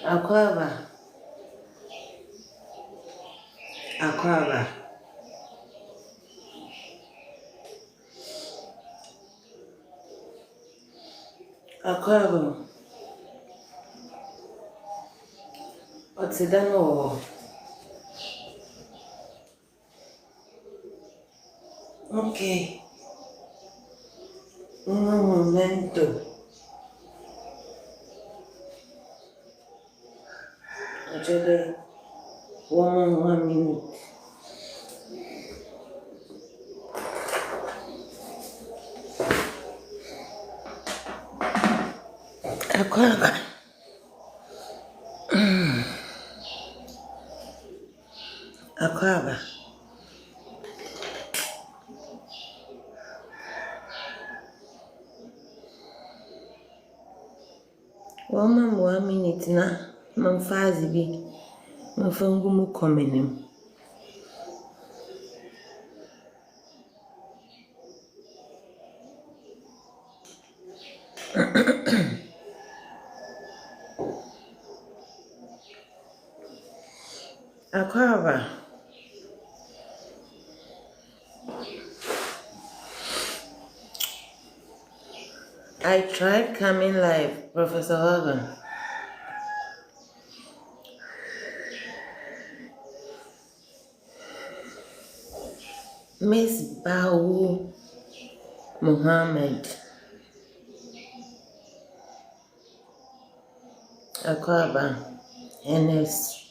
Akwaba. Akwaba. Akwaba. What's it done? Okay. Un momento. Actually, one minute. Akwaba. Akwaba. One minute na mamfazi bi mafangu mu komenim. Akwaba. I tried coming live, Professor Hogan. Miss Bawu Muhammad. Akwaba. NS.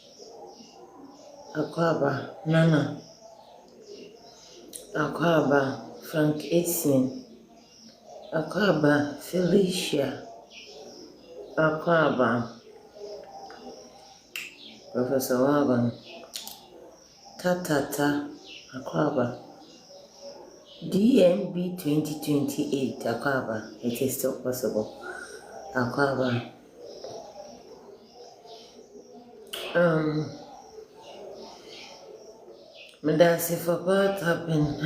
Akwaba. Nana. Akwaba. Frank Essien. Akwaba. Felicia. Akwaba. Professor Wagon. Tatata. Akwaba. DMB 2028. Akwaba. It is still possible. Akwaba. Medasi for what happened.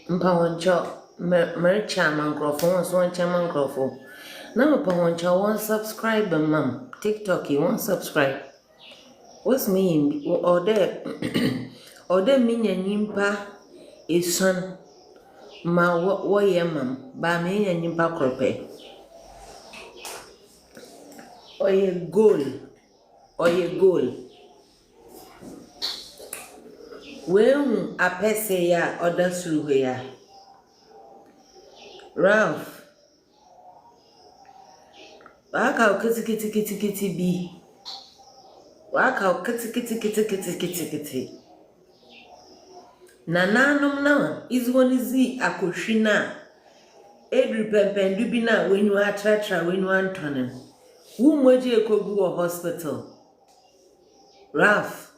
Mpawancho. Mercha Mangrofo. One chairman Grofo. Now Mpawancho one subscribe, ma'am. TikTok, you won't subscribe. What's mean? Or there minya nyimpa eson ma wo ye mam ba minya nyimpa krope oye goal when apese ya order through ya Ralph waka kiti bi waka kiti Nananum na izwonizi akohwina edru pempendu bi na wenyu atratra wenyu antonen wu moje ekogu wo hospital Ralph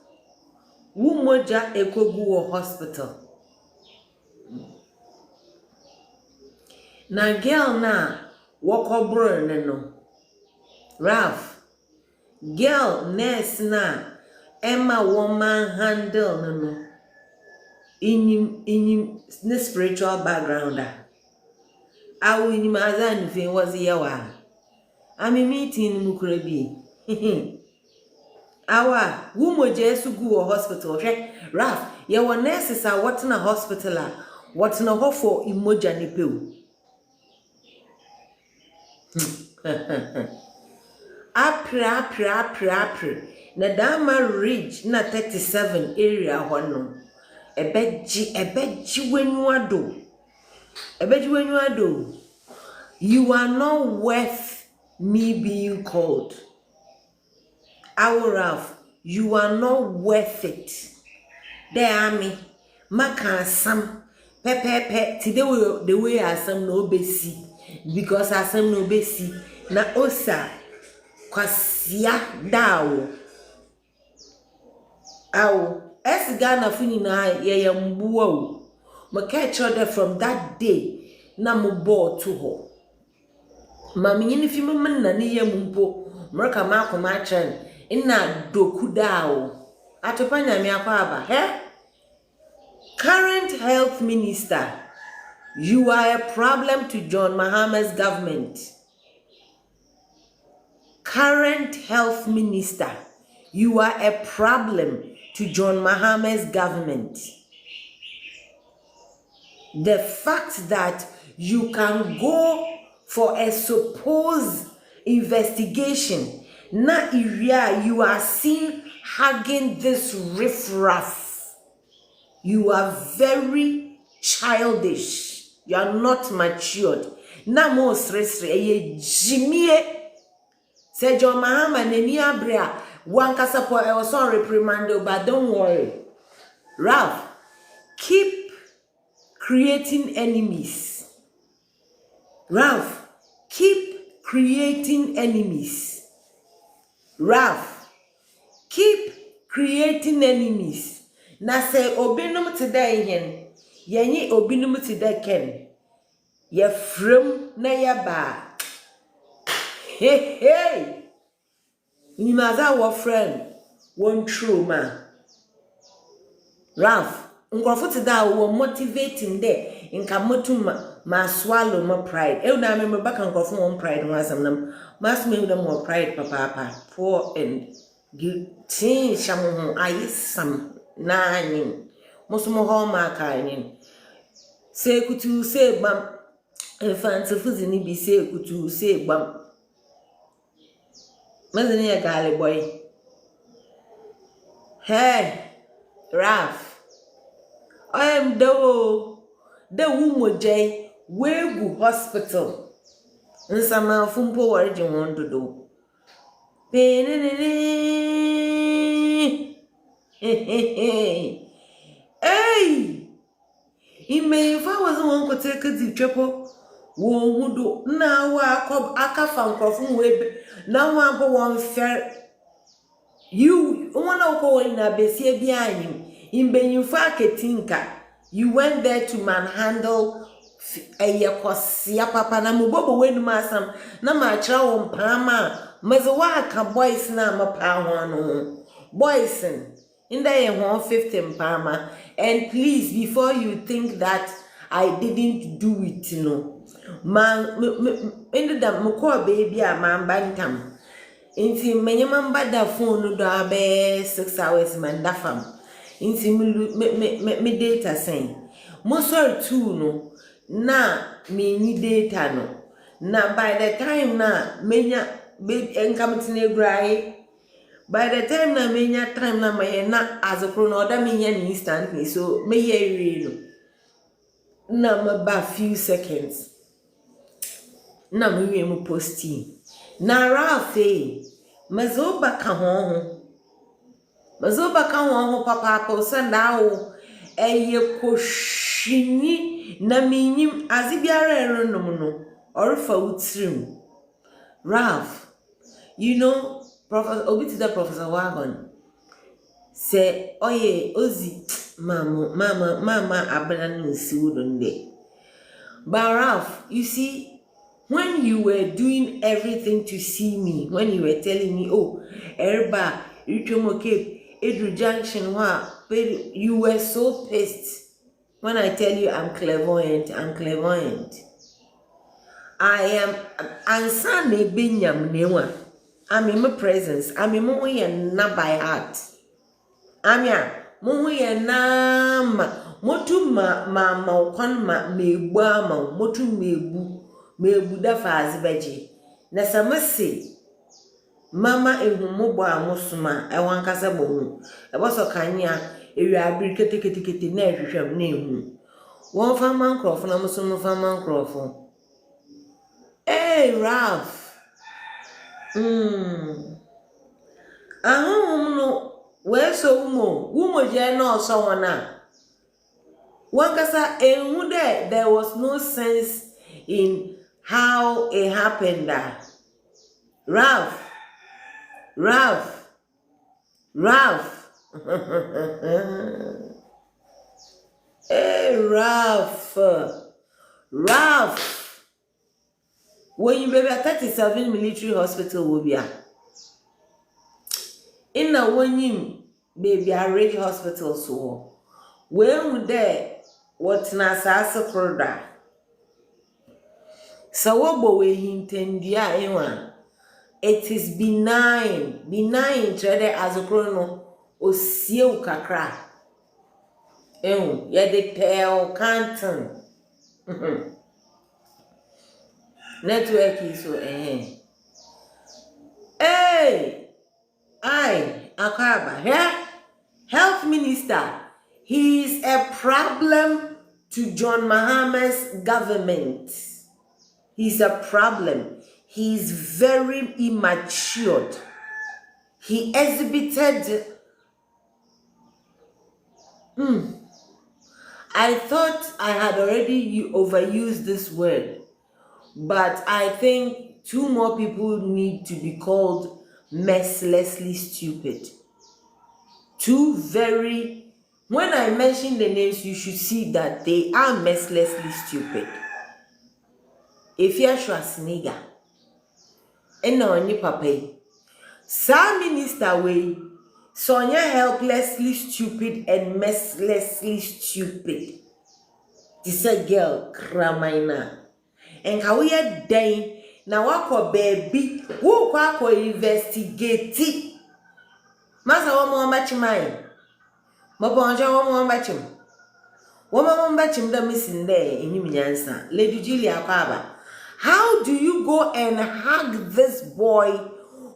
wu moja ekogu wo hospital na girl na wokobro ne no Ralph girl nurse na Emma woman handle no in the spiritual background awu in mazan fe was yawa ami meeting mukrebi awa wumo jesu gu hospital Raf yawa nurses are what na hospital what na ho for imoja ni pew apre na dama ridge na 37 area hono ebeji wenwado you are not worth me being called our Ralph you are not worth it there army maka sam pepepe today the way asam no obesi because asam no obesi na osa kwasia dawo awo es Ghana funi na ye mbuwa o make sure from that day na mo ball to ho mami nyini fi mum na ne yam mpo mraka makoma chen ina doku dawo atopanya me akwa aba current health minister you are a problem to John Mahama's government current health minister, you are a problem to John Mahama's government. The fact that you can go for a supposed investigation, na area you are seen hugging this riffraff. You are very childish. You are not matured. Na mo sresre eye jimie. Se John Mahama neni abrea wankasa po I was on reprimanded, but don't worry. Ralph, keep creating enemies. Ralph, keep creating enemies. Ralph, keep creating enemies. Na say obinum today yen, yenye obinum today ken. Ye from na ya ba. Hey, hey. Ni maza wa friend, one true man. Ralph, nkrofo da wo motivating there. Inka motu ma swallow my pride. E na me back nkrofo won pride no asam nam. Mas me dem more pride papa. Poor and guilty shamu ho ayisam na nyin. Mosumo ho ma ka nyin. Se kutu se bam. Fancy fuzi ni bi se kutu se bam. Mazini ya gale boy. Hey, Ralph. I am the woman Jay Wegu Hospital. Nsama fumpo warji wondo do. Hey! If I was one could take the triple. Won do na wa akafa nkrofo webe na wa go won fair you wanna go in na besie bia anyim imbenyimfo aketinka you went there to manhandle eyekosia papa na mubobo wenu masam na ma kira won pama maze wa aka boys na mapa ho no boys in there 150 pama. And please, before you think that I didn't do it, you know. Man, ended up moko baby a man bantam. Inti menyama bada phone do abe 6 hours man dafam. Inti me data saying. Mo sorry too no. Na me ni data no. Na by the time na menya baby enkamtine grai. By the time na menya time na my na as a chrono that menya instantly. So me hear no. Na about few seconds. Na me mo posting. Na Rafe mazoba ka ho. Mazoba ka ho papa ko sandao eye koshini na minyim azibiara eronom no orfa utrim. Ralph, you know Professor Obi to the Professor Wagon say oye ozi mama abana nsi wudonde. But Ralph, you see, when you were doing everything to see me, when you were telling me, oh, Erba, Uchomo Cape, Edru Junction, you were so pissed. When I tell you I'm clairvoyant, I'm clairvoyant. I am Ansane Binyam Newa. I'm in my presence. I'm in my not by heart. I'm ya Muya Nama Motu ma kon ma mebu ma motu mebu da fazi beji. Na samase mama ehummo amosuma e wankasa bohu. E boso kanya ewiabiri kete na ehwehwam na ehu. Won fa man krofo na musumu fa man krofo. Hey Ralph. No where so umo je na so wona. Wankasa ehu there was no sense in how it happened that Ralph. Hey Ralph. When you baby at 37 military hospital will be in a one you baby a rage hospital so when would there what na sasa kroda so what we intendia ewa It is benign. Benign trade as a chrono or seal kakra. Yeah, the tail canton. Network is so Hey, Akaba, yeah? Health Minister. He is a problem to John Mahama's government. He's a problem. He's very immature. He exhibited. I thought I had already overused this word, but I think 2 more people need to be called mercilessly stupid. 2 very. When I mention the names, you should see that they are mercilessly stupid. If you're Schwarzenegger, and now any papa, some minister way, Sonia helplessly stupid and mercilessly stupid. This a girl, Kramaina. And how we are dying, now wako baby, who wako investigate. Masa wamo mbachimai. Mabonja wamo mbachim. Wamo mbachim da missing there in Yuminyansa. Lady Julia Akaba. How do you go and hug this boy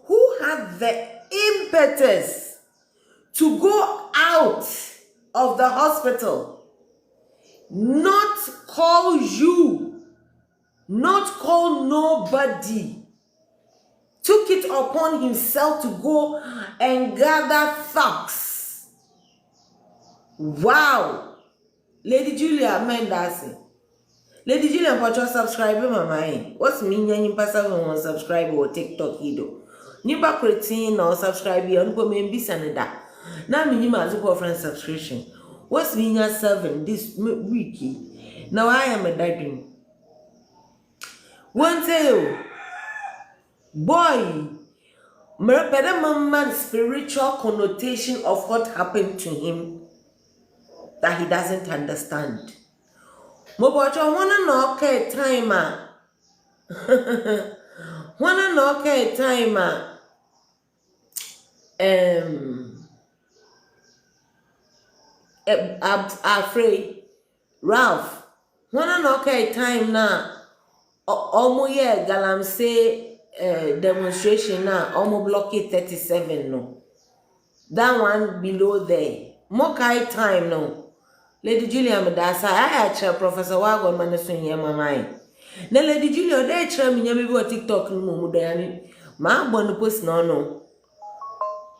who had the impetus to go out of the hospital, not call you, not call nobody, took it upon himself to go and gather facts? Wow. Lady Julia Mendasi. Lady Julia, but you subscribe mama. What's mean you pass on subscribe or TikTok hido? Niba cretin or subscribe you on be sanada. Now me as a friend subscription. What's mean you 7 this week? Now I am a daddy. One day, boy, man spiritual connotation of what happened to him that he doesn't understand. Mobocho wanna know okay timer. Wanna know okay timer. I'm afraid Ralph. Wanna know okay time now. Omo ye galam say demonstration now. Omo blocky 37 no. That one below there. Mokai time no. Lady Julia Medasa, I actually Professor Wagon Manasun Yamamai. Na Lady Julia, they try me on TikTok no mudani. Ma bon post no.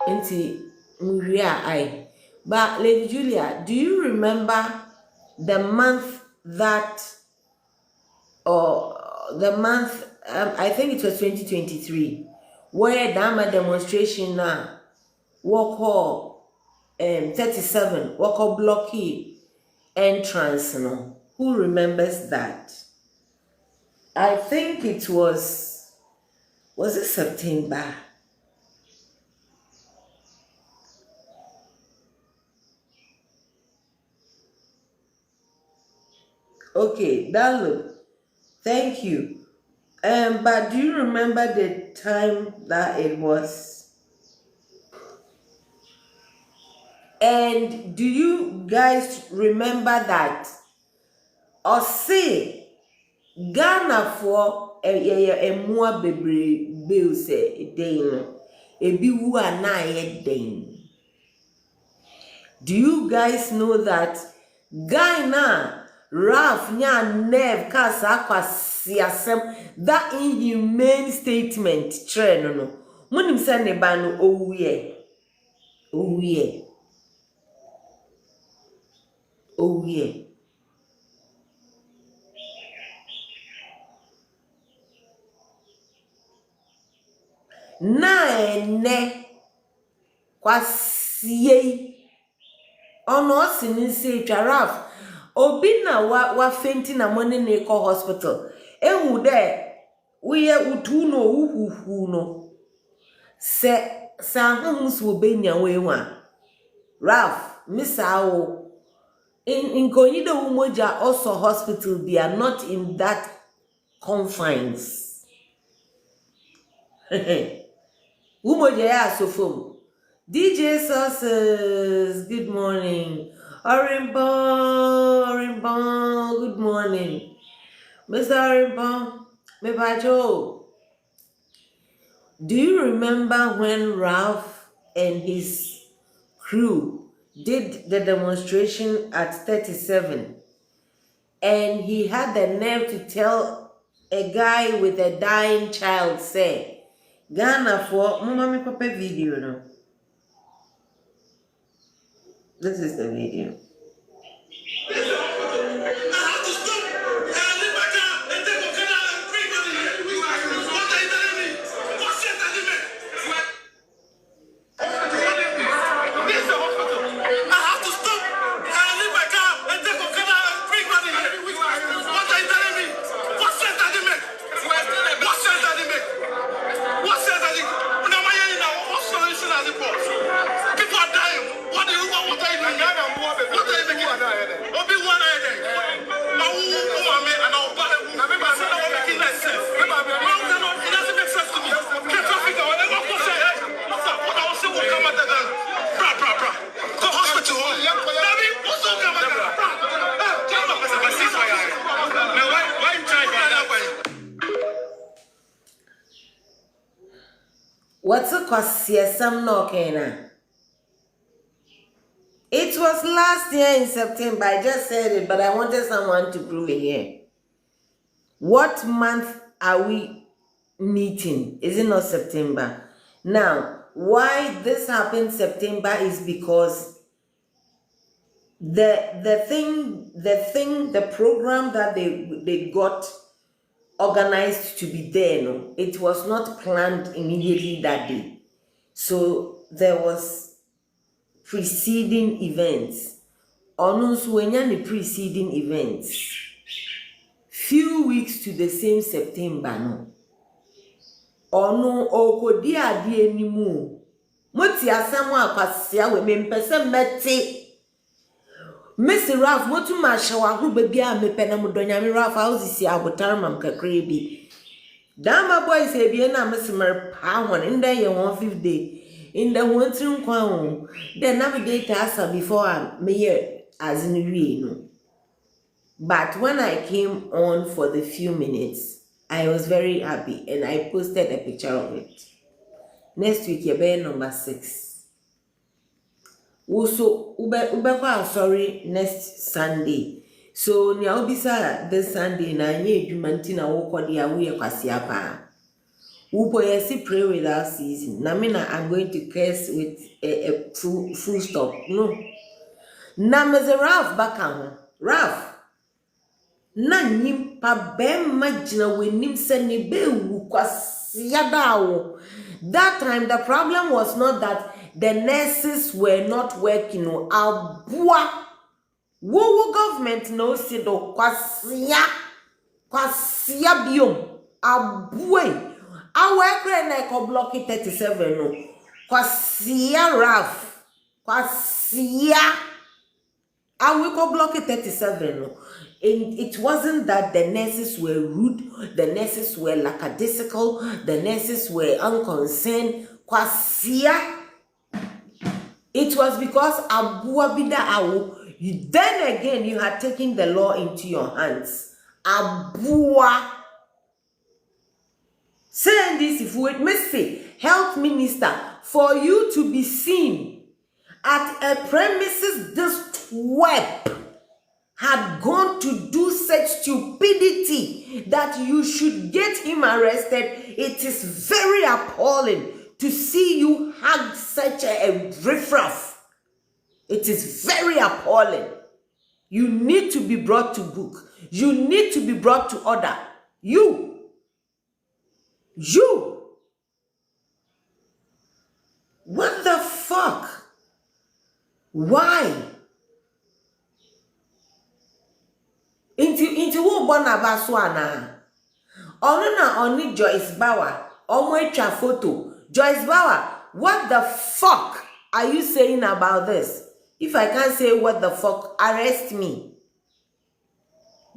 Inti Muria I. But Lady Julia, do you remember the month that I think it was 2023, where Dama demonstration now walk 37 walk blocky entrance no? Who remembers that? I think it was it September? Okay, that look. Thank you. But do you remember the time that it was? And do you guys remember that? Or say Ghana for a more bebre bill say Obi Wu À. Do you guys know that Ghana Ralph nya nev kasa kwasiasem that inhumane statement trend no munim say ne ba no owuye na ene kwasie ono sinise Ralph Obi na wa fainting na money na call hospital. Ehu de we utu no uhuhu no. Se ahun so be nya we wa. Ralph, misao in Konido Umoja also hospital they are not in that confines. Umojaya Sofum. DJ Sauces, good morning. Orimbo, good morning. Mr. Orimbo, Mebajo. Do you remember when Ralph and his crew did the demonstration at 37? And he had the nerve to tell a guy with a dying child, say, Ghana for Mama me papa video no. This is the video. Obi Wu What's a kwasiesam no kena? It was last year in September. I just said it, but I wanted someone to prove it here. What month are we meeting? Is it not September? Now, why this happened September is because the program that they got organized to be there, no, it was not planned immediately that day. So there was preceding events. Onus wenya the preceding events. Few weeks to the same September, no. Onu okodi ade animu. Moti asamo akwasia we mempese meti. Mr. Ralph, motu ma shawa hu baby a mepena mudonya mi Ralph ausisi abotar mam kakre bi. Dama boy say bi na Mr. Pa hon in there 150 day. In the winter kwao, the navigator asa before I may as in no. But when I came on for the few minutes, I was very happy and I posted a picture of it. Next week, you be number 6. Also, ube sorry next Sunday. So ni obisa this Sunday na nye jumanti na wokodi ya uye kwasi apa. Upo yesi pray with our season. Namina I'm going to curse with a full stop. No. Nameze Ralph baka Ralph. Na nyimpa bema jina wenim se ni be wu kwasi yadawo. That time the problem was not that the nurses were not working. No, abua. Wo government no si do kwasiya biom abue. Our friend like block 37 no. Kwasiya Ralph. Kwasiya. I will go block 37 no. And it wasn't that the nurses were rude, the nurses were lackadaisical, the nurses were unconcerned. Kwasiya. It was because Abua Bida Awu, then again you had taken the law into your hands. Abua. Saying this, if we may say, health minister, for you to be seen at a premises this web had gone to do such stupidity that you should get him arrested, it is very appalling to see you hug such a riffraff. It is very appalling. You need to be brought to book. You need to be brought to order. You. What the fuck? Why? Into wo bona baswana. Ono na oni Joyce Bauer. Omo echa photo. Joyce Bauer, what the fuck are you saying about this? If I can't say what the fuck, arrest me.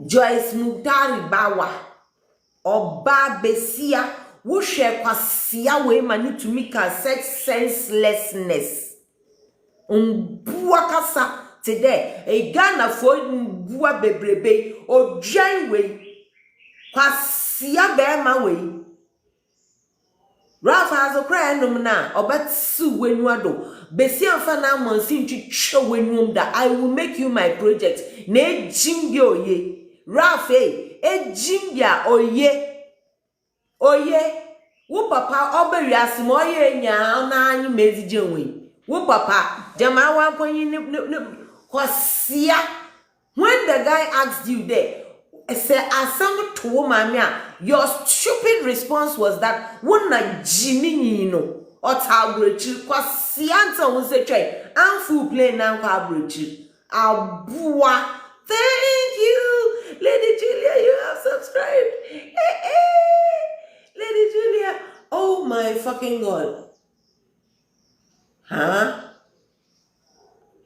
Joyce Mutari Bauer. Oba Besia. wo hwe kwasia we mani to make such senselessness kasa today a Ghana for bua bebrebe odwan we kwasia be ma we Rafa has a cry no na obetsu wenuado besi amfa na amonsi ntwetwe wenum da I will make you my project na ejimbi oye Rafa ejimbia oye wo papa oberi asimo oye nya na anyi mezije we wo papa jama wa kwanyi kwasia when the guy asked you there say asam to mama your stupid response was that wona jini no otagrechi kwasia nta won say try amfu play na kwa abrechi abua. Thank you Lady Julia, you have subscribed. Lady Julia, oh my fucking god. Huh?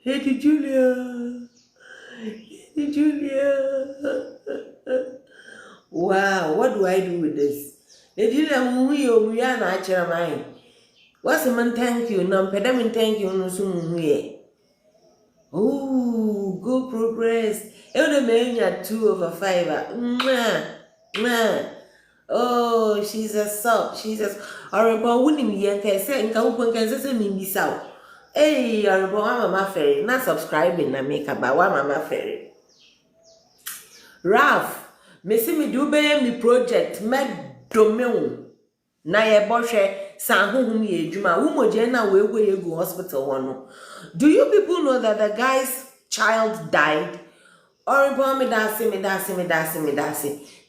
Lady Julia. Lady Julia. Wow, what do I do with this? Lady Julia, we are not mine. What's the man thank you? No, pedam thank you no soon. Oh, go progress. Elder Mania 2/5. Oh, she's a sub. She's a horrible winning yank. Say, and go can say me so. Hey, horrible mama ferry. Not subscribing na make about one mama ferry. Ralph, Missy me do me project, me domain. Na ye boshe san hum ye juma umo jena we go hospital one. Do you people know that the guy's child died? Or me dasi.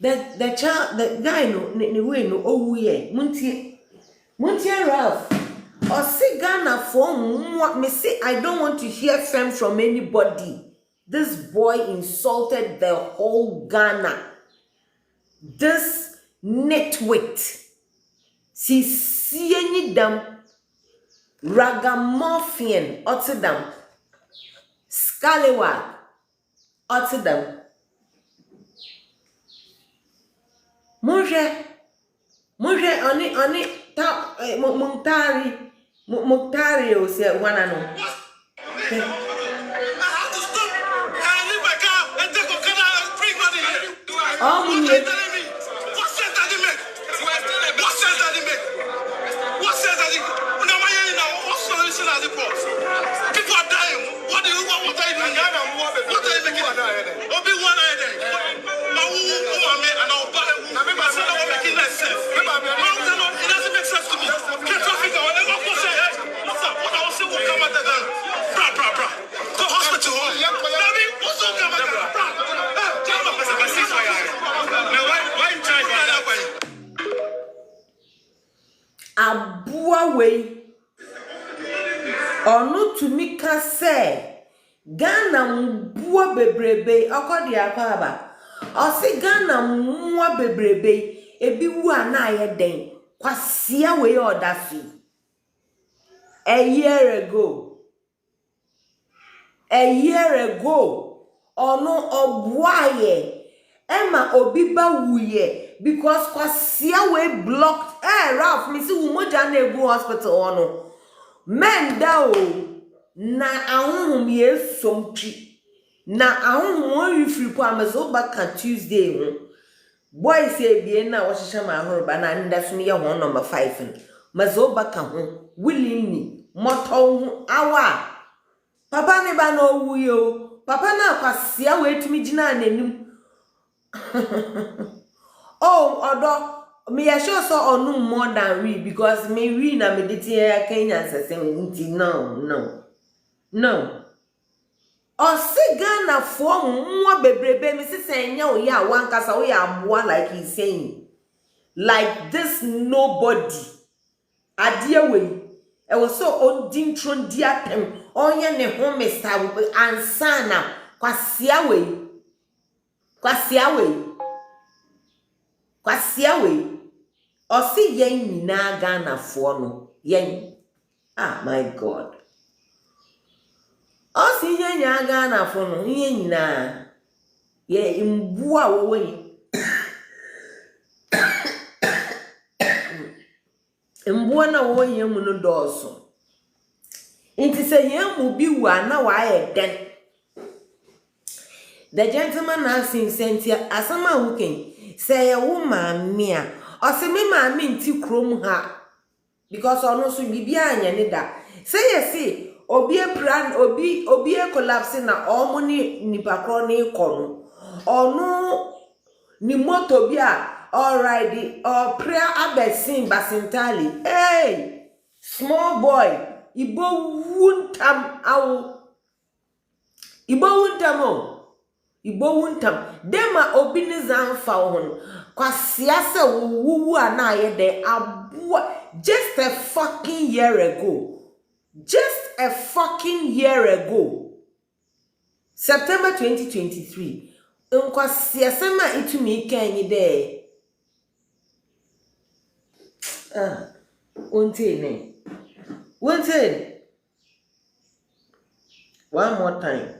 The child, the guy no way no oh ye muntie Ralph. Or say Ghana for what me say I don't want to hear from anybody. This boy insulted the whole Ghana. This netwit. Si sieni dam ragamuffin otidam scallywag otidam Monje oni ta muktari o se wana no People are dying. What are you doing? What are you making? Obi Wu À making that sense. It doesn't make sense to me. Can't traffic or whatever. What's up? What I was saying will come at the gun. Bra. Go hospital. Baby, what's up? Now, why you trying to that way? Abua way. Onu tumi ka se Ghana mbua bebrebe akodi akaba osi Ghana mwa bebrebe ebi wu ana aye den kwasia we odafi a year ago onu obuaye ema obi ba wuye because kwasia we blocked Ralph me si wu moja na egu hospital onu men da na ahunhum ye somtwi na ahunhum refri po amazo baka Tuesday boys e bie na wo hihye ma ahoroba na nda so ye ho number 5 mazo baka ho willingly moto ho awa papa ne ba na owuyo papa na kwasia we tumi gina nanim oh odo me ya sure so onu more than we because me we na me diti ya Kenya nti no Ghana for mwa bebrebe me say nya o ya wankasa o ya aboa like he's saying like this nobody adie we e was so on dintron diatem onye ne ho Mr. ansana kwasia we osi yen nyina Ghana for no yen my god osi yen nya Ghana for no yen nyina ye mbua wo we Mboa na wo yam no dooso. Inti se yam Obi Wu À na wa ye den. The gentleman asking Cynthia asama wuken say ye wo maame a o se me maame nti krom ha because ono so bibia anya ne da. Say yes obi e plan obi e collapse na omo ni pakro ni kono. Ono ni moto bia already or prayer abesin basintali. Hey, small boy, ibo wuntam awu. Ibo wuntamo. Ibo wuntam. Dema obi ni zanfa hon. Kwa siasa wuwu ana ye de abua just a fucking year ago. Just a fucking year ago. September 2023. Nkwa siasa ma itumi kanyi de. Untene. One more time.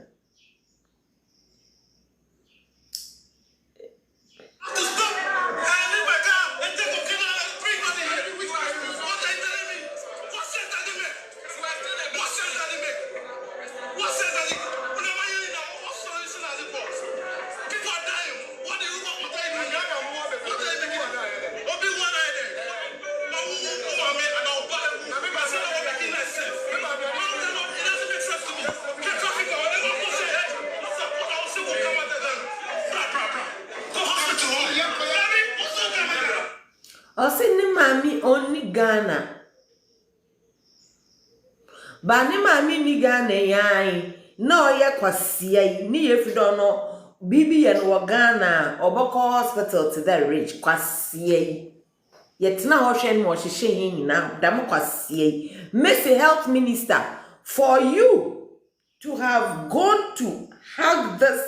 Osini mami oni Ghana. Ba ni mami ni Ghana yan. No ye kwasia ni ye fido no bibi ye no Ghana oboko hospital to that rich kwasia. Yet na ho hwe no hye yin nyina dam kwasia. Messi health minister for you to have gone to hug this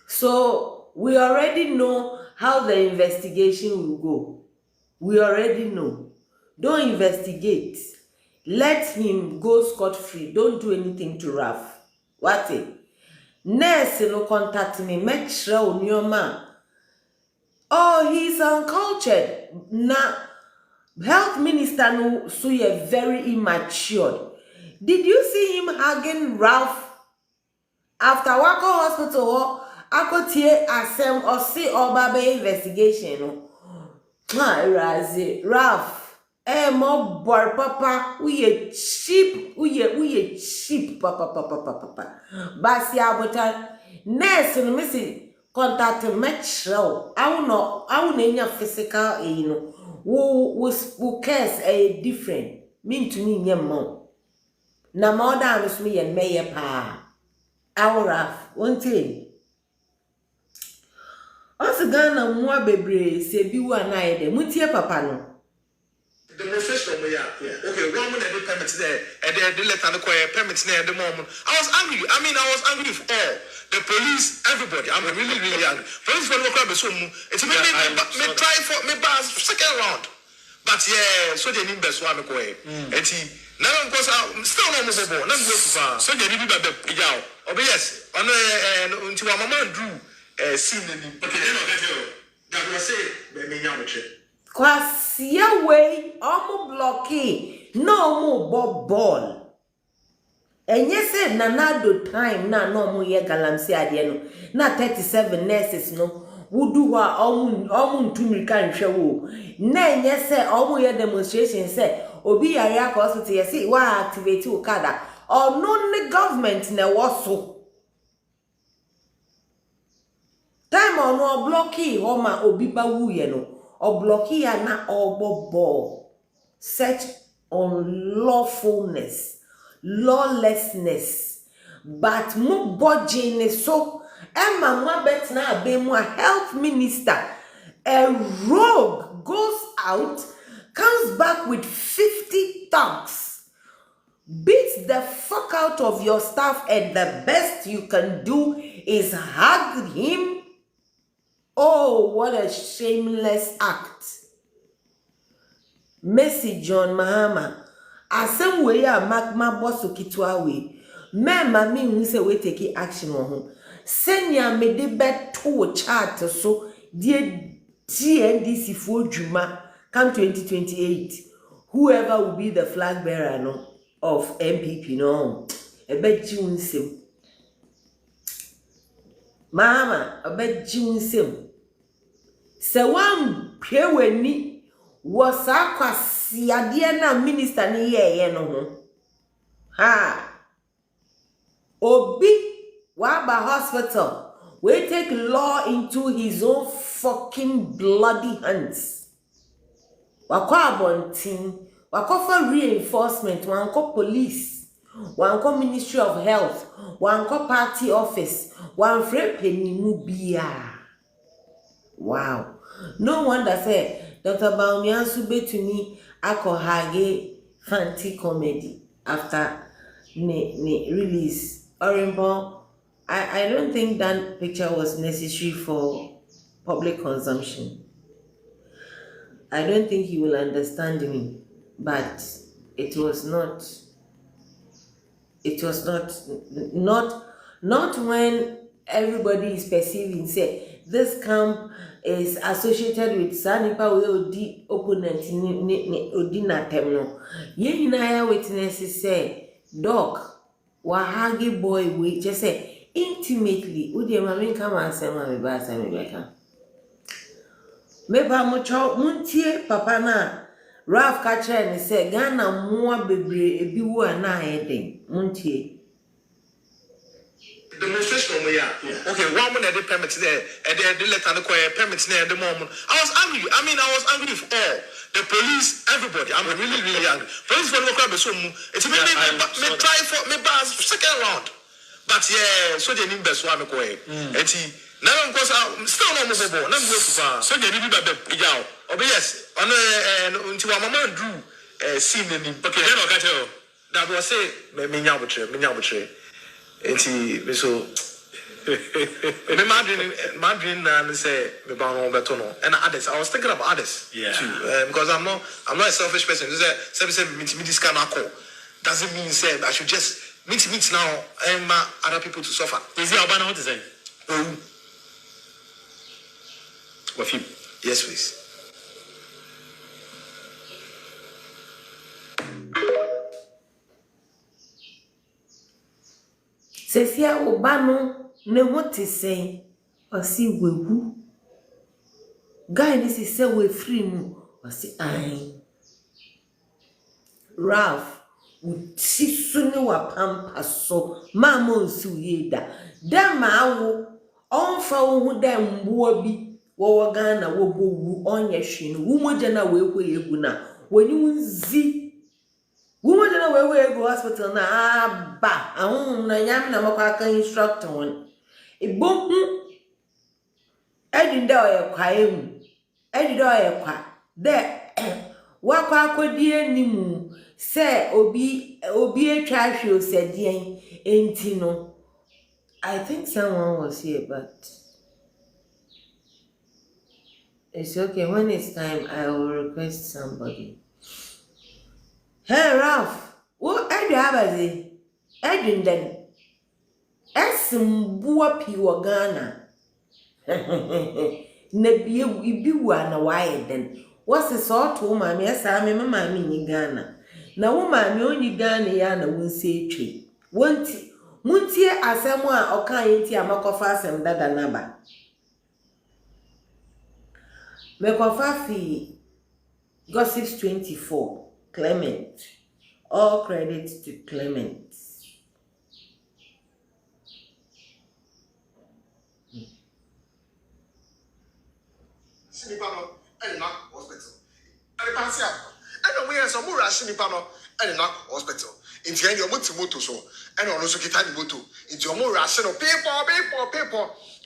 So we already know how the investigation will go. We already know. Don't investigate. Let him go scot-free. Don't do anything to Raf. What it? Nurse no contact me. Make sure on your man. Oh, he's uncultured. Now, health minister no so you're very immature. Did you see him hugging Ralph after Wako Hospital? Akotie asem or see oba investigation no. Ralph. Mo boy papa, we cheap, we cheap papa. Basi abota nurse no missy contact metro. I will nya physical wo case a different. Mean to me nyam mo. Na more than me and mayor pa. Our Ralph, one thing. Also Ghana mwa bebre se bi wa na ye de mutie papa no demonstration we are okay one month the permit there and the letter no permit there the moment I was angry. I was angry with all the police, everybody. I'm really angry. Police for local be so mu it's me try for me pass second round but yeah so they need be so am ko enti na because still no mo na go fa so they need be be yaw obe yes ono nti wa mama Andrew see the okay then I get you that was say me nya mo che kwasia way omo blocky no mo bob ball enye se nanado time na no mo ye galamsi ade no na 37 nurses no wudu wa omo ntumrika nhwe wo na enye se omo ye demonstration se obi yare hospital ye se wa activate okada or no government na woso time ono blocky homa obi ba wuye no o blocky ya na obobo such unlawfulness lawlessness but mo bojine so emma mwa bet na abemu a health minister a rogue goes out comes back with 50 thugs beats the fuck out of your staff and the best you can do is hug him. Oh, what a shameless act. Messi John Mahama. asem we ya magma boss kitwa we mema me hu se we take action on ho senya me de beto chart so die TNDC for Juma come 2028 whoever will be the flag bearer no of MPP no ebeji unsem mama ebeji unsem se wan pweweni was akwasi ade na minister ni ye no ho ha Obi Waba hospital we take law into his own fucking bloody hands. Wakwa abontin, wakwa reinforcement, wanko police, wanko Ministry of Health, wanko party office, wanfre penimu biya. Wow. No wonder say Dr. Baumiansu betuni ako hage fancy comedy after ne release. Orimbo, I don't think that picture was necessary for public consumption. I don't think he will understand me, but it was not when everybody is perceiving say this camp is associated with Sanipa we opponent ni odina temno. Ye na witnesses say dog wahagi boy we just say intimately udi mama come and say mama ba say me beka me ba mo cho muntie papa na Ralph catcher and say Ghana moa bebre ebi wo ana eden muntie demonstration okay one man the permit there the letter the permit there the moment I was angry. I was angry with all the police, everybody. I'm really angry. Police for no crime so it's me try for me pass second round. But yeah, so they need best one go eh. Now because still no move na go far. So they need be yaw. Obi yes, on until mama do scene ni. Okay, then o ka tell. That was say me nya botre. Enti me so me madrin and say me ba no beto no and others I was thinking about others too because I'm not a selfish person. Say me this kind of call doesn't mean say I should just meet now and other people to suffer. Is it about what to say? What you? Yes, please. Sefia obano ne what is saying or see wewu guy this is say we free mu or see I Ralph uti suni wa pampa so mama nsu yeda da ma wo onfa wo hu da mbuo bi wo Ghana wo bowu onye hwe no wo moja na we kwe egu na woni unzi woman na we go hospital na ba ahun na nyam na makwa instructor won ebom edinde oyekwa edinde oyekwa de wakwa akodi animu se obi atwa hwe osadien enti no I think someone was here but it's okay. When it's time I will request somebody. Hey Ralph, what Eddie Abazi? Eddie then Esmbua Piwa Ghana. Nebia Ibiwa na why then. What's the sort of mammy? Yes, I am mammy in Ghana. Now, woman, only Ghana yana won't say tree. Muntie asemwa okainti amakofa asem dada naba. Mekofa fi Gossips 24. Clement. All credit to Clement. Sinipano, and not hospital. And the Pansia, and we are some more Sinipano, and not hospital. In the end, you're moto so, and also Kitani moto. Into your more rational paper,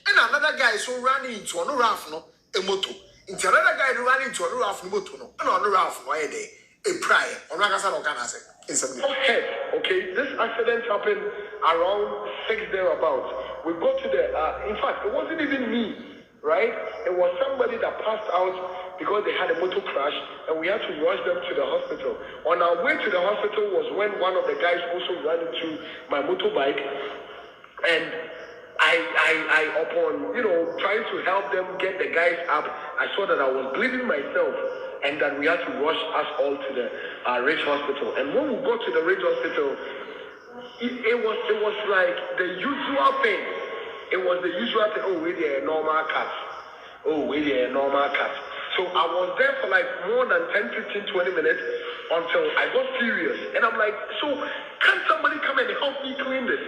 and another guy so running into a raft, no, a moto. Into another guy running into a raft, moto, no, and on the raft, why a day. A prior on Ragasa or Canasa. Okay, this accident happened around 6 thereabouts. We got to the in fact, it wasn't even me right? It was somebody that passed out because they had a motor crash, and we had to rush them to the hospital. On our way to the hospital was when one of the guys also ran into my motorbike, and I upon trying to help them get the guys up, I saw that I was bleeding myself, and that we had to rush us all to the Ridge Hospital. And when we got to the Ridge Hospital, it was like the usual thing. It was the usual thing. Oh, we're a normal cat. Oh, we're a normal cat. So I was there for like more than 10, 15, 20 minutes until I got serious. And I'm like, so can somebody come and help me clean this?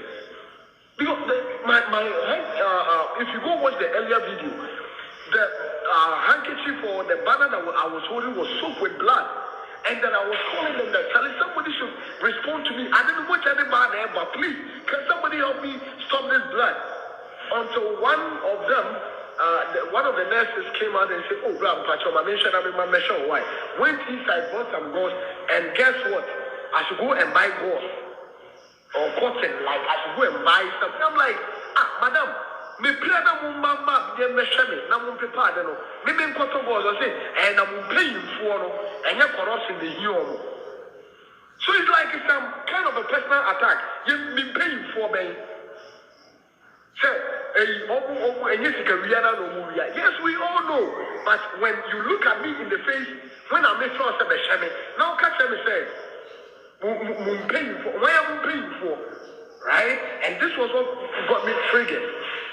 Because if you go watch the earlier video, the handkerchief or the banner that I was holding was soaked with blood. And then I was calling them that somebody should respond to me. I didn't watch any bad there, but please, can somebody help me stop this blood? Until one of them, one of the nurses came out and said, oh, blah, why? Went inside, bought some gauze, and guess what? I should go and buy gauze. Or cotton, like I should go and buy something. I'm like, madam, me play na mumma de meshame na mum prepare no me nkoto go so say and I'm paying for no and you corruption the here. So it's like it's some kind of a personal attack. You me paying for me. Say yes, we all know, but when you look at me in the face, when I make sure I say now catch me say mum paying for why am I paying for? Right? And this was what got me triggered.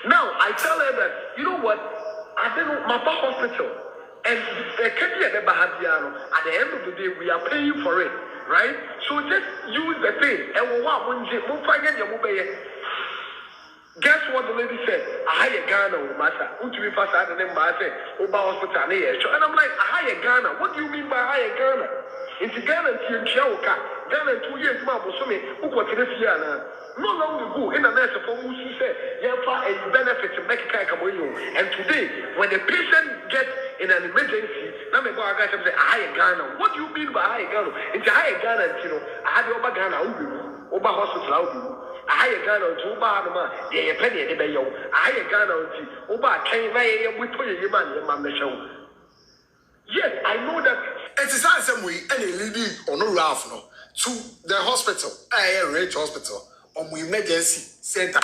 Now, I tell her that, you know what? I don't know, my hospital. And at the end of the day, we are paying for it. Right? So just use the thing. Guess what the lady said? I hire Ghana, master. And I'm like, I hire Ghana. What do you mean by hire Ghana? Into Ghana, Ghana 2 years, no long ago, in the nurse for who said, a benefit to make a and today, when a patient gets in an emergency, now me go a guy say, I hire Ghana. What do you mean by hire Ghana? Into hire Ghana, I had over Ghana, over hospital, I hire Ghana to Obama, they a penny, they may I hire Ghana to Oba, can we put your man, show. Yes, I know that. It is the same way any lady on a raft no to the hospital, a Ridge Hospital, on the emergency center.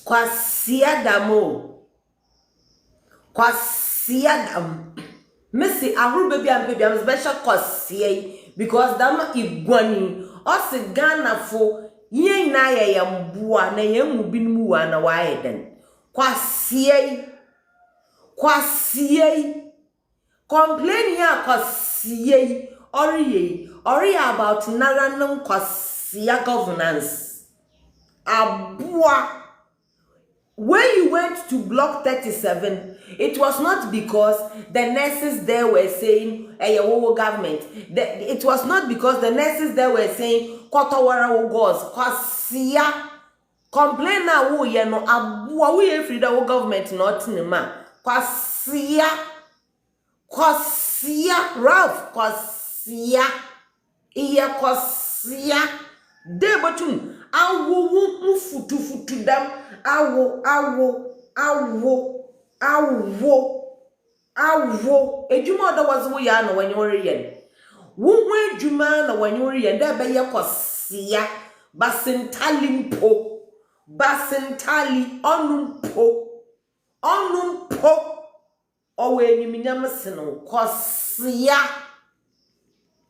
Kwasiadamo. Missy, I will baby and baby, I'm special kwasie because dam igwani. Osi Ghana for ye na ye yambua na ye mubinu na wae den. Kwasie. Complain ya kwasie ori about naranum kwasia governance. Abua. When you went to block 37, it was not because the nurses there were saying government. It was not because the nurses there were saying Kotowara Wogos, Kwasia. Complain na wo ye no abua we free the government not nima. Kwasia Ralph Kwasia iya Kwasia debotum awo mufutu dam awo ejuma da was wo ya no wanyori yen wo ejuma na wanyori yen da be ye Kwasia basentalimpo basentali onumpo owe enyiminyam seno Kwasia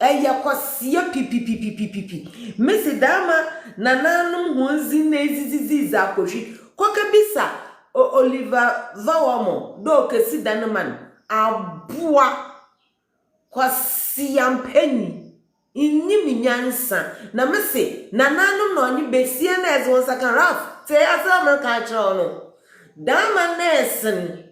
eya Kwasia pipi Missy Dama nananum honzi na ezizizi akohwi kokabisa Oliver Vawamo do kesi danman abua Kwasia mpeni inyiminyansa na Missy nananum no onyi besie na ezo sakan raf te asa America chro no Dama nesen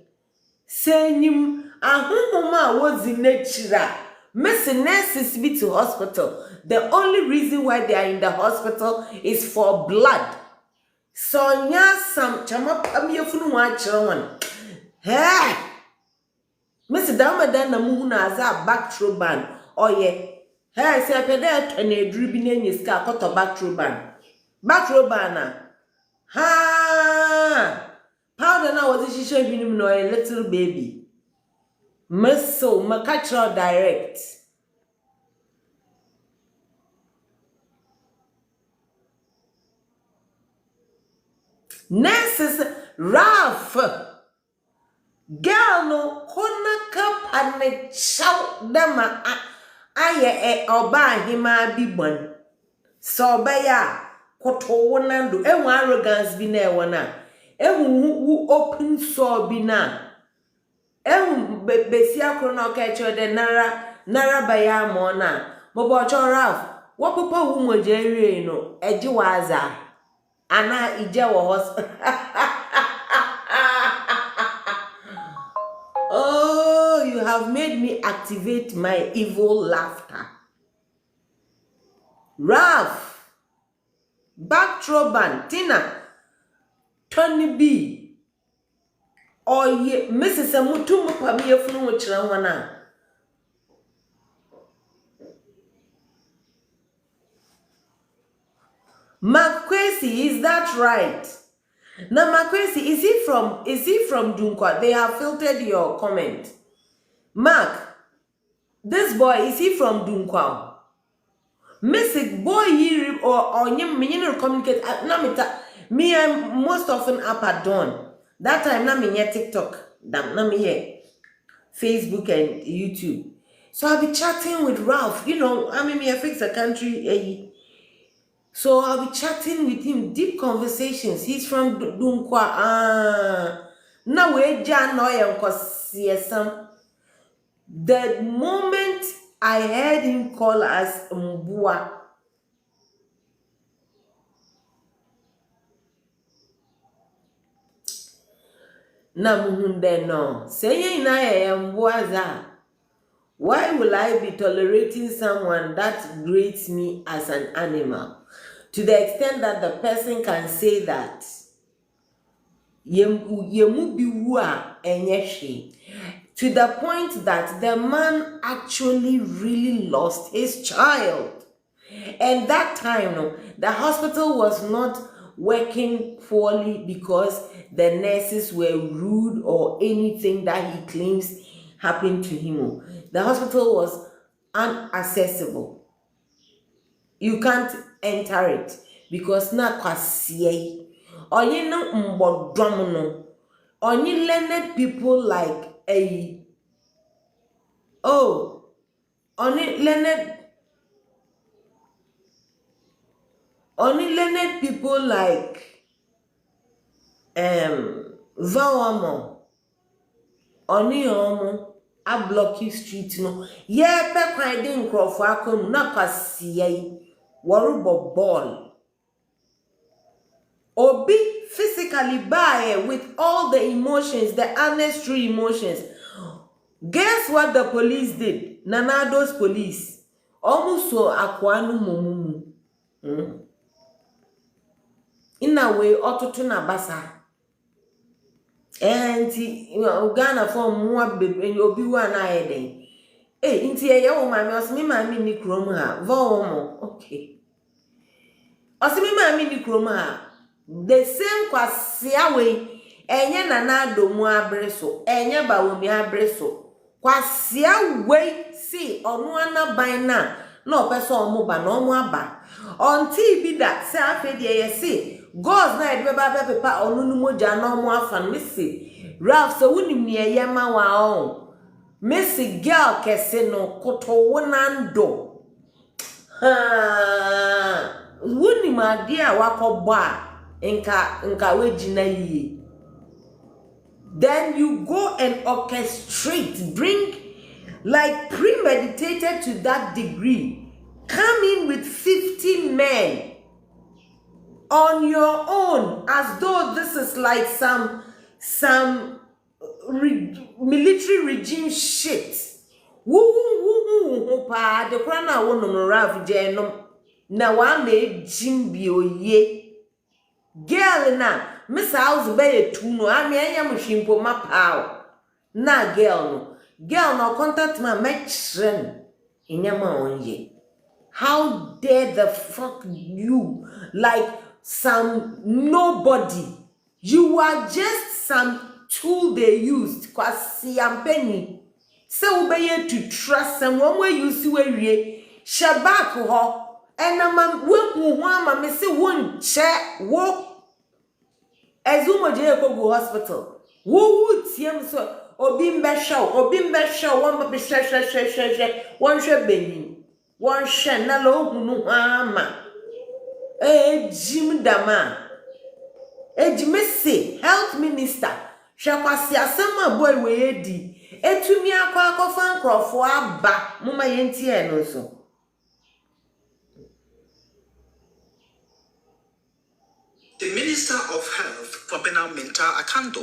senyim ahunhuma wozi nechira Missy nurses be to hospital. The only reason why they are in the hospital is for blood. So nya sam chama pamiefunu wa chirwan. Hey! Missy Dama dan na muhuna aza backtroban. Oye. Hey, se apede ene dribi nenye ska koto backtroban. Backtroban na. Ha! powder now was she showing him no a little baby. Muscle, my catch her direct. Nurses, Ralph. Girl no kona kapane chow dama aye oba hima bibon. So baya koto wonando arrogance bi na ewona. Wu open so bi na. Besia krono ka de nara baya mo na. Mobo cho Ralph, wo papa wu moje no eji waza. Ana ije wo hos. Oh, you have made me activate my evil laughter. Ralph, Backtroban, Tina, Tony B. Oh, ye, Mrs. Amutumu Pamia from Chirawana. Makwesi, is that right? Now, Makwesi, is he from Dunkwa? They have filtered your comment. Mark, this boy, is he from Dunkwa? Missy boy here or you communicate me I'm most often up at dawn. That time na me TikTok, na me Facebook and YouTube. So I'll be chatting with Ralph. You know, I mean, I fix a country. So I'll be chatting with him, deep conversations. He's from Dunkwa. Now we jan no some. The moment I heard him call us Mbua, na muhunde no. Saying I am Mbua. Why will I be tolerating someone that grades me as an animal? To the extent that the person can say that Obi Wu À enyeshi. To the point that the man actually really lost his child. And that time, no, the hospital was not working poorly because the nurses were rude or anything that he claims happened to him. The hospital was inaccessible. You can't enter it because na kwasiye. Onye no mbodom no. Only learned people like only learned people like Vawamo. Only a blocky street no. Yeah, pe kwai de nkrofo akom na kwasiye. Warubo ball. Obi physically by with all the emotions, the honest true emotions. Guess what the police did? Nanado's police. Almost so akwanu mumumu. In a way, ototuna basa. And Ghana from more baby and Obi Wu À. Eh, inti ya mami osimi mami ni krom ha. Vomo. Okay. Osimi mami ni krom ha. The same kwasia we enye Nanado mu abreso. Enye Bawomi abreso. Kwasia we si onu anaban na opeso omu ba na omu aba. Onti bi da se afedi ye si God's na edbe ba pepa onu nu moja na omu afan me si Ralph so wunim ne ye ma wa on. Missy girl kese no koto wonando. Wuni ma dia wakoba nka wejina yi. Then you go and orchestrate, bring like premeditated to that degree. Come in with 50 men on your own as though this is like some military regime shit. Woo pa de kwana wono no Ralph Jenom na wa me jimbi oye girl na Miss House be tuno ami anya mhimpo mapao na girl no contact ma matchen inyama onye. How dare the fuck you like some nobody You are just some tool they used. Kwasi ampeni. Se ubeye to trust and one way you see where ye shabak ho. And I'm one me say one check wo Ezumo je go hospital. Wo would see him so Obi mbesha one be she one she benin. One she na lo hunu ama. Jim Dama. Ejimese health minister. Shakwasi asema boy we di. Etumi akwa fan krofo aba. Muma yenti e no so. The Minister of Health, Ày3 D3n,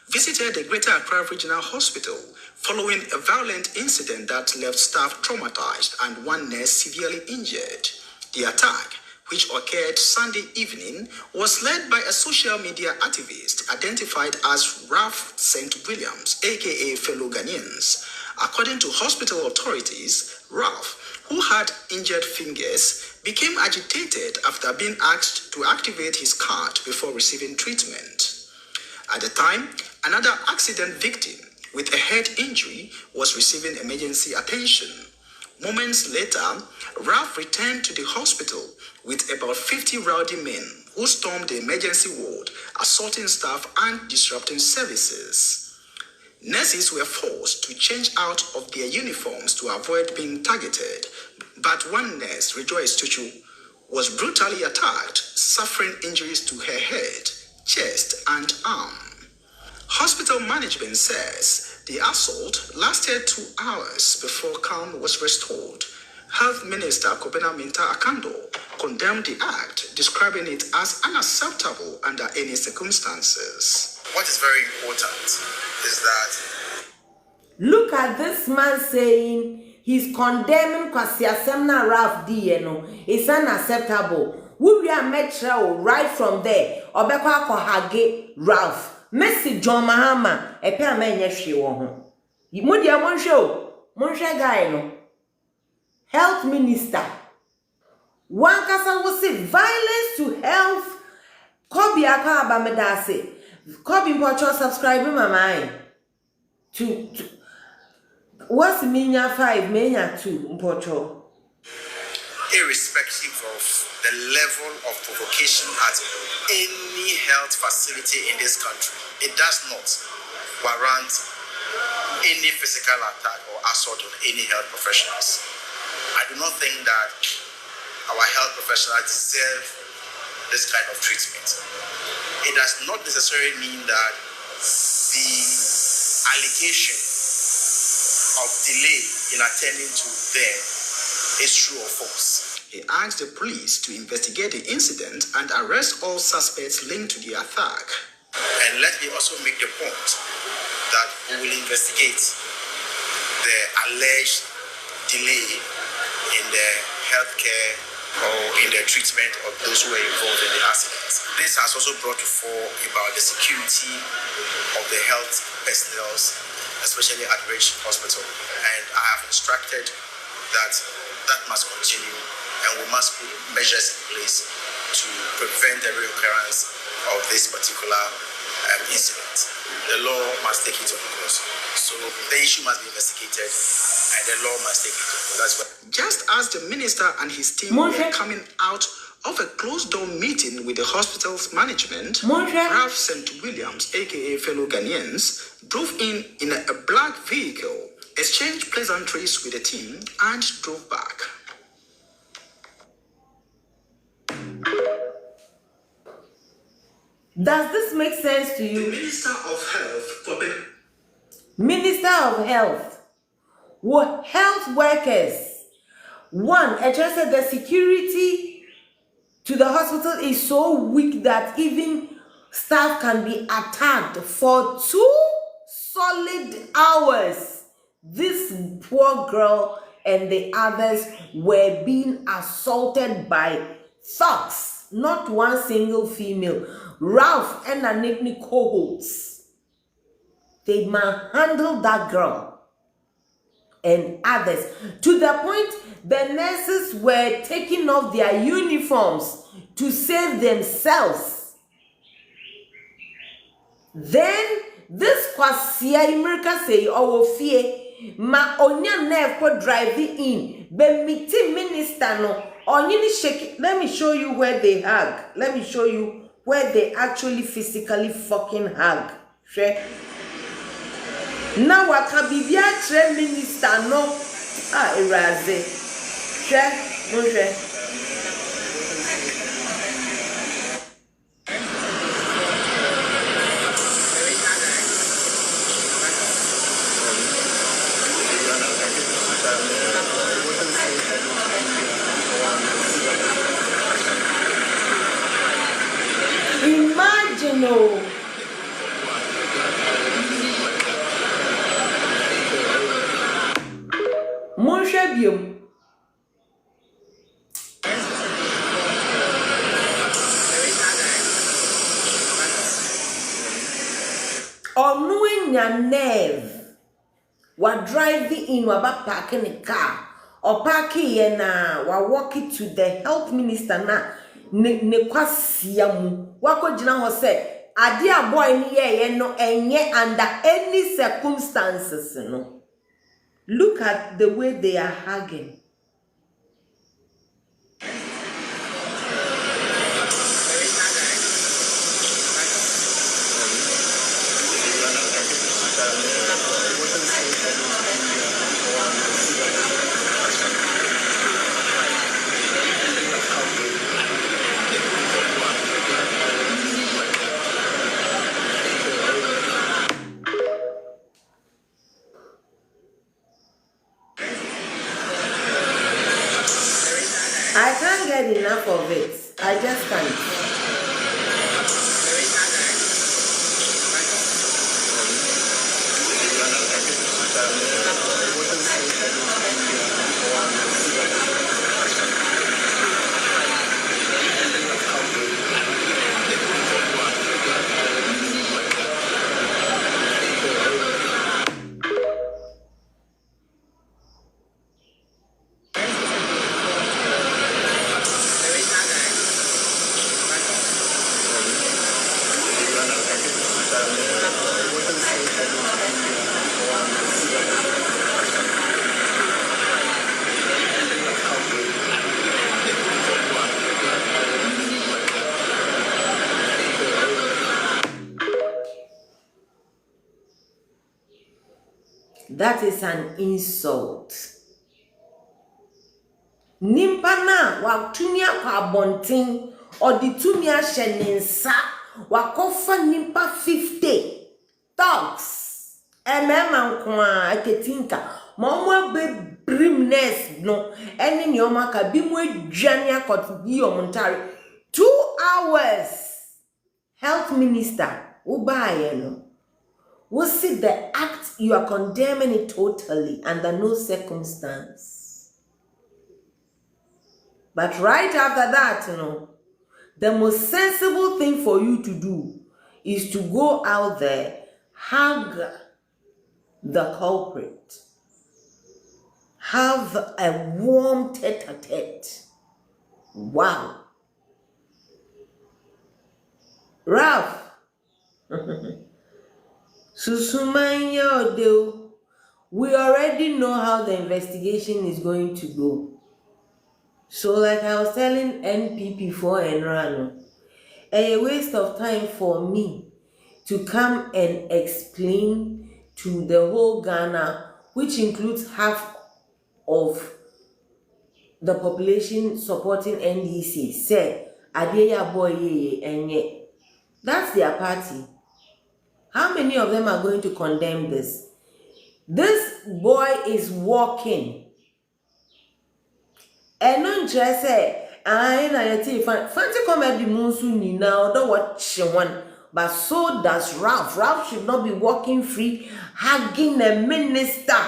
visited the Greater Accra Regional Hospital following a violent incident that left staff traumatized and one nurse severely injured. The attack, which occurred Sunday evening, was led by a social media activist identified as Ralph St. Williams, aka fellow Ghanaians. According to hospital authorities, Ralph, who had injured fingers, became agitated after being asked to activate his card before receiving treatment. At the time, another accident victim with a head injury was receiving emergency attention. Moments later, Ralph returned to the hospital with about 50 rowdy men who stormed the emergency ward, assaulting staff and disrupting services. Nurses were forced to change out of their uniforms to avoid being targeted, but one nurse, Rejoice Tuchu, was brutally attacked, suffering injuries to her head, chest, and arm. Hospital management says the assault lasted 2 hours before calm was restored. Health Minister Ày3 D3n condemned the act, describing it as unacceptable under any circumstances. What is very important is that Look at this man saying he's condemning Kwasi Asemna Ralph D3n. It's unacceptable. We are metro right from there. Obekwa kohage Ralph. Messi John Mahama. Epe amenye shi wo ho. Mudi amonsho. Monshe guy no. Health Minister. One kasa will say violence to health. Kobi aka abamedase. Kobi mpocho subscribe mama to what's minya 5 minya 2 mpocho. irrespective of the level of provocation at any health facility in this country, it does not warrant any physical attack or assault on any health professionals. I do not think that our health professionals deserve this kind of treatment. It does not necessarily mean that the allegation of delay in attending to them is true or false. He asked the police to investigate the incident and arrest all suspects linked to the attack. And let me also make the point that we will investigate the alleged delay in the healthcare or in the treatment of those who were involved in the accident. This has also brought to fore about the security of the health personnel, especially at Ridge Hospital. And I have instructed that that must continue, and we must put measures in place to prevent the reoccurrence of this particular incident. The law must take it on course. So the issue must be investigated, and the law must take it on course. That's what. Just as the minister and his team were coming out of a closed-door meeting with the hospital's management, Ralph St. Williams, aka fellow Ghanaians, drove in a black vehicle, exchanged pleasantries with the team, and drove back. Does this make sense to you? The Minister of Health, Minister of Health. What health workers? One, I just said the security to the hospital is so weak that even staff can be attacked for 2 solid hours. This poor girl and the others were being assaulted by thugs, not one single female. Ralph and a Nickney cohorts. They manhandled that girl and others to the point the nurses were taking off their uniforms to save themselves. Then this kwasia America say fear ma onya nerve ko drive in be meeting minister no onye ni shake. Let me show you where they hug. Let me show you where they actually physically fucking hug. Sure. Now waka bibia tre minister no eraze. Sure. Mo sure. Imagine oh. Mon chebium. Nya nerve. Wa drive in wa ba parking the car. Or parking ye na wa walk it to the health minister na ne kwasia mu. Wako jina ho say ade aboy ni ye no enye under any circumstances no. Look at the way they are hugging. I can't get enough of it. I just can't. That is an insult. Nimpa na wa tumia kwa abonten or the tumia sheninsa wa kofa nimpa 50 dogs. Nko aketinka. Momwa be brimness no eni nyoma ka bi mu adwane akot bi omontare 2 hours. Health minister ubaye no. We see the act, you are condemning it totally under no circumstance. But right after that, the most sensible thing for you to do is to go out there, hug the culprit, have a warm tete-a-tete. Wow. Ralph. Susumanya Odeo, we already know how the investigation is going to go. So like I was telling NPP for Enrano, a waste of time for me to come and explain to the whole Ghana, which includes half of the population supporting NDC, say, Adeya boy enye. That's their party. How many of them are going to condemn this? This boy is walking. And non just say, I na fancy comedy monsu ni now, don't watch one. But so does Ralph. Ralph should not be walking free, hugging the minister.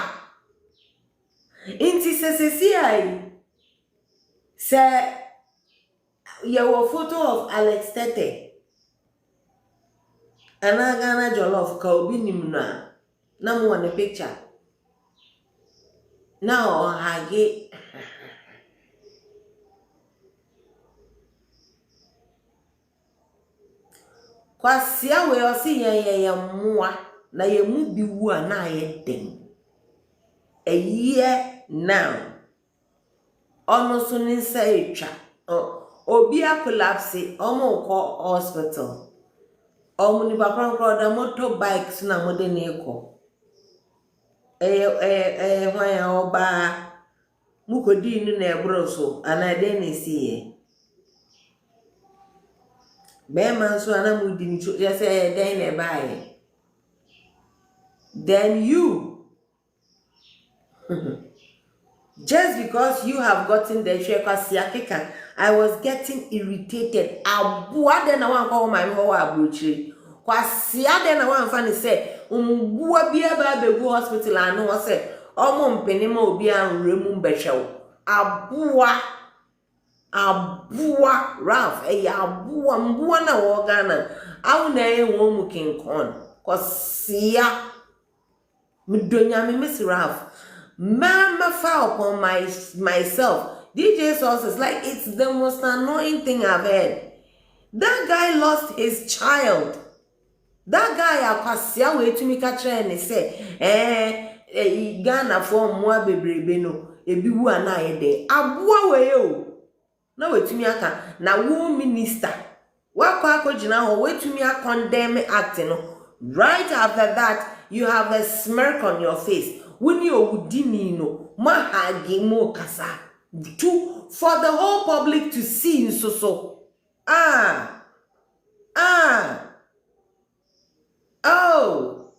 Inti se say, your photo of Alex Tete. Anagana jollof ka obi nimna na mo wane picture now hage Kwasia we osi ye mmoa na ye mu bi wu a na ye den. A year now. Ono so ni nsa etwa. Obi a collapse omo ko hospital. Omo ni bakran da motorbikes na mo de ne ko. Hwan ya oba mukodi nu na ebro so ana de ne siye. Be man so ana mudi ni so ya say den ne bae. Then you just because you have gotten the shekwa, I was getting irritated. Abua de na wan call my ho abuchi. Kwasia de na wan fan say bua bia ba begu hospital anu o say omo mpeni ma obi anremu mbehwew. Abua Ralph abua mbua na wo Ghana awu na wo mu kinkon kwasia Mdonya me Miss Ralph. Mama fell upon myself. DJ Sauce is like, it's the most annoying thing I've heard. That guy lost his child. That guy akwasia we to me catch and he say, Ghana for mwa bebrebe no, ebi wu ana yede. Abua we yo. Na we to me aka na wo minister. Wakwa akojina ho we to me condemn acting no. Right after that, you have a smirk on your face. When you udini no, mahagi mo kasa. For the whole public to see so. Oh.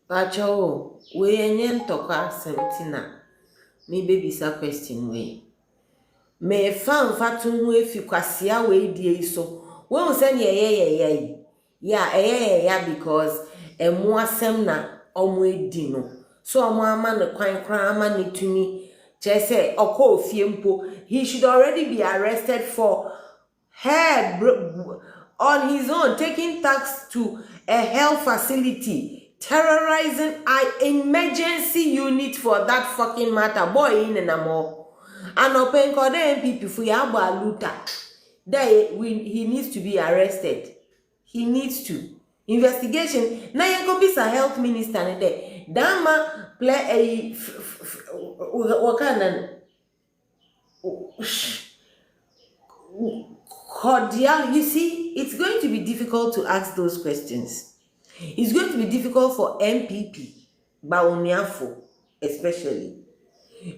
Pacho, we enyen toka 17. Me baby sa question we. Me fan fatu hu efi kwasia we die so. When say yeah because emu asem na omo edi no. So omo ama ne kwan kran ama ne tumi. Je say okọ ofie mpo, he should already be arrested for on his own taking tax to a health facility, terrorizing an emergency unit for that fucking matter. Boy in and more. And open code MPP for Yaba Luta. He needs to be arrested. He needs to. Investigation. Now you go be a health minister there. Dama play a cordial. You see, it's going to be difficult to ask those questions. It's going to be difficult for MPP, Baumiafo, especially,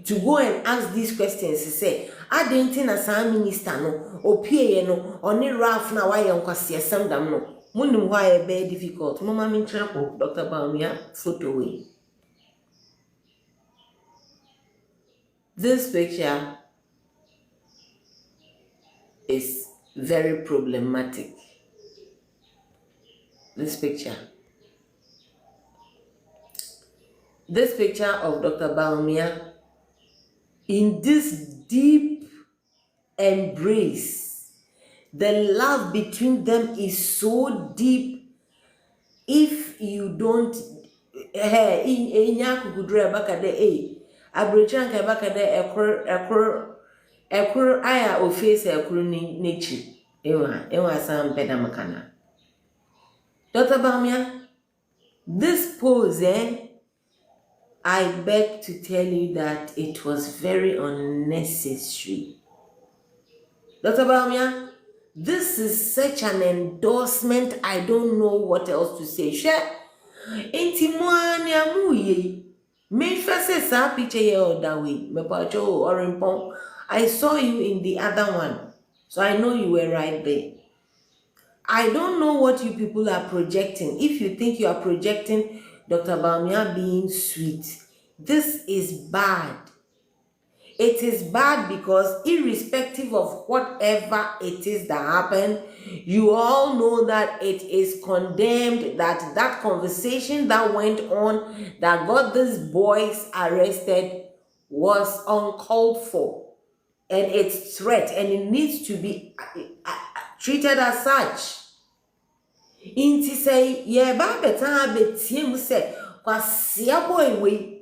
to go and ask these questions. He say, I didn't think as a minister no, or PA no, or ni Ralph na why you kwasi some dam no. Munum why very difficult. Mama min trapo, Dr. Baumia, photo away. This picture is very problematic. This picture of Dr. Baumia in this deep embrace. The love between them is so deep. If you don't, aya office nature. Ewa sam peda makana. Dr. Baumia, this pose, I beg to tell you that it was very unnecessary. Dr. Baumia, this is such an endorsement. I don't know what else to say. Share. Intimwani amuye. Me first sa picture here or that way. Mepacho or impong. I saw you in the other one. So I know you were right there. I don't know what you people are projecting. If you think you are projecting Dr. Baumia being sweet, this is bad. It is bad because irrespective of whatever it is that happened, you all know that it is condemned, that that conversation that went on that got these boys arrested was uncalled for. And it's threat and it needs to be treated as such. Inti say, yeah, ba beta betiem say, kwasia boy we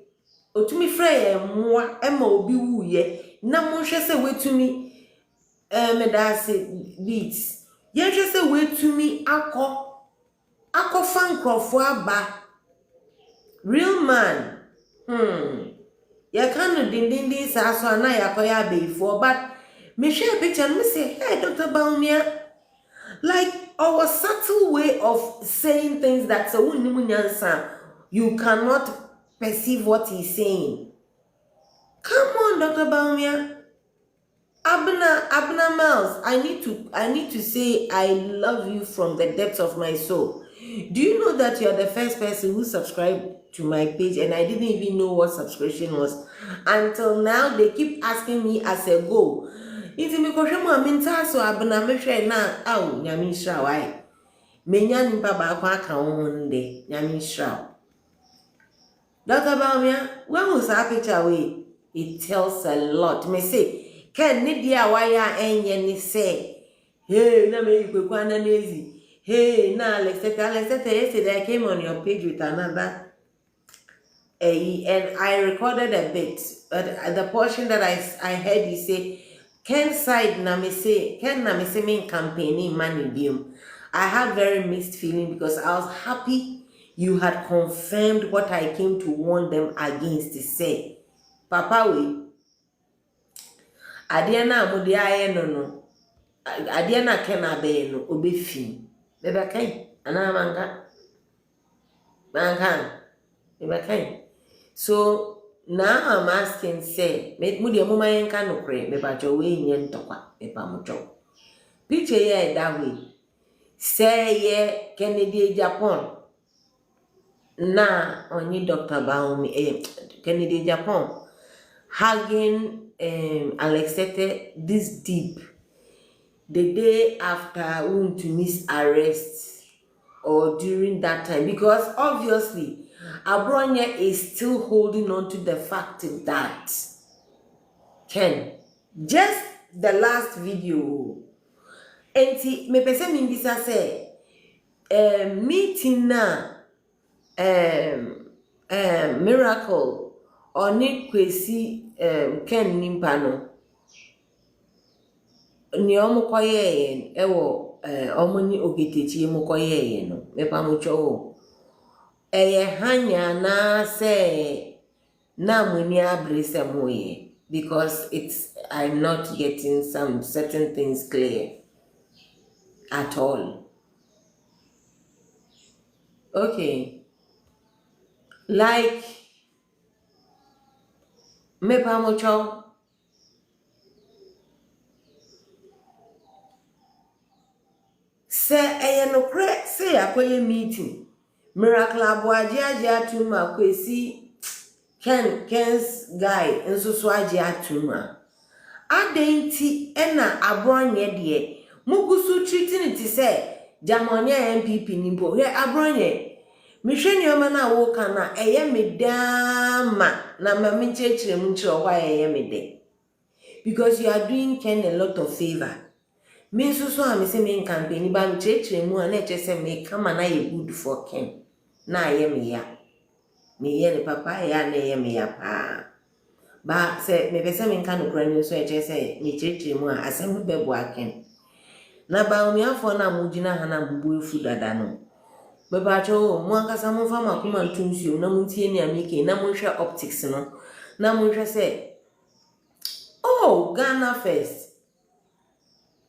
otumi frɛ mmoa ma obi wuye na monhwɛ sɛ wetumi me that's beats. You just say wait to me ako fan crofo aba. Real man. Ya can din sa so na yakoya before, but me share picture and me say, hey, Dr. Baumia, like our subtle way of saying things that so you cannot perceive what he's saying. Come on, Dr. Baumia. Abna Miles, I need to say I love you from the depths of my soul. Do you know that you are the first person who subscribed to my page and I didn't even know what subscription was until now? They keep asking me as a go. If me ko hwemo aminta so abna me hwe na aw nyame hira wai. Menya nimpa ba kwa aka wo nde nyame hira. Dr. Baumia, when was that picture away? It tells a lot. Me say Ken Nidia waya enye ni say, hey, na me kwana nezi. Hey, na Alexeta, yesterday I came on your page with another and I recorded a bit, but the portion that I heard you say, Ken side na me say, Ken na me say me campaigning money bium. I had very mixed feeling because I was happy you had confirmed what I came to warn them against to say. Papa we Adiana mudi aye no Adiana kena be no obefi bebe kan ana manka bebe kan. So now I'm asking say mudi amuma yenka no kre me ba jo we nye ntokwa me pa mucho picture ye that way say ye Kennedy Japan na only Dr. Baumi Kennedy Japan hugging Alexete this deep the day after went to miss arrest or during that time, because obviously Abronya is still holding on to the fact that Ken just the last video enti me pese me bisa say meeting na miracle oni kwesi Ken nimpa no ni omo koye ewo omo ni ogetechi mo koye no me pa mo cho hanya na say na muni abrese moye, because I'm not getting some certain things clear at all. Okay, like me pa mo cho say no kre say akoye meeting miracle aboaje aje atuma kwesi Ken's guy nso so aje atuma adenti ena abronye de mugusu treating it say jamonia MPP nimpo he abronye mihwani oma na wo kana medama na mama nchechire mu nchire kwa mede, because you are doing Ken a lot of favor. Me so am say me campaign ba nchechire mu na echese me kama na ye good for Ken na me ya me ye ne papa ya na me ya pa ba say me pese me kan okra ni so echese me chechire mu asem be bo Ken na ba omi afọ na mugina ha na mbu efu dada no bebacho mo ankasa mo fa makuma ntunsuo na muntie ni amike na mo hwe optics no na mo hwe say oh Ghana first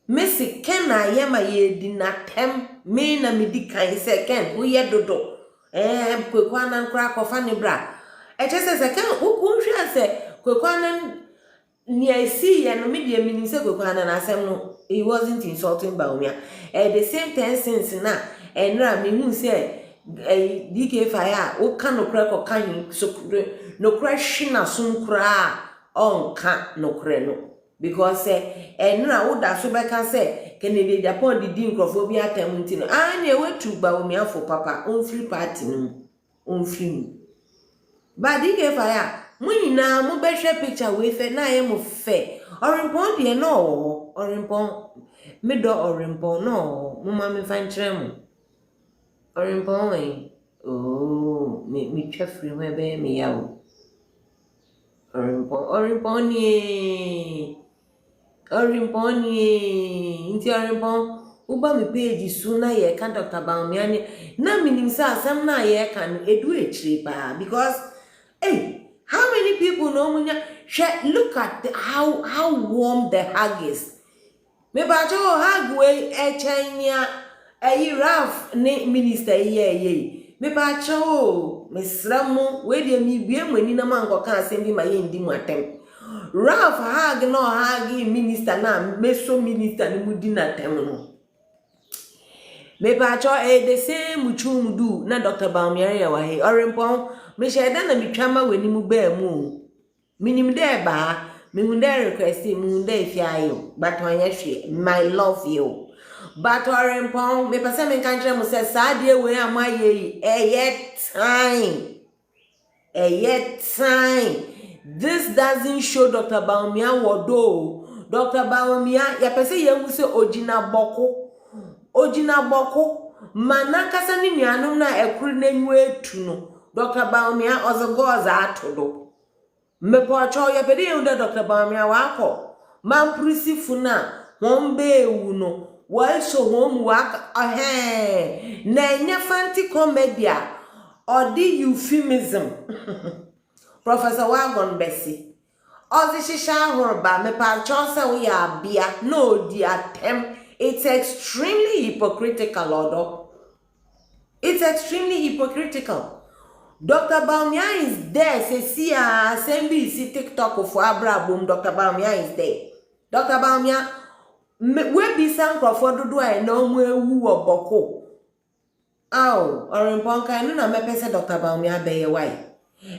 Messi Ken na yema ye di na tem me na me di kan say Ken wo ye dodo kwekwa na nkra kofa ne bra echese say Ken wo hwe say kwekwa na ni I see ya no me di emi say kwekwa na asem no he wasn't insulting Baumia at the same time since na enra me hu say DK fire o kan no kra ko kan so no kra hina sun kra on kan no kra no, because enra wo da so be kan say Kennedy Japan di nkrofo bi atam nti no na e wetu Baumia for papa on free party no on free ba DK fire munina mo be hwe picture we fe na ye mo fe orimpon de no orimpon me do orimpon no mo ma me fan trem orimpon we oh me twa free we be me ya o orimpon ni Orimponi, inti orimpon. Uba mi page so na ye ka Dr. Bawumia ni na minim say asem na ye ka no edu echire pa because how many people know munya look at how warm the hug is. Me ba cho hug we echenya Ralph ne minister ye me ba cho me sramu we de mi bie mani na manko ka asem bi ma ye ndi mu atem Ralph hug no hug minister na meso minister ni mudi na tem no me pa cho the same muchum do na Dr. Bawumia ya wa he orimpon me sheda na mitwama weni mu ba mu minim de ba me hunde request me hunde fiayo but wanya hwe my love you but orimpon me pese me kan kire mu se saade we amaye time this doesn't show Dr. Bawumia wodo Dr. Bawumia ya pese ye hu se ojina boko manakasa ni nuanum na ekuru nanyu etu no Dr. Bawumia ozogoza atodo mepo cho ya pede ye Dr. Bawumia wako mamprisifu na wombe ewu no wa so hom waka na enya fanti comedia odi euphemism Professor Wagon Bessie ozi shisha horba mepa cho se we ya bia no di atem. It's extremely hypocritical, Lord. It's extremely hypocritical. Dr. Bawumia is there. See, Sembi see TikTok for Abraham. Dr. Bawumia is there. Dr. Bawumia, we be sang Crawford do I know where who or boko. Or in Ponka, and no me Dr. Bawumia be a why.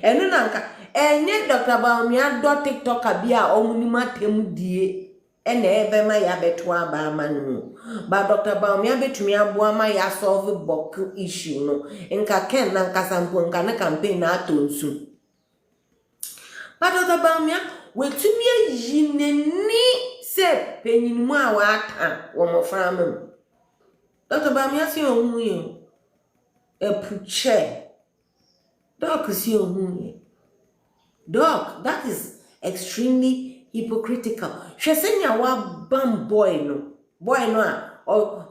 And no nanka, and yet Dr. Bawumia do TikTok abia omunima temu die. Ebe ma ya betwa ba manu ba Dr. Bawumia betumi aboa ma ya solve boku issue no nka ken na nka sampo nka na campaign na atonsu ba Dr. Bawumia wetumi yineni se penyinmu a wata wo mofra mam Dr. Bawumia si ohun ye epuche doc si ohun ye doc that is extremely hypocritical. Shesenya wa bam boy no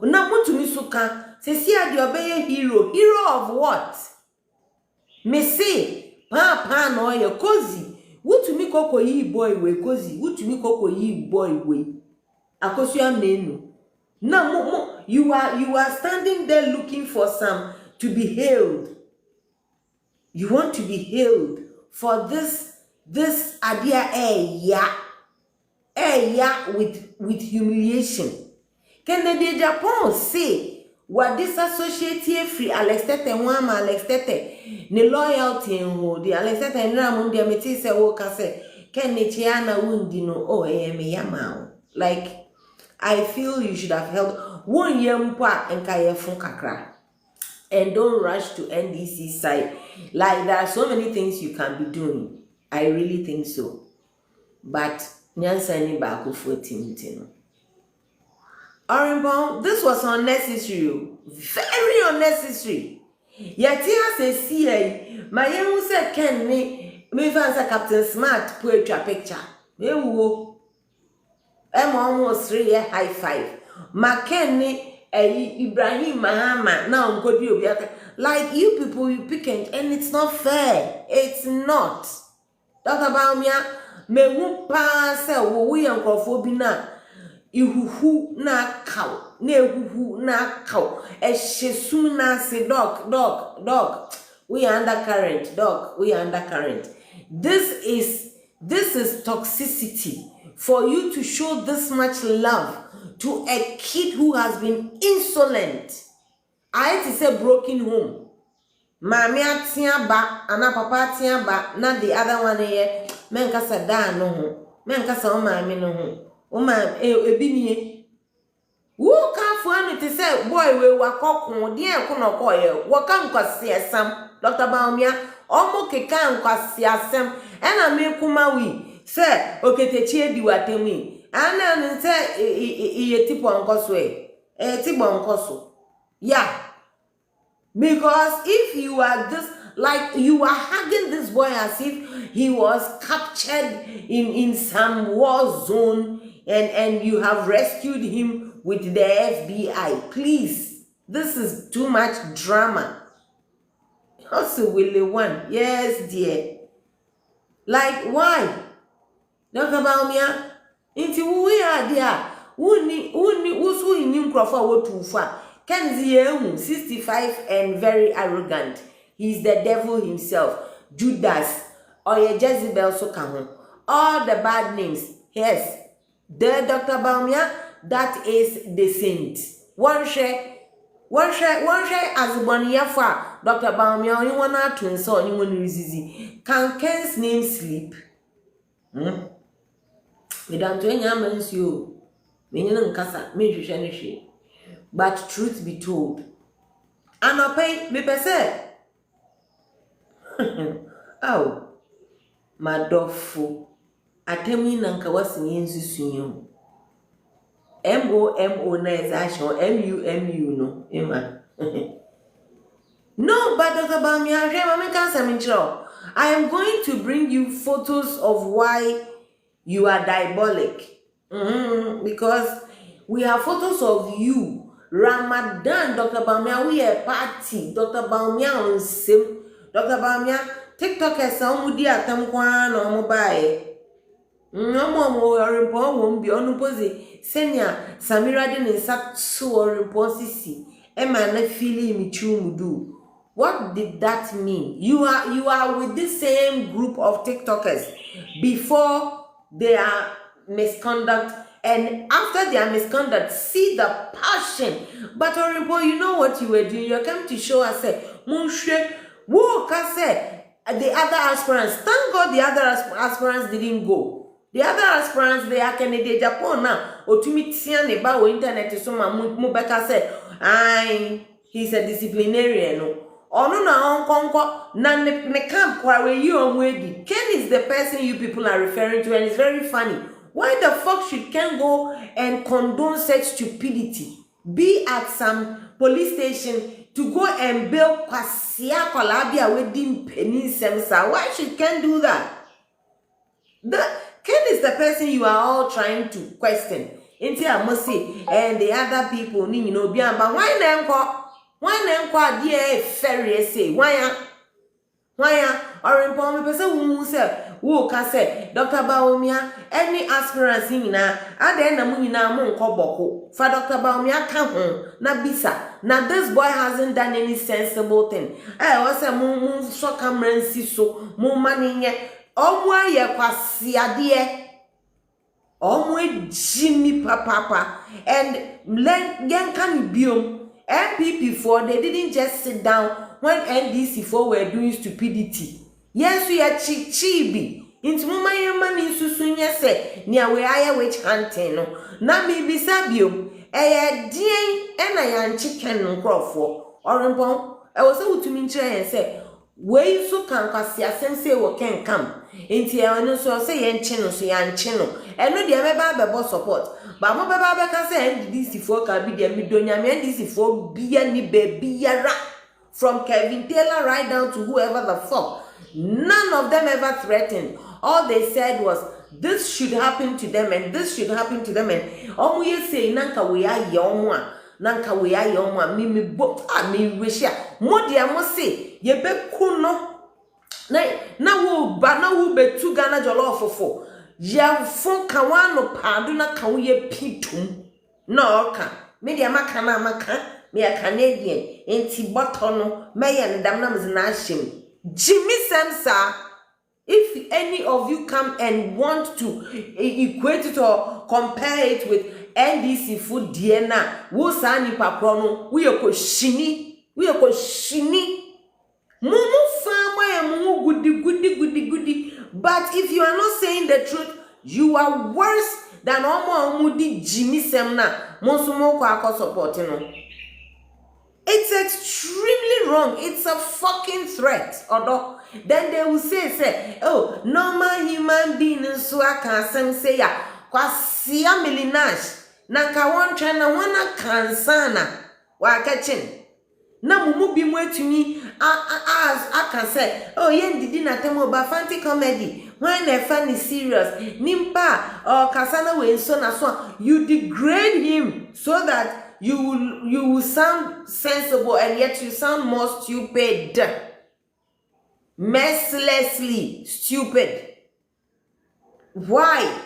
na mutumi suka se si ade obeye hero of what me say pa no ye kozi wutumi koko yi boy we kozi wutumi koko yi boy we akosu amenu na you are standing there looking for some to be hailed. You want to be hailed for this idea with humiliation. Can the Japan say what disassociate free Alex Tete Wama Alex Tete ne loyalty and hold the Alex Tete and Ramon de Ametise Woka say can Nichiana Wundino yama like I feel you should have held 1 year mpa and kaya fun kakra and don't rush to NDC side. Like there are so many things you can be doing. I really think so. But Nyansani Baku 14. Orimbon, this was unnecessary. Very unnecessary. Yet has a CA. My young said Ken me fancy Captain Smart poetry picture. Ewo. Almost 3 year high five. Makeni Ibrahim Mahama now go like you people you pick and it's not fair. It's not. Dr. Bawumia me hu pa se wo we ankrofo bi na ihuhu na kaw na ehuhu na kaw ehyesu na se dog we are undercurrent dog we are undercurrent. This is toxicity for you to show this much love to a kid who has been insolent. I had to say broken home. Mami atia ba ana papa atia ba na the other one here menka sada no ho menka sa o mami no ho o ma ebi nie wo ka fu ani te say boy we wakokun de e ku no ko ye wo ka nkwase esam Dr. Bawumia omo keka nkwase asem ena me kuma wi say oketechi edi watemi ana no say iye tipo nkoso tipo nkoso yeah. Because if you are just like you are hugging this boy as if he was captured in some war zone and you have rescued him with the FBI. Please, this is too much drama. Also, Willie one, yes, dear. Like, why? Dr. Baumia, into we are there. Who's in New Crawford too far? Kenzie 65 and very arrogant. He's the devil himself. Judas or a Jezebel Sokaho. All the bad names. Yes. The Dr. Baumia, that is the saint. One share as one year for Dr. Baumia, only one or two, so anyone is easy. Can Ken's name sleep? Madam Twain you. But truth be told, and I pay me per se. Oh, my dofu. Atemi nanka wasi yenzu sunyo. MOMO na exaction MUMU no ema. No, but Dr. Baumia, I am going to bring you photos of why you are diabolic. Because we have photos of you. Ramadan, Dr. Baumia, we a party. Dr. Baumia on sim. Dr. Baumia, TikTok has some mudi atamkwan or mobile. No more report won't be on opposite. Senya, Samira didn't sat so or responsi. Emma ne feeling me chumudu. What did that mean? You are with the same group of TikTokers before their misconduct, and after their misconduct, see the passion. But Orimpo, you know what you were doing? You came to show us, Monshe, who can say the other aspirants. Thank God the other aspirants didn't go. The other aspirants, they are Canadian Japan now. Otumitian about internet is so Mubeka said, he's a disciplinarian. No, na onkonko na ne camp where you on wedi. Ken is the person you people are referring to, and it's very funny. Why the fuck should Ken go and condone such stupidity? Be at some police station to go and build kwasia kolabia wedding penny semsa. Why should Ken do that? Ken is the person you are all trying to question. Into I must say, and the other people, you know, but why them call? Why not dear ferry say? Why or in Palm person who said, who can say, Dr. Baumia, any aspirants in na, and then a munina mon koboko. For Dr. Baumia come home, na bisa. Now this boy hasn't done any sensible thing. I was a moon so camera so more money yet. Omwa ye kwasia dear. Omwe Jimmy Papa and Len Yankan Biom. MPP4, they didn't just sit down when NDC4 were doing stupidity. Yes, we are chibi. Into mama yamani susunya se near where I witch hunting. No, na me bisabium. Dean and I am chicken crofo. Or impon, I was able to mention and say, where you so can cast your sense what can come. Into your so say and channel, so yan channel. And no, dear, my boss support. But my baby can say NDC4 can be the midonia, NDC4 be any baby yara. From Kevin Taylor right down to whoever the fuck. None of them ever threatened. All they said was, this should happen to them and this should happen to them. And all we say, Nanka we are yomwa. Nanka we are yomwa. Me book. Me wish ya. Modi I must say, ye be kuno. Na wo be two Ghana jollof. Ya fon kawano paduna kawye pitum. No ka. Media makana maka. Me a Canadian. Enti botono. Me and damnam is nashim. Jimmy Samsa. If any of you come and want to equate it or compare it with NDC food Diana, wo sani paprono, we are shini. Mumu fama ya mumu goody. But if you are not saying the truth, you are worse than Omo Mudi Jimmy Semna. Monsumo kwa supporting. It's extremely wrong. It's a fucking threat. Although then they will say, oh, normal human being so I can say ya. Kwa siya milinash. Na kawancha na wana kansana. Wa catching. Na mumu bimwe to me, as I can say, oh, yen didi na temo ba fanti comedy. when they find it serious, nimpa or kasana we so na so, you degrade him so that you will sound sensible and yet you sound more stupid. Mercilessly stupid. Why?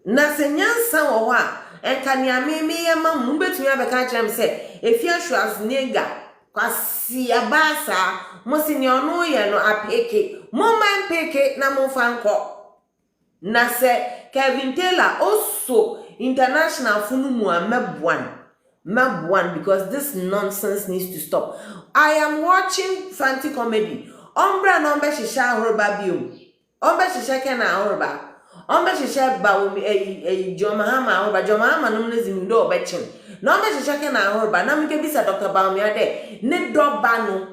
Na senyansa wo ha enka ne ameme yema mbetumi abeka kyerem se efia Schwarzenegger kwasi abasa mosini ono ye no apeke man peke na monfanko na se Kevin Taylor also international funumu mabwan because this nonsense needs to stop. I am watching fancy comedy. Ombra nombe shisha horoba biom. Ombe shisha kena horoba. Ombe shisha ba Jomahama horoba. Jomahama nomnezi mindo obechin. Nombe shisha kena horoba. Na mike bisa Dr. Baumia de. Ne dog bano.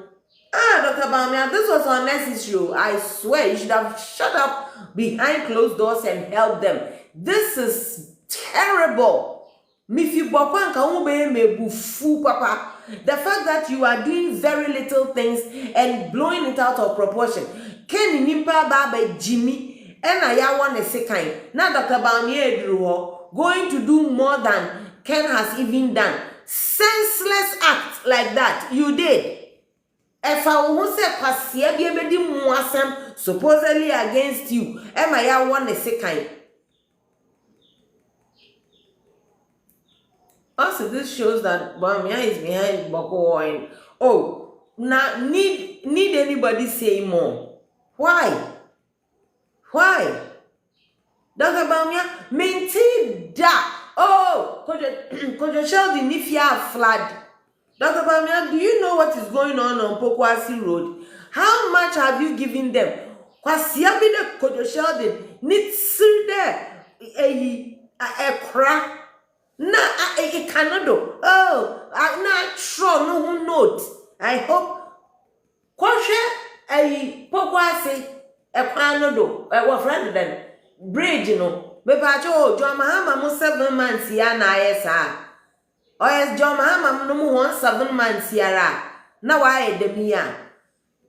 Dr. Baumia, this was unnecessary. I swear you should have shut up behind closed doors and helped them. This is terrible. The fact that you are doing very little things and blowing it out of proportion. Ken nimpa baba Jimmy and I want a second. Now Dr. Baumia going to do more than Ken has even done. Senseless act like that. You did. If I won't say supposedly against you, and I want a second. Also, this shows that Baumia is behind Boko and now need anybody say more? Why? Dr. Baumia maintain that. Could you show the Nifia flood? Dr. Baumia, do you know what is going on Pokwasi Road? How much have you given them? Kwasiabide could you show the Nitsir there a crack? Na I cannot do. I'm not sure no who knows. I hope Kwashe a Pokwasi a Canado, a friend then bridge, you know. Bepacho, John Mahama mo 7 months here na esa. O yes, John Mahama no mo 7 months here. Na why de mia.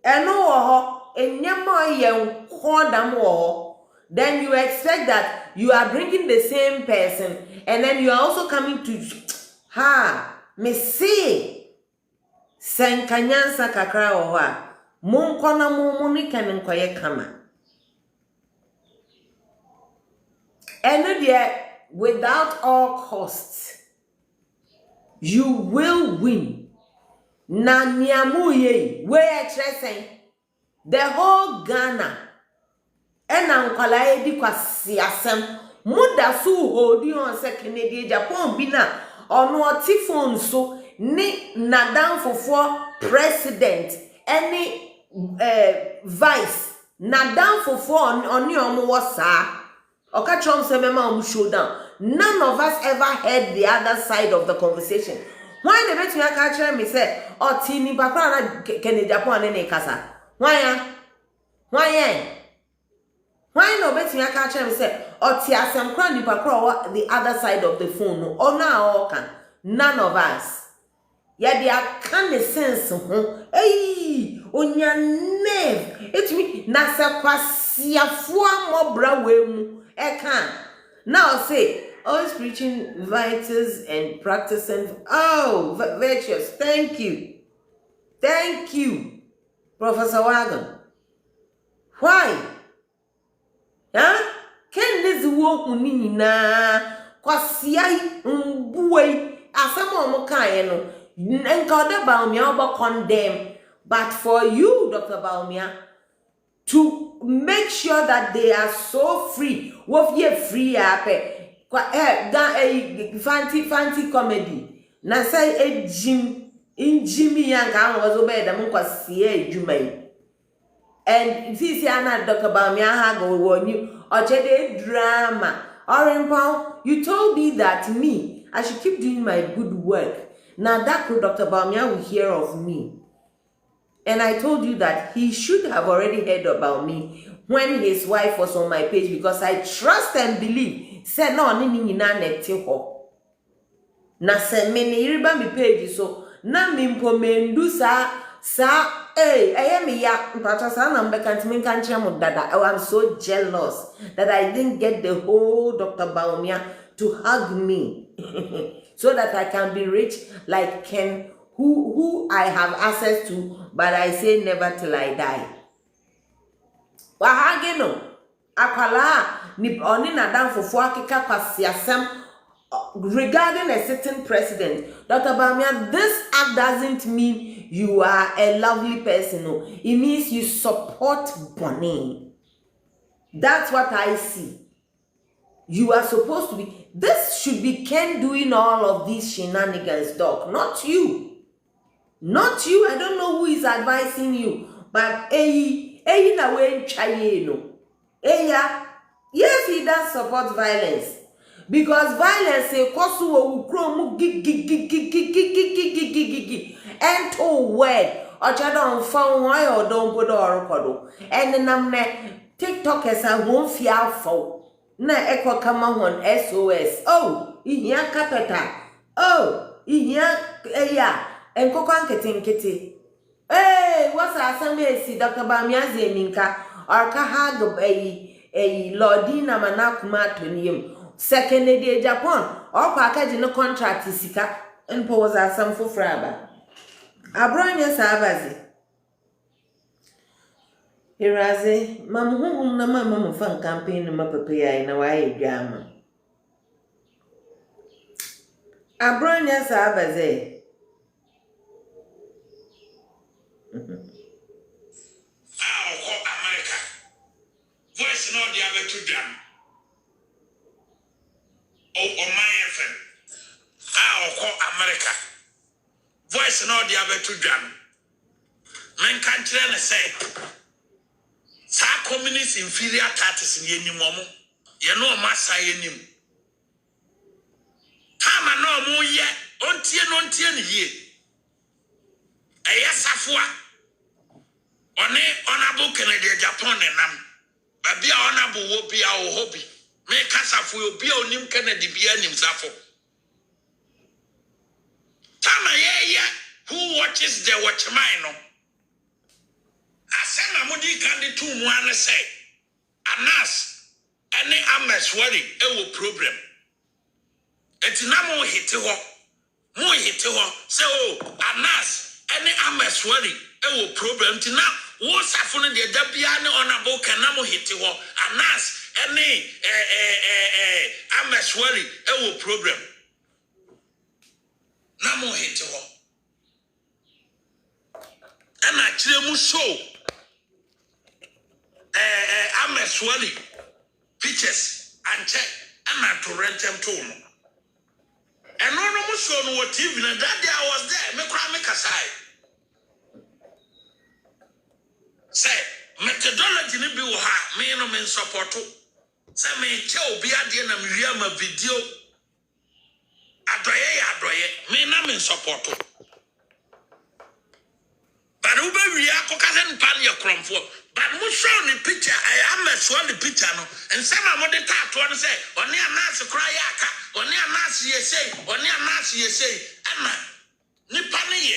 Eno ho enyama ye kodam wo. Then you expect that you are bringing the same person and then you are also coming to me see senkanyansa kakra wo ha monkona mumuni kanin koye kama and there without all costs you will win na niamu ye we the whole Ghana ena nkwala edi kwasi asem muda su hodi on se Canadian Japan bina ono oti phone so ni nadan fofo president any vice nadan fofo oni omo wasa oka chom se mema om showdown. None of us ever heard the other side of the conversation. Why the bet me aka me say oti ni bakra na Canadian Japan ne kasa why no bet me aka me say oti asem kra ni bakra the other side of the phone no ona all can none of us ya dia can the sense onya name it me na se kwasiafo amobra we mu e can now say always preaching virtues and practicing virtues. Thank you Professor Wagon. Why can this walk na kwasia mbuwe asamo mo kan no nka de Baumia obo condemn but for you Dr. Baumia to make sure that they are so free wof ye free ape fancy comedy na say Jimmy yanka was obey them kwasia ejumai and this yana Dr. Baumia ha go won you or drama or you told me that me I should keep doing my good work. Now that Dr. Baumia will hear of me. And I told you that he should have already heard about me when his wife was on my page because I trust and believe. Said no nini na neti ho. Na se meni iriba mi page so na mi mpo mendu Sa I am ya Patrasana Bekantimin Kancham Dada. Oh, I'm so jealous that I didn't get the whole Dr. Baumia to hug me so that I can be rich like Ken, who I have access to, but I say never till I die. Wahageno akwala ni oni na dan fofo akeka kwasiasem regarding a certain president. Dr. Bamia, this act doesn't mean you are a lovely person. No, it means you support Bonnie. That's what I see. You are supposed to be. This should be Ken doing all of these shenanigans, Doc, not you. Not you. I don't know who is advising you, but na we chaye no. Yes, he does support violence. Because violence say kosu wo kro gi and to word ocha don fa won or don bodo orokodo and nam ne tiktokers are won fia fo na ekwa kama hon SOS. Oh, ihia kapeta. Oh, ihia enkoko ankete. Hey, what's asame Dr. Bamiazi minka or ka hag Lordina manakuma toniem. Second day Japan or package no contract sika and pose as some for fraba. Abronya Sabazi. Iraze, Mamma na mamma fan campaign in my papaya in a way drama. Abronya Sabazi. America. Voice not the other two done. Oh, my friend. I'll call America. Voice not the other two done. Men can't say. Sa communist inferior status in any moment. You know, Massa in him. Time I know more yet. On tien ye. A yes, honorable Kennedy Japan and nam. But be honorable will be our hobby. Make us a fool be on him Kennedy be an himself. Tama who watches the watchman? I send my money candy to one say. Anas, any amas worry, a problem. It's not more hit to her. More hit to her. So, Anas, any amas worry, a problem to now. What's happening the Dabiano honorable canamo hit to her. Anas, any amas worry, a problem. No more hit to her. And I tell you so. I'm a swelly pictures and check and not to rent them to me. And no more so what even that day I was there, make a side. Say, methodology ni be ha, me no men support. Say me chow be at the end of my video. Adoye, me no men support. But Uber we are cooking pan your crumb for. But who show the picture? I am a swell the picture no. And some of the tattoo one say, only a mass cry yaka, only a mass ye say, only a mass ye say, Anna, Nipani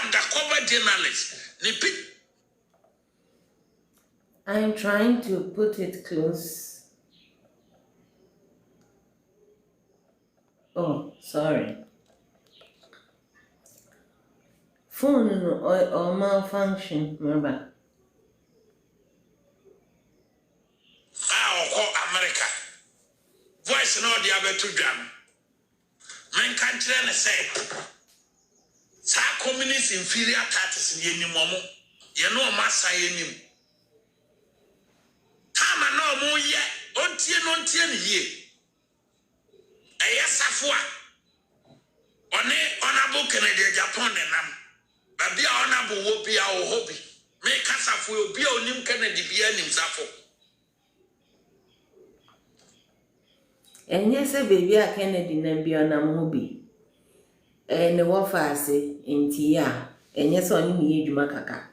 undercover journalist. I'm trying to put it close. Oh, sorry. Phone or malfunction, remember. I'll call America. Voice no the other two drum. Men can't say. Sa communist inferior status in any moment. You know, Massa in him. Time I know more yet. On tien ye. A yes, honorable Kennedy Japan and nam. But be honorable will be our hobby. Make us a fool be on him Kennedy be an himself. And yes, a baby a Kennedy and be on a hobby. And the warfare say in Tia, and yes, on you macaca.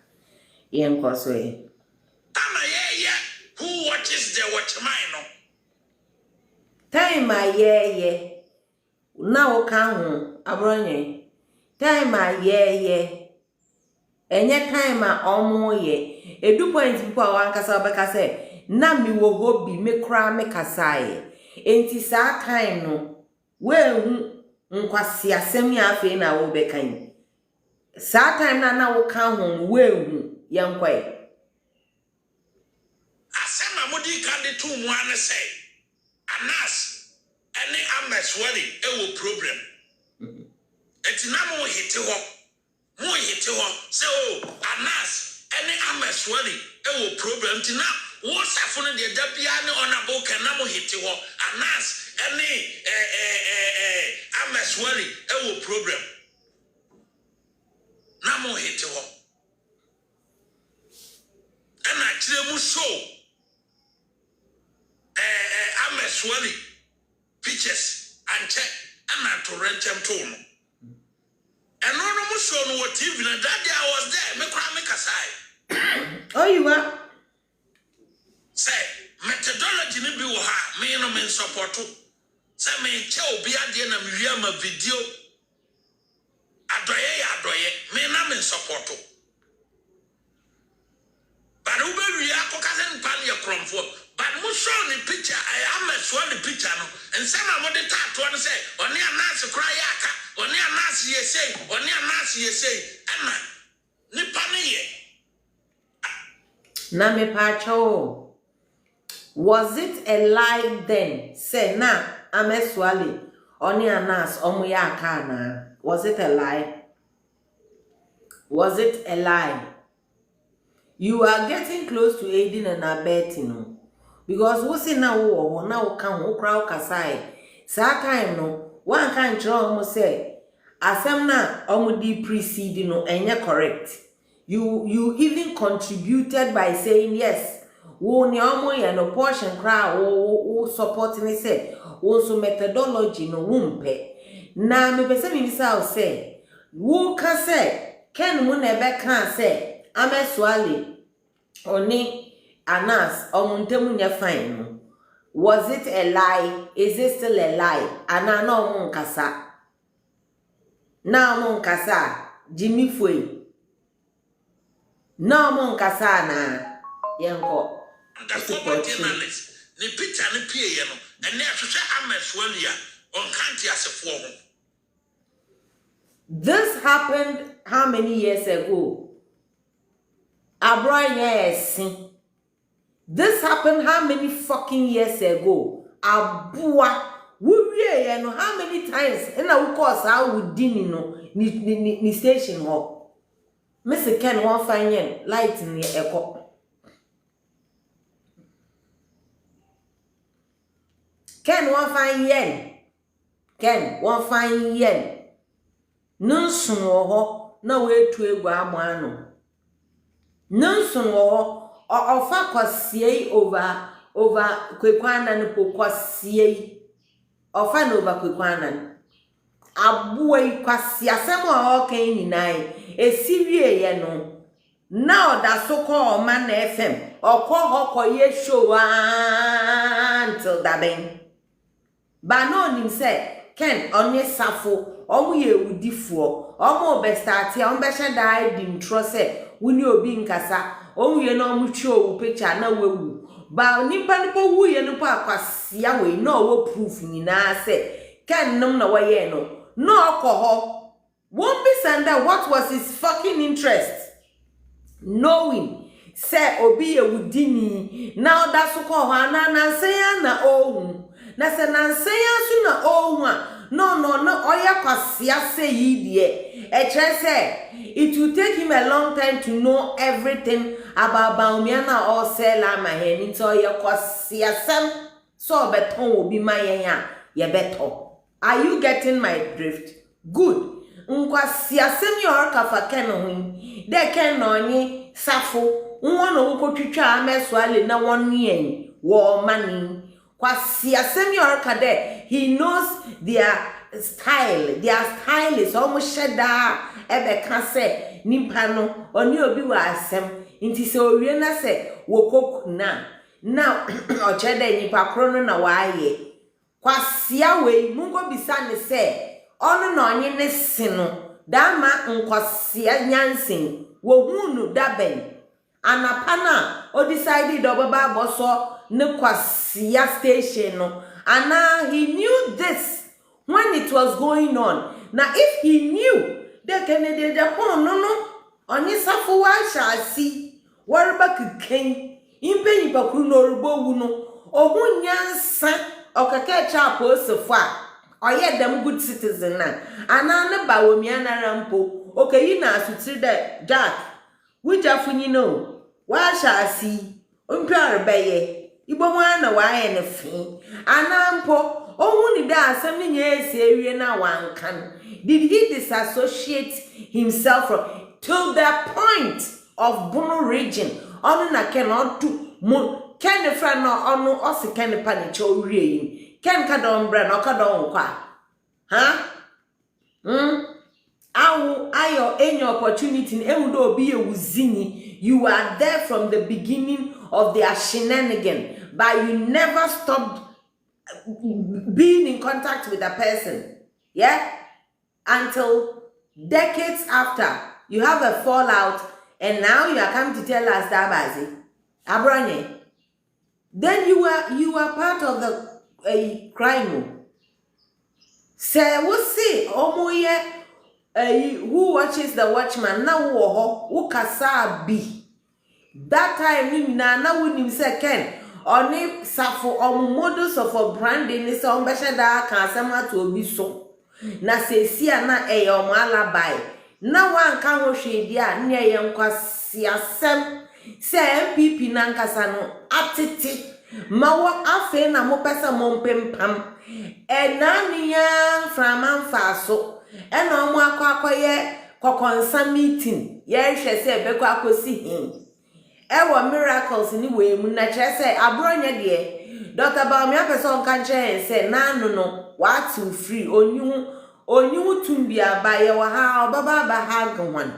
Young Cosway. Who watches the watchman? Time my yeah. Now come Abronye. Time my yeah. enye time a omo ye edu point people wankasa obeka say na mi wo hobby me kra me kasae enti saa time no we hu nkwasi asem ya afi na wo bekan saa time na wo kan ho we hu yankwae asem na modi kan de tu mu ane say anas ene ameswali ewo problem enti na mo hite ho say oh anas ene ameswali ewo problem enti na wo safo no de da bia ne onabo kan na mo hite ho anas ene ameswali ewo problem na mo hite ho ena kire mu show ameswali pictures and check and to rent them to no and no mo show no TV na that day I was there me kra me kasai oh you are say methodology ni bi wo ha me no me support say me che obi ade na me wia ma video adoye me na me support but who be wia ko kazen pan ye kromfo but mo show the picture I am show the picture no and say na mo de tattoo no say oni anas kra ya aka oni anas ye say ana ni pan ye na me pacho was it a lie then say na ameswali oni anas omo ya aka na was it a lie you are getting close to aiding and abetting no because we say now wo na wo kan wo kra wo kasai saa time no one kan tro mo say asem na omo di precede no enye correct you even contributed by saying yes wo ni omo ye no portion kra wo support me say wo so methodology no wo mpe na me pese me bisa o say wo ka say ken mo na be kan say ameswali oni anas omuntemu nya fine no was it a lie is it still a lie ana no mo nkasa na mo nkasa Jimmy foi na mo nkasa na yenko the former journalist the picture ni pie ye no and na hwehwe ameswali a on kanti asefo ho this happened how many years ago abroad yes. This happened how many fucking years ago? Abua, we no how many times? And of course, I would din no ni station ho. Mr. Ken won't find yen light in the echo. Ken won't find yen. Ken won't find yen. Nonsun ho na we tu egwa amano. Nonsun ho. Ofa kwasie over kwekwana no pokwasie ofa no over kwekwana abuai kwasie asem o kan nyinai esiwie ye no na oda so ko ma na FM okọ hokọ ye show until that ben ba no nim say ken onye safo omo ye udifo omo be start ya omo be sheda di ntro say wuni obi nkasa onye na omutwe owu picture na wewu ba nipa wu ye no pa kwasia we na owo proof nyina se kan nom na waye no alcohol won't be sender what was his fucking interest knowing say obi ewudini na oda so ko ho na nansen na ohun na se nansen so na ohun a no oya kwasia say yidie e chere say it will take him a long time to know everything about Baumiana or Sela my hen to oya kwasia sam so beton obi mayen a ye beto. Are you getting my drift? Good. Nkwasia sam your kafa ken ho de ken no onye safo nwo no wokotwitwa ameswale na won yen wo mani kwasia sam your kade he knows their style is almost sheda ebe ka se nipa no oni obi wa asem nti se owie na se wokokuna na ochede nipa kro no na waaye kwasia we mungo bisa ne se ono na onye ne sino dama nkwasia nyansin wo hu no daben anapana o decided obaba boso ne kwasia station no ana he knew this when it was going on. Now if he knew the Kennedy Japan no onye safo wa shasi warba kiken impe ipakru no rubo wu no ohun nyansa okaka cha posefo a oye dem good citizen na ana ne ba wo mianara mpo okayi na asutri de Jack wujafunyi no wa shasi umpe arbeye igbo nwa na wa ye ne fi ana mpo ohun ni da asem ni nye esi ewie na wankan. Did he disassociate himself from till the point of Bono region? Onu na ken odu mo ken friend no onu osi ken pa ne cho wie yin ken ka don bra no ka don kwa ayo any opportunity ewudo obi ewuzini. You are there from the beginning of their shenanigan, but you never stopped being in contact with a person, yeah, until decades after you have a fallout, and now you are coming to tell us that Bazi Abranye. Then you are part of the crime. Say we see omoye who watches the watchman na wo kasa bi that time ni na wonim say ken oni safo models of branding ni so mbehye da kan asema to obi so na sesia na omo alabai na wanka ho hwedi a ne ye nkwasi asem se MPP na nkasa no atete mawo afe na mo pesa mo mpempam enania framan faso ena omo akwakoye kokonsa meeting ye hwe se beko akosi hin ewo miracles ni we mu na kire se abronya de Dr. Baumi apeso nka nche se na no what to free onyu tumbi abaye wa ha obaba ba ha gwan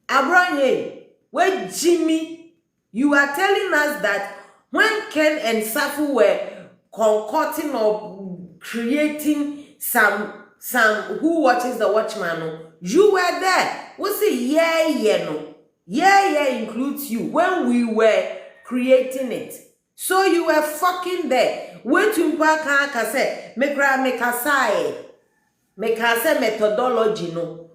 abronya we Jimmy, you are telling us that when Ken and Safu were concocting or creating some who watches the watchman, you were there. We say no. Yeah includes you when we were creating it. So you were fucking there. When to mpaka say make methodology no.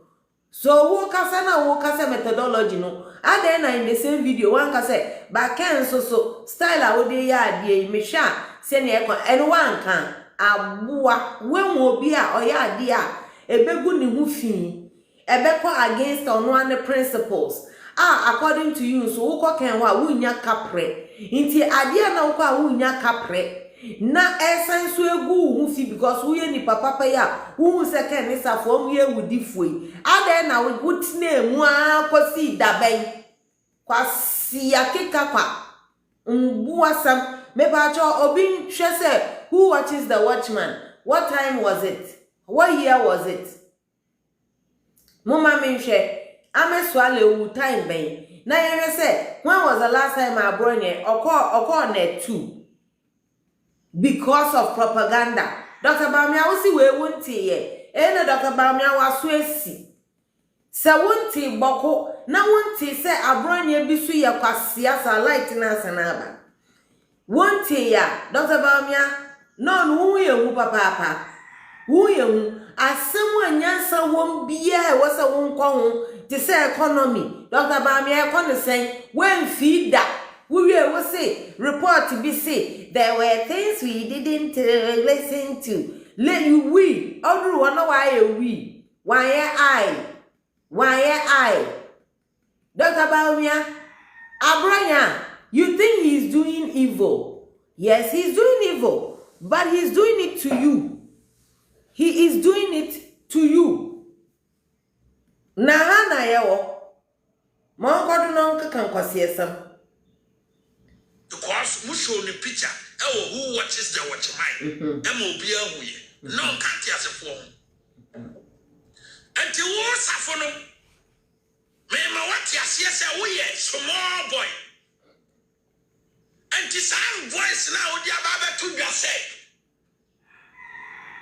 So wo kasa methodology no. And then in the same video one can say but Ken so style a wo dey ya die me sha se ne ekon and one can abua when obi a oya ade a ebegu ne hu fi ebeko against on one principles according to you so wo Ken wa wunya kapre nti ade na wo kwa wunya kapre na essence egu hu fi because wo ye ni papa ya wo se Ken ni safo mu ye wudifoi ade na wo tine mu akosi daben kwasi akeka kwa mbuasam mebacho obi hwe se who watches the watchman. What time was it? What year was it? Mama menhwe ameswale wu time ben na ye say when was the last time abronye okọ na 2 because of propaganda. Dr. Baumi awusi we wonti ye ene Dr. Baumi awaso esi se wonti boko na wonti se abronye bisu ye kwasia sa light na sanaba wonti ya Dr. Baumi no wu ye wu papa wu ye wu asemu anyansa won bia e wose won kwa ho ti se economy. Dr. Baumi e kon sen when feed that we will say report be say there were things we didn't listen to. We all wanna why I Dr. Baumi Abranya, you think he's doing evil? Yes, he's doing evil, but he's doing it to you. He is doing it to you. Nahana yawo monko do non kan kwasiesam because we show the picture who watches the watchman obi ahuye no can't as a form until wo safo no me ma what ya say we small boy and this voice now the ababa to be say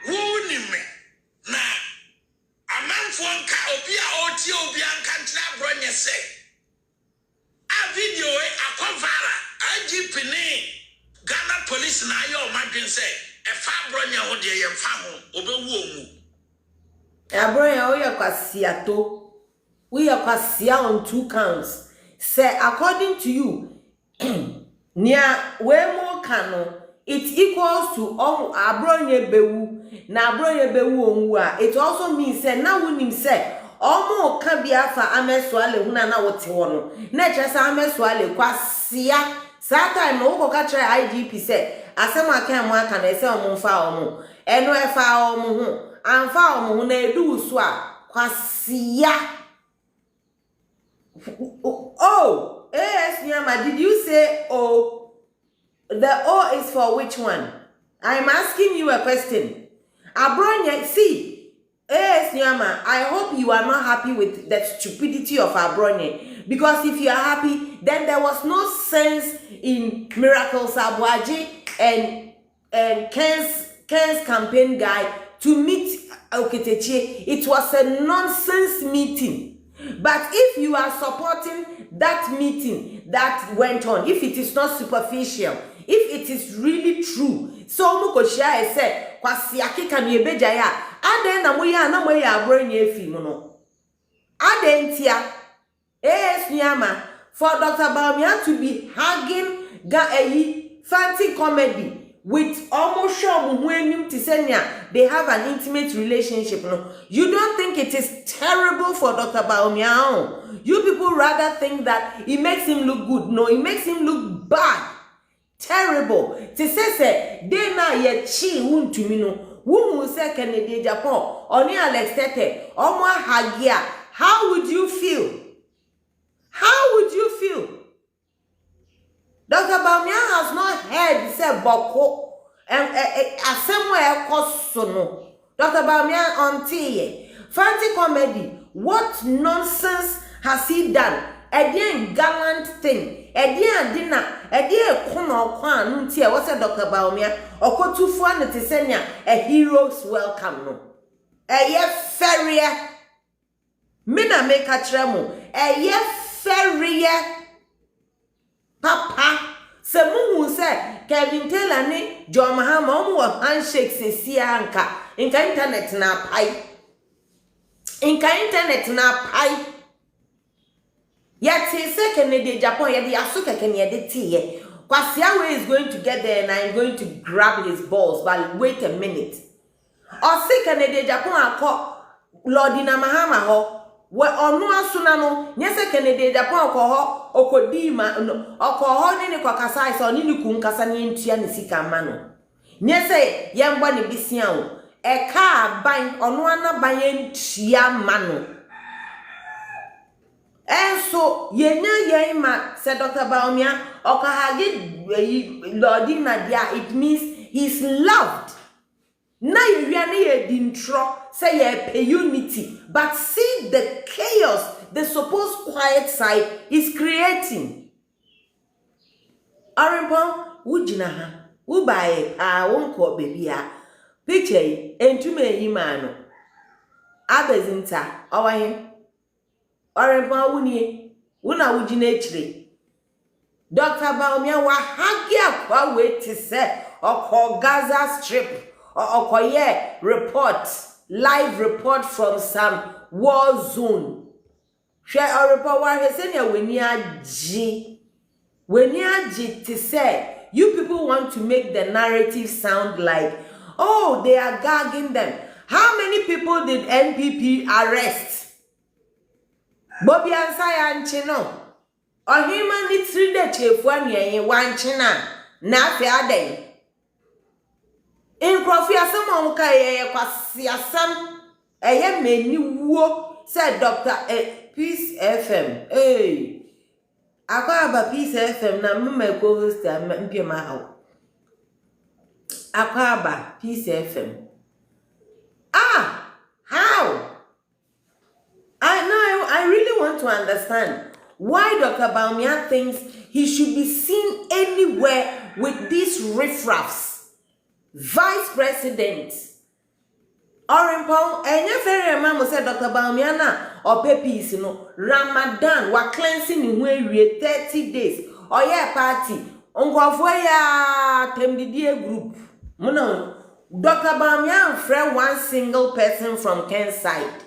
wo ni me na amanfo nka obi a oti obi anka ntra bronye say na yo madwen say e fa bronya ho de ye mfa ho obewu omu Abronya we yakwasiato. We yakwasia on 2 counts. Say according to you, nia we mo kano it equals to abronya bewu na abronya bewu onwu a. It also means say na wunim say omo ka biafa amesoale huna na wote wono na chesa amesoale kwasia saa time no ko ka kire IGP say asem aka mo aka na ese omo fa omo eno efa omo ho amfa omo ho na edu so a kwasia. Oh, yes, Nyama, did you say O? The O is for which one? I'm asking you a question. Abronya, see, yes, Nyama, I hope you are not happy with the stupidity of Abronya. Because if you are happy, then there was no sense in Miracle Sabwaji and Ken's campaign guy to meet Oketechi. It was a nonsense meeting. But if you are supporting that meeting that went on, if it is not superficial, if it is really true, so Mukoshia said, Kwasiaki can ye bejaya, Aden Amoya Namoya Abronya Fimono. Adentia, yes, Nyama, for Dr. Baumia to be hugging fancy comedy with almost sure when they have an intimate relationship. No, you don't think it is terrible for Dr. Baumia? You people rather think that it makes him look good. No, it makes him look bad. Terrible. They say they na ye chi wun to me no. Wun say Kennedy Japan oni Alex Tete omo hagia. How would you feel? How would you feel? Dr. Baumia has not heard say boko and somewhere kosono. Dr. Baumia on tea. Fancy comedy. What nonsense has he done? A dear gallant thing. A dear dinner. A dear kono kwan nuntia. What's a Dr. Baumia? Or ko tu fun tisenya a hero's welcome no. A ye ferrier. Mina make a tremo. A ye ferrier. Papa, se mumu se Kevin Taylor ni John Mahama omu wa handshake se siya anka. Inka internet na pai. Inka internet na pai. Yati se Kennedy Japan yadi asuka Kennedy tiye. Kwasiawe is going to get there and I'm going to grab his balls. But wait a minute. Or se Kennedy Japan ako Lordina Mahama ho. We onu asuna no nyese Kennedy Japan ko ho okodima no okoho ni kwa kasa iso ni kun kasa ni ntua ni sika ma no nyese yembo ni bisia o e ka ban onu ana ban ntua ma no enso yenya yema said Dr. Baumia okahage Lordina dia, it means he's loved. Na you really dintro say a unity, but see the chaos the supposed quiet side is creating. Arimpo wujina ha ubaye wonko baby ha picture entume yimano abezinta owaye Arimpo wuni una wujina echire Dr. Baumia wa hagia kwa wait say oko Gaza Strip or report, live report from some war zone. Share a report where he said, when you to say, you people want to make the narrative sound like, oh, they are gagging them. How many people did NPP arrest? Bobby Ansai and Chino. Or him and it's 3 days, 1 China, na fair day. In Crofia, some of Kaya Kwasiasam, a young man you said Dr. Peace FM. Hey, I call Peace FM, na Mumma co host and Mpima. I call Peace FM. Ah, how? I really want to understand why Dr. Baumia thinks he should be seen anywhere with these riffraffs. Vice President Orimpong enye fere mama said Dr. Baumia or peace no Ramadan wa cleansing in 30 days or yeah party Onkofo ya temdidie group. Muno Dr. Bamian friend one single person from Ken side.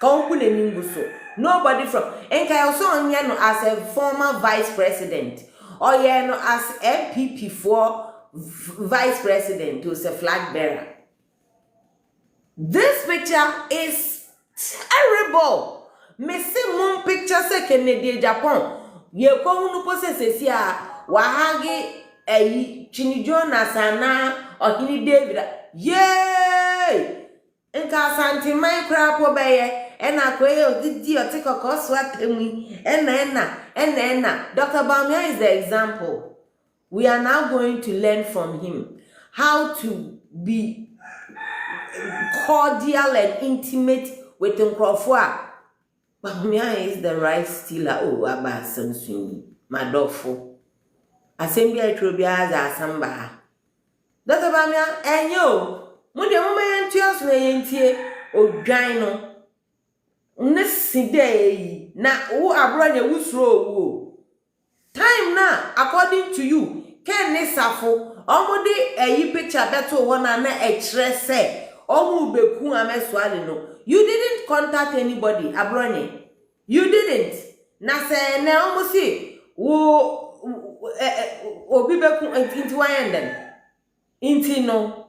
Nobody from Enka also no as a former vice president or no as MPP for vice president who's a flag bearer. This picture is terrible. Me see moon picture se Kennedy Japan. Ye ko hunu posesesi a wahage Chinijo Nasana or Hini David. Yay! Enka santi micro po beye. Ena kweyo didi otiko koswatemi. Ena. Dr. Bamian is the example. We are now going to learn from him how to be cordial and intimate with Nkrofo. Bamian is the right stealer. Oh, Abba Samsung, Madofo. Assembly Trobia Asamba. Dr. Bamian, and yo, Mundi Mama Tios Nayentie, O Gino. Nesi day na wo abronya wusro wo. Time na, according to you, Ken Nesafo, omode eyi picture beto wona na ekire se, omu beku ameswale no. You didn't contact anybody, abronya. You didn't. Na se na omu si wo obi beku inti wayenden. Inti no.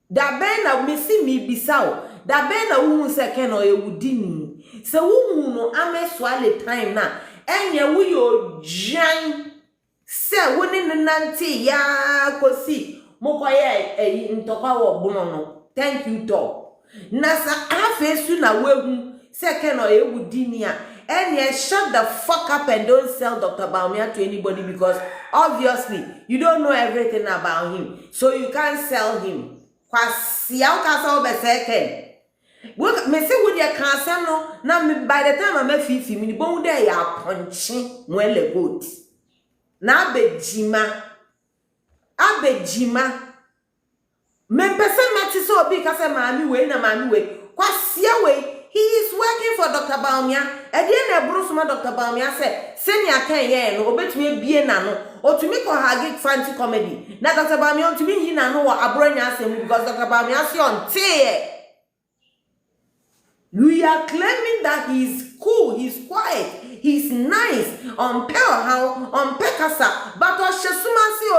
Da ben na misi mi bisao. Da ben na wu se ken o ewudini. Se wu no ameswale time na. Enye wu yo jan. Se woni nanti ya kosi. Mokoye ntokwa wo bono no. Thank you to. Na sa afesu na wehu se ken o ewudini a. Enye shut the fuck up and don't sell Dr. Bamian to anybody because obviously you don't know everything about him. So you can't sell him. Kwasi ya ukasa obe second. Me say would ya cancel no na me by the time I'm 50 me bon dey ya punching mwele goat. Na abejima. Me pese mati so obi kase maami we na maami we. Kwasi ya we he is working for Dr. Bamian. E dey na bro suma Dr. Bamian say senior kan ye no obetumi bie na no. Otumi ko hagi fancy comedy. Na Dr. Bamian otumi yi na no wa abronya asem because Dr. Bamian say on tie. We are claiming that he's cool, he's quiet, he's nice, on pekasa, but o shesuma si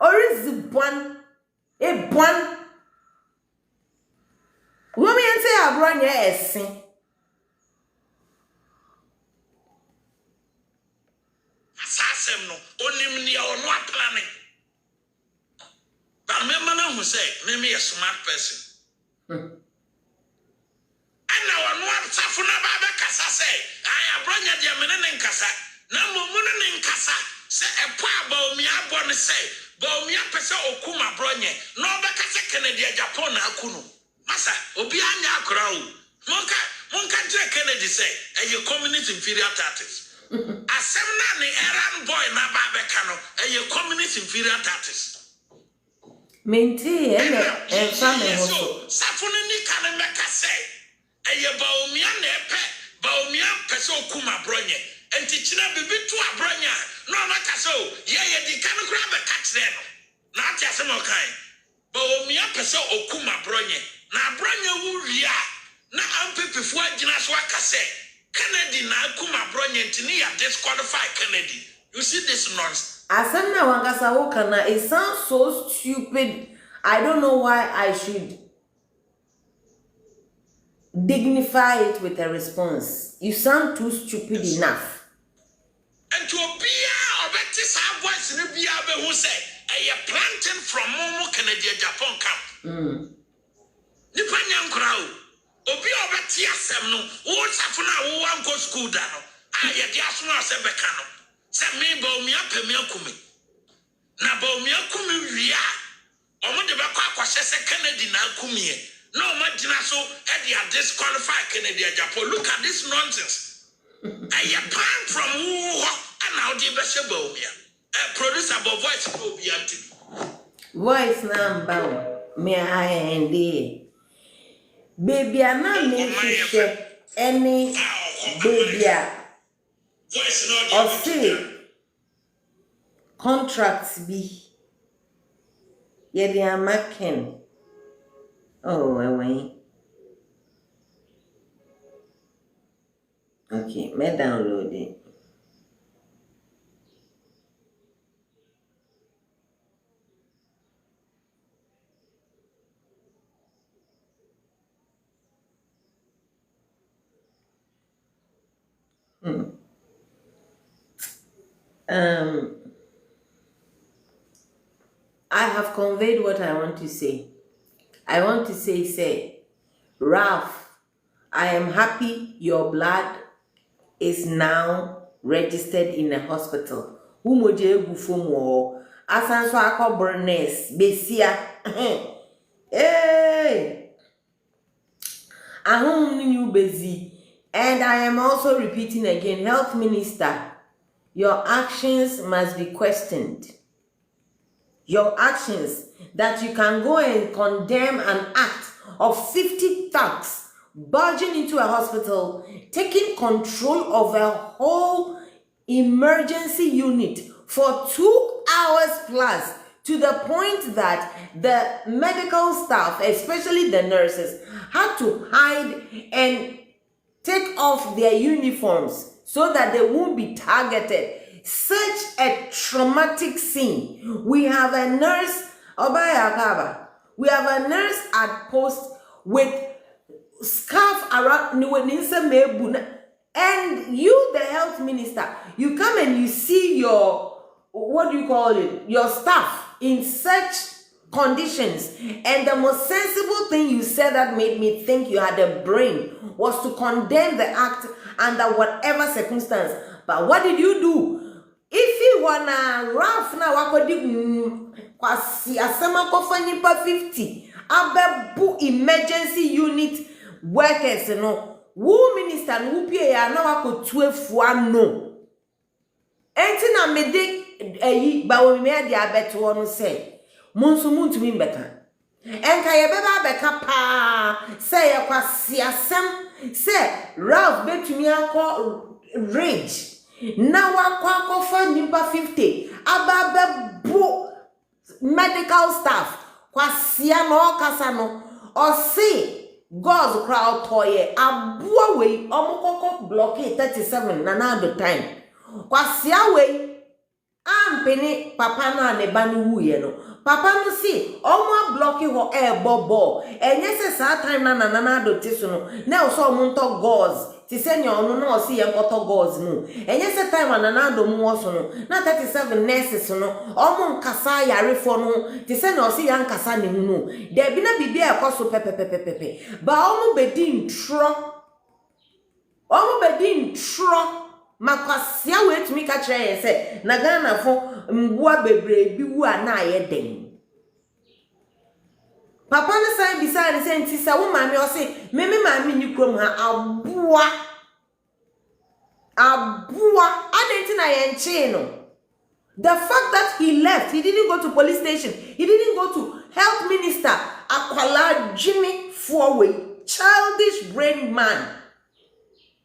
orizibwan, e bwan. Women say abronya esin. Assassin no, onim ni o no planning. But me man who say, me a smart person. Na wonu atafo na ba be kasa se ai abronya de menene nkasa na momunu ne nkasa se epo abaomi abo ne se baomi apese okuma abronye na obeka se Kennedy Japan na akunu masa obi anya akora o monka tire Kennedy se eye community inferior tactics asem na ne Iran boy na ba be ka no eye community inferior tactics menti ele enfame hoso safunu ni kan meka se eye baomia na epe baomia pese okuma bronye enti kina bibi to abronya no maka so ye di kan kura be ka kire no na atia se mo kan baomia pese okuma bronye na abronya wu ria na ampepefo agina so aka se Kennedy na akuma bronye enti ni ya disqualify Kennedy. You see this nonsense. Asamna wangasa wokana, it sounds so stupid. I don't know why I should dignify it with a response. You sound too stupid enough. And to be a sa voice in be who say a planting from Momo Kennedy Japan camp. Nipanyam crowd. Obi obeti asem no, wo safuna wo wan go school da no. Aye di asuma asebeka no. Se me ba omi apemi akumi. Na ba omi akumi wia. Omo de be kwa kwahye se Kennedy na akumi e. No imagine so they are disqualify Kennedy Japan. Look at this nonsense. I pan from who and now the best producer but voice will be anti. Voice number me I baby I'm not making any baby voice no or see contracts be yeah they are making. Oh anyway. Okay, me download it. I have conveyed what I want to say. I want to say, Ralph, I am happy your blood is now registered in a hospital. Umoje gufumo. Asanso akoburness. Besia. Hey. Ahum new busy. And I am also repeating again, Health Minister, your actions must be questioned. Your actions that you can go and condemn an act of 50 thugs barging into a hospital, taking control of a whole emergency unit for 2 hours plus, to the point that the medical staff, especially the nurses, had to hide and take off their uniforms so that they won't be targeted. Such a traumatic scene. We have a nurse, we have a nurse at post with scarf around, and you, the health minister, you come and you see your, what do you call it, your staff in such conditions. And the most sensible thing you said that made me think you had a brain was to condemn the act under whatever circumstance. But what did you do? If you wanna rough now, kwasi asema kofa nipa 50 abebu emergency unit workers no wo minister no pie ya na wakotuefua no enti na mede ayi ba wo me ade abeto no se munsu muntumi mbeka enka ye beba beka pa se ye kwasi asem se Ralph betumi akọ rage na wakwa for nipa 50 ababebu medical staff kwasia no kasa no o see God's crowd toye abua we omukoko blockade 37 na na the time kwasia we ampeni papa na ne ba no wuye no papa no see omo block ho bobo enye se sa time na na do tiso no na o so omunto gods ti se nya ono na o see yenkoto gods no enye se time na do mu wo so no na 37 nurses no omo nkasa yarefo no ti se na o see yankasa ne mu no de bi na bibia ekoso pepepepepe ba omo bedin tro makwasia wetumi ka kire ye se na Ghana fo mbua bebre bi wu ana ye den papa ne sai bisare se nti se wo maami o se meme maami ni krom ha abua adenti na ye nche no. The fact that he left, he didn't go to police station, he didn't go to health minister, Akwala Jimmy Forway, childish brain man.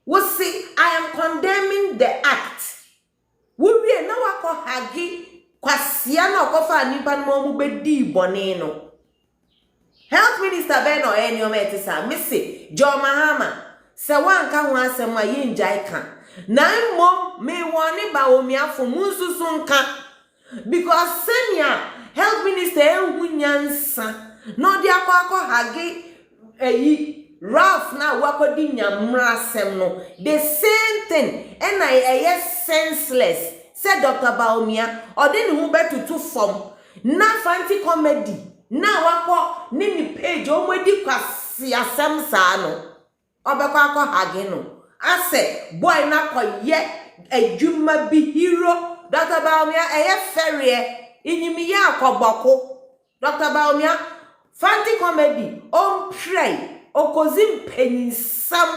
We say, I am condemning the act. We na wako hagi kwasiana okofa nipa no mu bedi bone no. Health minister Beno enyo metisa misi Jo Mahama se wanka ho asem a yenjai kan. Na mom me woni ba omi afo munsusu nka because senior health minister ehunyansa no dia akọ hagi Ralph na wakodi nyamra sem no the same thing and I senseless said Dr. Baumia or then who betutu form na fancy comedy na wako nini page omwedi kwasi asem sa no obekwa akọ hagi no ase boy na koye adwuma bi hero Dr. Baumia ferie inyimi ya akoboko Dr. Baumia fancy comedy on pray okozim penisam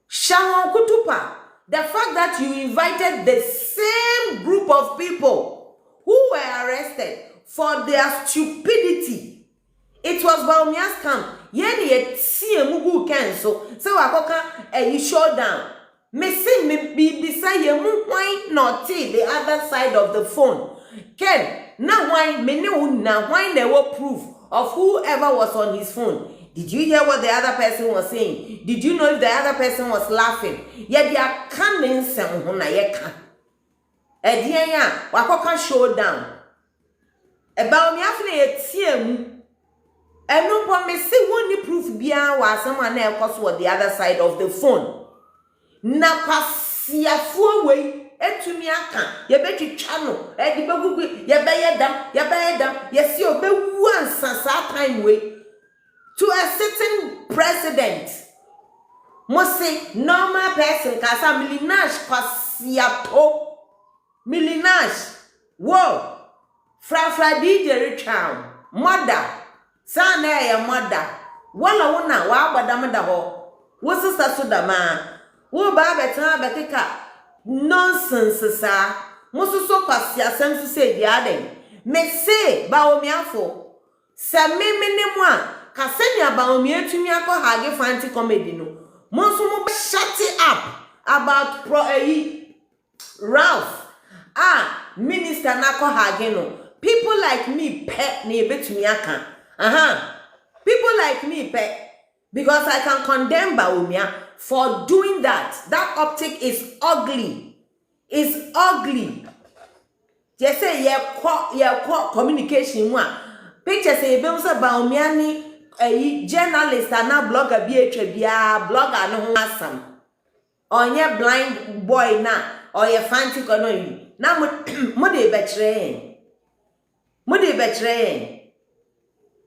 shawon kutupa. The fact that you invited the same group of people who were arrested for their stupidity. It was Baumia's camp. Yeni ye tie mugu kenso. So wakoka showdown. Me say me be say ye mu why not the other side of the phone. Ken, now why me now why there were proof of whoever was on his phone. Did you hear what the other person was saying? Did you know if the other person was laughing? Yeah, they are coming some hona yeka. Ediya, wakoka showdown. About me after a team. And no promise say one proof beyond was someone else was the other side of the phone. Na kwasia fuo we etumi aka ye betwi channel e di bagugu ye be dam ye si obewu ansa sa time we to a certain president must say normal person kasa milinash kwasia to milinash wo fra DJ Richard mother sana ya mother wala wona wa agbadam da ho wo sister so da ma wo ba betan bekeka nonsense sa mususo kwasi asem so say dia den me say ba o mi afo se me ne mu a ka se ni aba o mi atumi akọ hage fancy comedy no monso mo shut it up about Ralph minister na akọ hage no people like me pet na ebetumi aka people like me pet because I can condemn Baumia for doing that. That optic is ugly. It's ugly. Just say yeah, communication one. Picture say Baumia Baumia ni a journalist and a blogger blogger no awesome. Or your blind boy na or your fancy kono you. Na mo de betraying.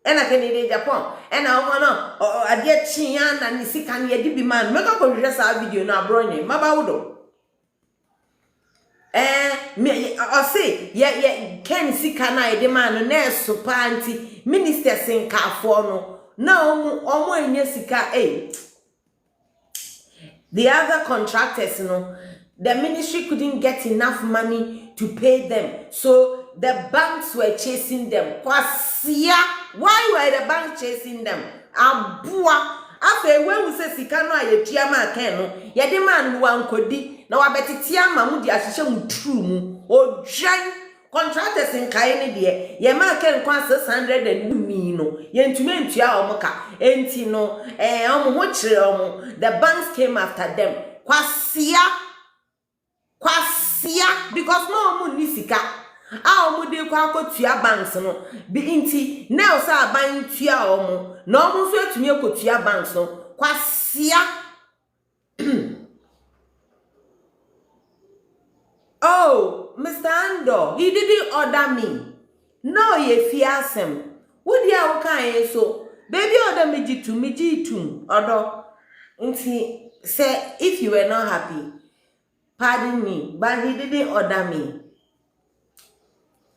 And I can eat Japan. And I want to get Chian and Sikan Yedibi man. Make up a dress our video now, Brony. Mabaudo. Me, I say, yeah, Ken Sikana, the man, and nurse, so panty, minister sing car for no, more in Yesica, The other contractors, the ministry couldn't get enough money to pay them. So the banks were chasing them. Why were the banks chasing them? Abua. After when we say Sikano aye tiama ken ye de man wan kodi na wabeti tiama mu di ahihye mu true mu ojan contractors in kai ne de ye ma ken kwa 600 and me no ye ntumi ntua omoka enti no omo ho kire omo the banks came after them kwasia because no omo ni sika omo de kwa akotua banks no bi inti na o sa ban tua omo na omo so atumi akotua banks no kwasia oh Mr. Ando, he didn't order me no ye fiasem would ya o kan so baby order me jitu odo inti say if you were not happy pardon me but he didn't order me.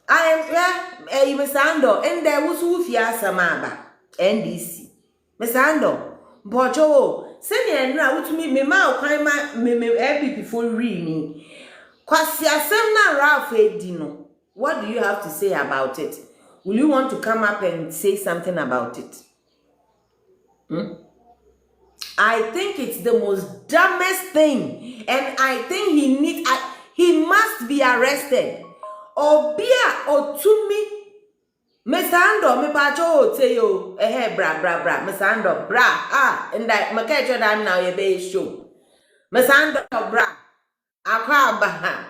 I am Mr. Ando, and there was who Fiasamaba, NDC. Mr. Ando, Bojo, send ye now to me, ma, crime, me, before reading. Kwasia Semna Ralph Dino. What do you have to say about it? Will you want to come up and say something about it? I think it's the most dumbest thing, and I think he must be arrested. Obia otumi Mr. Ando me pacho say yo bra Mr. Ando bra and I makacho dan now ye be show Mr. Ando bra akwa ba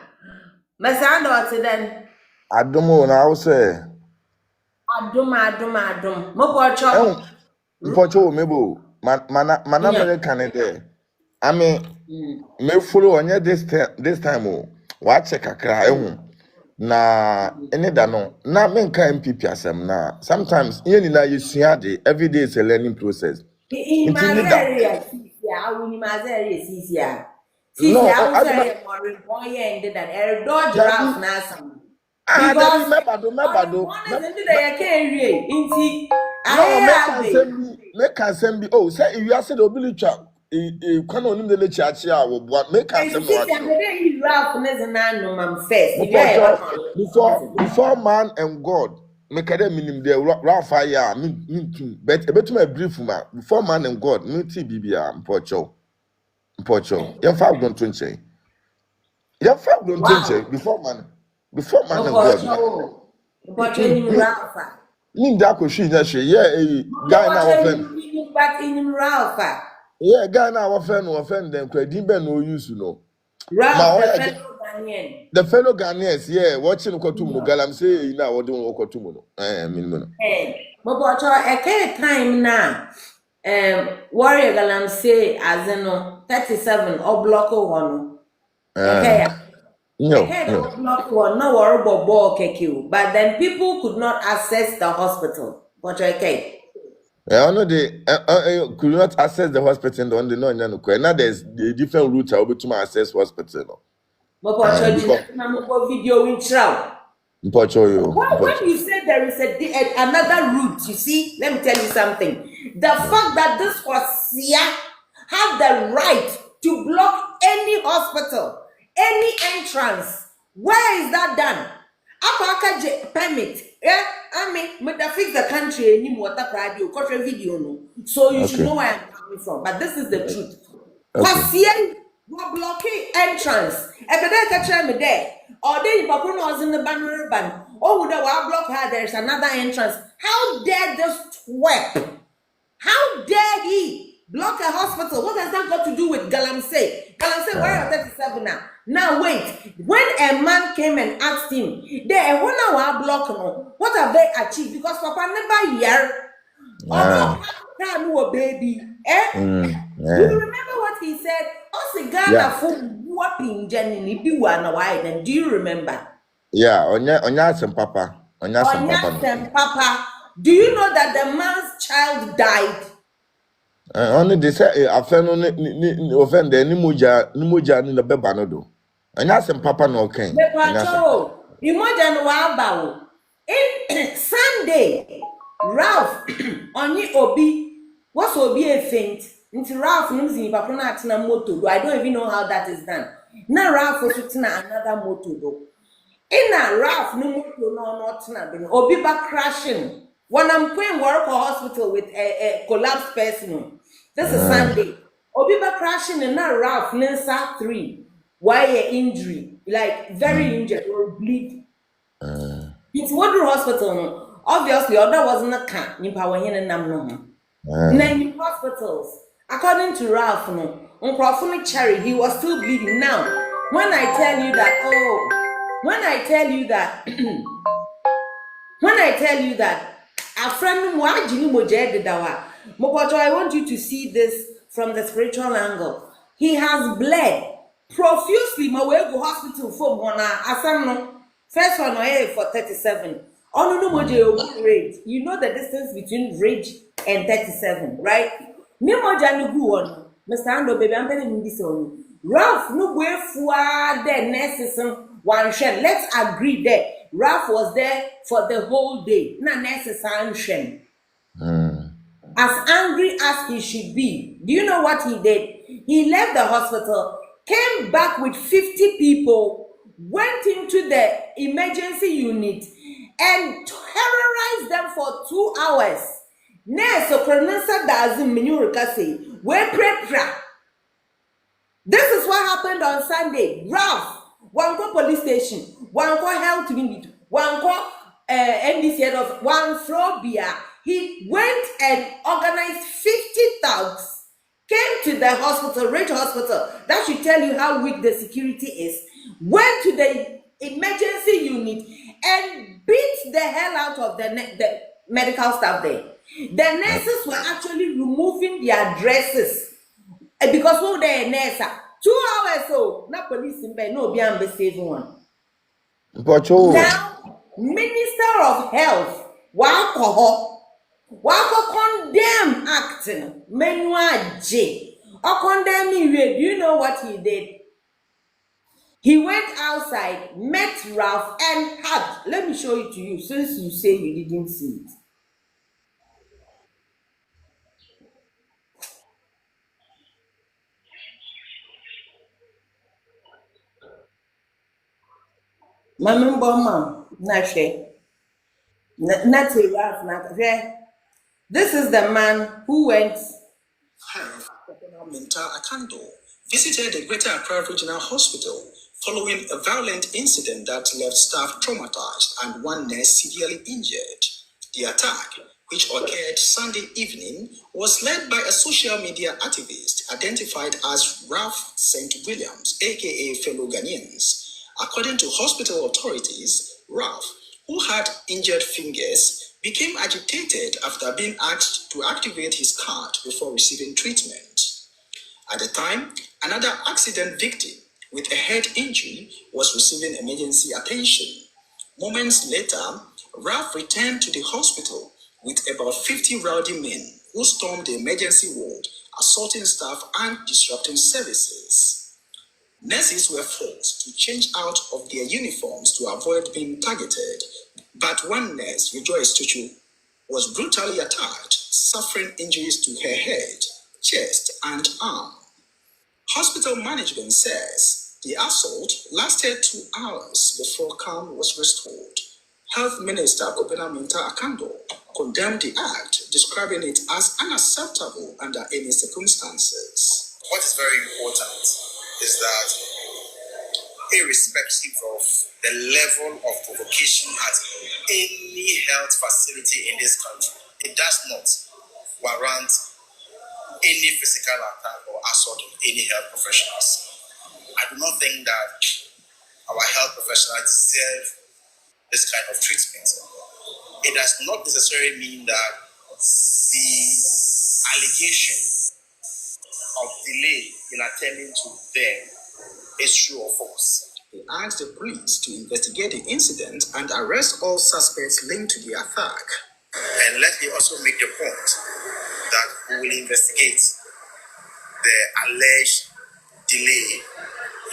Mr. Ando ati den Adumo na wo say adum mo pacho Mpocho mebo mana mere kanede I mean me follow onye this time wa check akra ehun na ene da no na menka MPP asem na sometimes yeni na yesuade every day is a learning process. No, make can be oh say if you said obilicha kwano onim de lechiachi a wo boa make can say before man and God make a minim de Rafa ya me but ebetum a brief ma before man and God me ti bibia mpocho Pocho. Your five don't twinche. Your five don't twinche before man and God. But you Ralph. Ninja she yeah, guy now offend. Back in Ralph. Yeah, guy now offend them. Dimbe no use no. Ralph, the fellow Ghanaian. The fellow Ghanaians, yeah, watching Kotumu Galam say now what doing Kotumu. I mean, but a time now. Warrior Galam say as in 37 or block one. Okay. No. Block one, no horrible ball KQ. But then people could not access the hospital. But okay. I know they could not access the hospital on the no. Now there's the different routes I will to access hospital. But video in trial. When you say there is another route, you see, let me tell you something. The fact that this was here have the right to block any hospital, any entrance. Where is that done? Apaka permit. Yeah, I mean, but fix the country any water radio, video no. So you should know where I'm coming from. But this is the truth. Because here we're blocking entrance. If they catch me there, or they was in the banner ban. Oh, would I block her? There's another entrance. How dare this twerp? How dare he block a hospital? What has that got to do with Galamsey? Galamsey, where are 37 now? Now wait. When a man came and asked him, they one hour block no. What have they achieved? Because Papa never hear. Oh, baby. Do you remember what he said? Also, Ghana for whopping Jenny Biwana wide. And do you remember? Yeah, onya some papa. Papa. Do you know that the man's child died? Only they say I found offend any muja in the bebanodo. Onya some papa no okay. Imagine wow. In Sunday, Ralph only Obi was Obi a faint. Into Ralph knows in Paprona moto. I don't even know how that is done. Now Ralph was another moto though. In a Ralph no moto no not na Obi back crashing. When I'm going work or hospital with a collapsed person. This is Sunday. Obi back crashing and now Ralph Nensa 3. Why a injury? Like very injured or bleed. It's Wonder Hospital. Obviously, other wasn't a camp. Nine hospitals. According to Ralph, on Cherry, he was still bleeding. Now, when I tell you that, a friend, I want you to see this from the spiritual angle. He has bled profusely. Mawego Hospital for Asano. First one for 37. Rage. You know the distance between rage and 37, right? Mr. Ando, baby, I'm telling you this one. Ralph, no way for the nurses one shell. Let's agree that Ralph was there for the whole day. Na nurses and as angry as he should be. Do you know what he did? He left the hospital, came back with 50 people, went into the emergency unit, and terrorized them for 2 hours. This is what happened on Sunday. Ralph, one police station, one health unit, one NDC of one Frobia. He went and organized 50 thugs, came to the hospital, Rich Hospital. That should tell you how weak the security is. Went to the emergency unit and beat the hell out of the medical staff there. The nurses were actually removing their dresses because who they nurse 2 hours so not police in bed no be saving one. Now Minister of Health Wako condemn acting Menua J or condemn me. Do you know what he did? He went outside, met Ralph, and hugged. Let me show it to you since you say you didn't see it. Mama Bomma, Nashe. Not Ralph, not this is the man who went. Mental Akando. visited the Greater Accra Regional Hospital following a violent incident that left staff traumatized and one nurse severely injured. The attack, which occurred Sunday evening, was led by a social media activist identified as Ralph St. Williams, aka fellow Ghanaians. According to hospital authorities, Ralph, who had injured fingers, became agitated after being asked to activate his card before receiving treatment. At the time, another accident victim with a head injury was receiving emergency attention. Moments later, Ralph returned to the hospital with about 50 rowdy men who stormed the emergency ward, assaulting staff and disrupting services. Nurses were forced to change out of their uniforms to avoid being targeted, but one nurse, Rejoice Tuchu, was brutally attacked, suffering injuries to her head, chest, and arm. Hospital management says the assault lasted 2 hours before calm was restored. Health Minister Kobena Minta Akando condemned the act, describing it as unacceptable under any circumstances. What is very important is that, irrespective of the level of provocation at any health facility in this country, it does not warrant any physical attack or assault of any health professionals. I do not think that our health professionals deserve this kind of treatment. It does not necessarily mean that the allegation of delay in attending to them is true or false. He asked the police to investigate the incident and arrest all suspects linked to the attack. And let me also make the point that we will investigate the alleged delay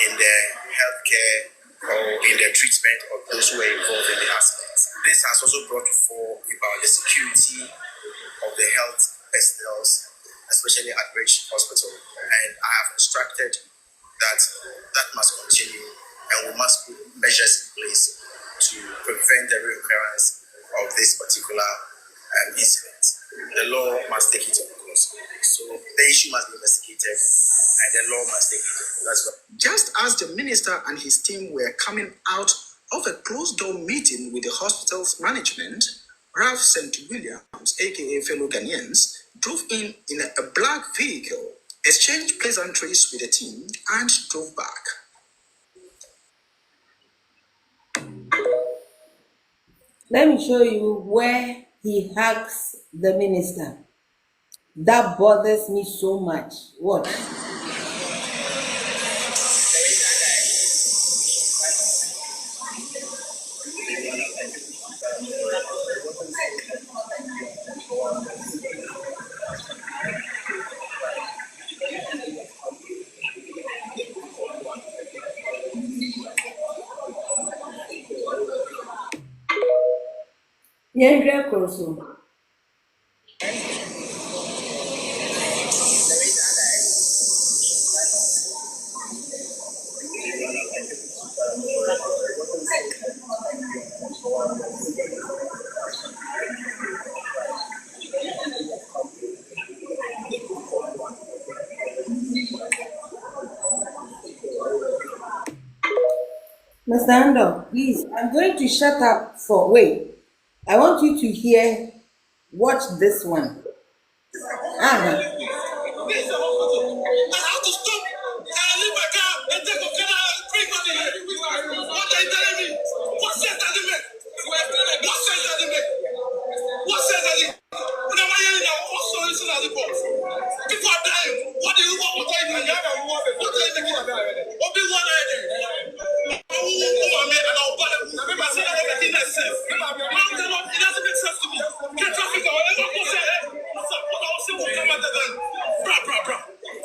in the healthcare or in the treatment of those who were involved in the accidents. This has also brought to fore about the security of the health personnel, especially at Bridge Hospital. And I have instructed that must continue, and we must put measures in place to prevent the recurrence of this particular incident. The law must take it up close. So the issue must be investigated, and the law must take it up. That's what. Just as the minister and his team were coming out of a closed-door meeting with the hospital's management, Ralph St. Williams, aka fellow Ghanaians, drove in a black vehicle, exchanged pleasantries with the team, and drove back. Let me show you where he hugs the minister. That bothers me so much. What? Yendra Kroso. Mr. Ando, please, I'm going to shut up for, wait. I want you to hear, watch this one. I have to stop and leave my car and take a car and bring money here. What are you telling me? What sense does it make? What sense does it make? What sense does it make? Now, why are you now? What solution has it got? People are dying. What do you want? What are you doing? What are you making of that? Obi Wu À and I'll buy them. Remember, I said I'm making that sense. It doesn't make sense to me. Get traffic out. Let me say, what I was saying will come at the gun. Bra.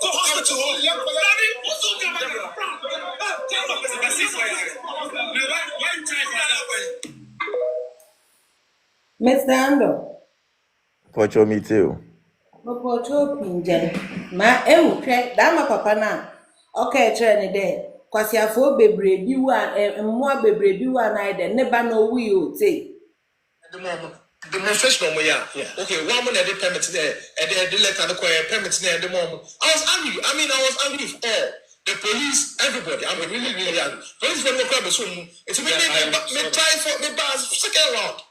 Go hospital. Daddy, what's all come at the gun? Tell me, I see why you trying that way? Mr. Ando, For your me too. Mopoto Pinjan, ma dama papa na, okay, training there. Kwasi afo bebre bi wa mmoa bebre bi wa na ide ne ba no wi o te Demonstration on yeah. Okay, one month permit there, and then the letter the permit there the mom. I was angry. I was angry with all. The police, everybody, I'm really, really angry. Police for the crowd, so it's me try for me pass second round.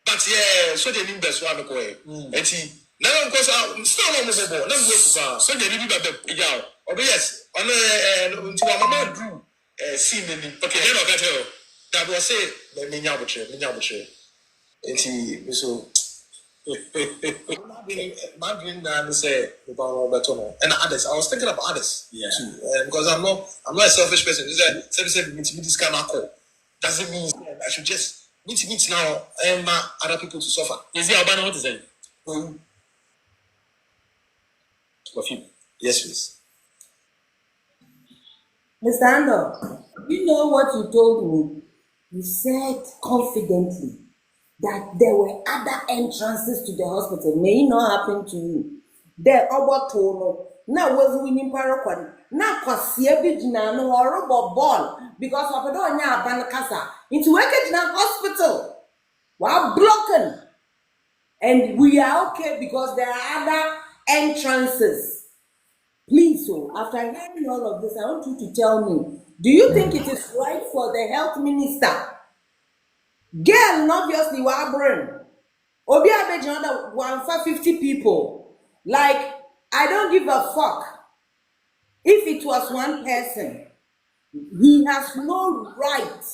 But yeah, so they need best one go. And he now because I'm still on the ball. Let me go. So they need be yeah. Oh yes, on to my mama drew see me. Okay, then I got her. That was say me nyabuche. And he so my dream now say about Roberto and others. I was thinking about others too, because I'm not a selfish person. You said me this kind of call doesn't mean I should just meet now and other people to suffer. Is it Albano what to say? Perfume. Yes, please. Mr. Ando, you know what you told me? You said confidently that there were other entrances to the hospital. May it not happen to you. There, about Tono. Now was winning paraquan. Now, Cosia Bijina, no horrible ball because of a donya Banacasa into Wekajina Hospital. While broken. And we are okay because there are other entrances. Please, so after hearing all of this, I want you to tell me, do you think it is right for the health minister? Girl, obviously, we're brain. Obi Abejana, 150 people. Like, I don't give a fuck. If it was one person, he has no right.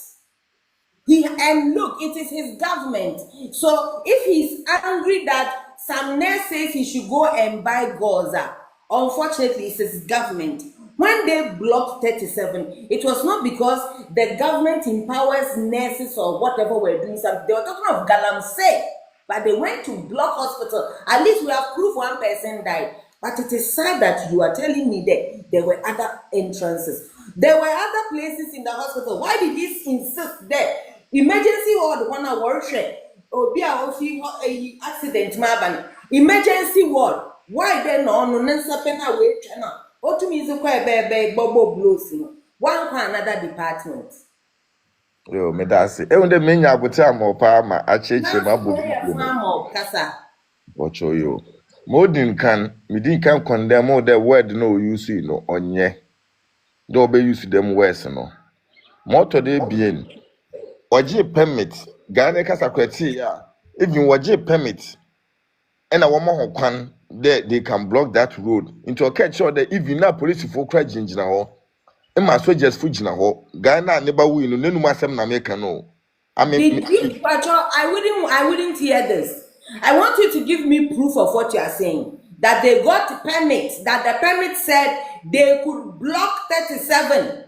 And look, it is his government. So if he's angry that some nurse says he should go and buy Gaza, unfortunately, it's his government. When they blocked 37, it was not because the government empowers nurses or whatever were doing something. They were talking of Galamsey, but they went to block hospital. At least we have proof one person died. But it is sad that you are telling me that there were other entrances. There were other places in the hospital. Why did he insist there? Emergency ward, one hour share. Obi a accident maban. Emergency ward. Why then no nensapena wait channel? What to me is a quite baby bobo blows. One for another department. Yo, me that's it. Even the menya buta mo pa ma acheche ma bobo. Kasa. Ocho yo. Modin can condemn all the word no use no onye. Do be use them words no. Moto de bien. Oje permit. Gane kasa kweti ya. Even oje permit. And a woman who can they can block that road into a catch sure that even now police for cry jinjina ho. E ma so just fujina ho. Ghana never win no nenu masem na make no. I mean I wouldn't hear this. I want you to give me proof of what you are saying. That they got permits, that the permit said they could block 37.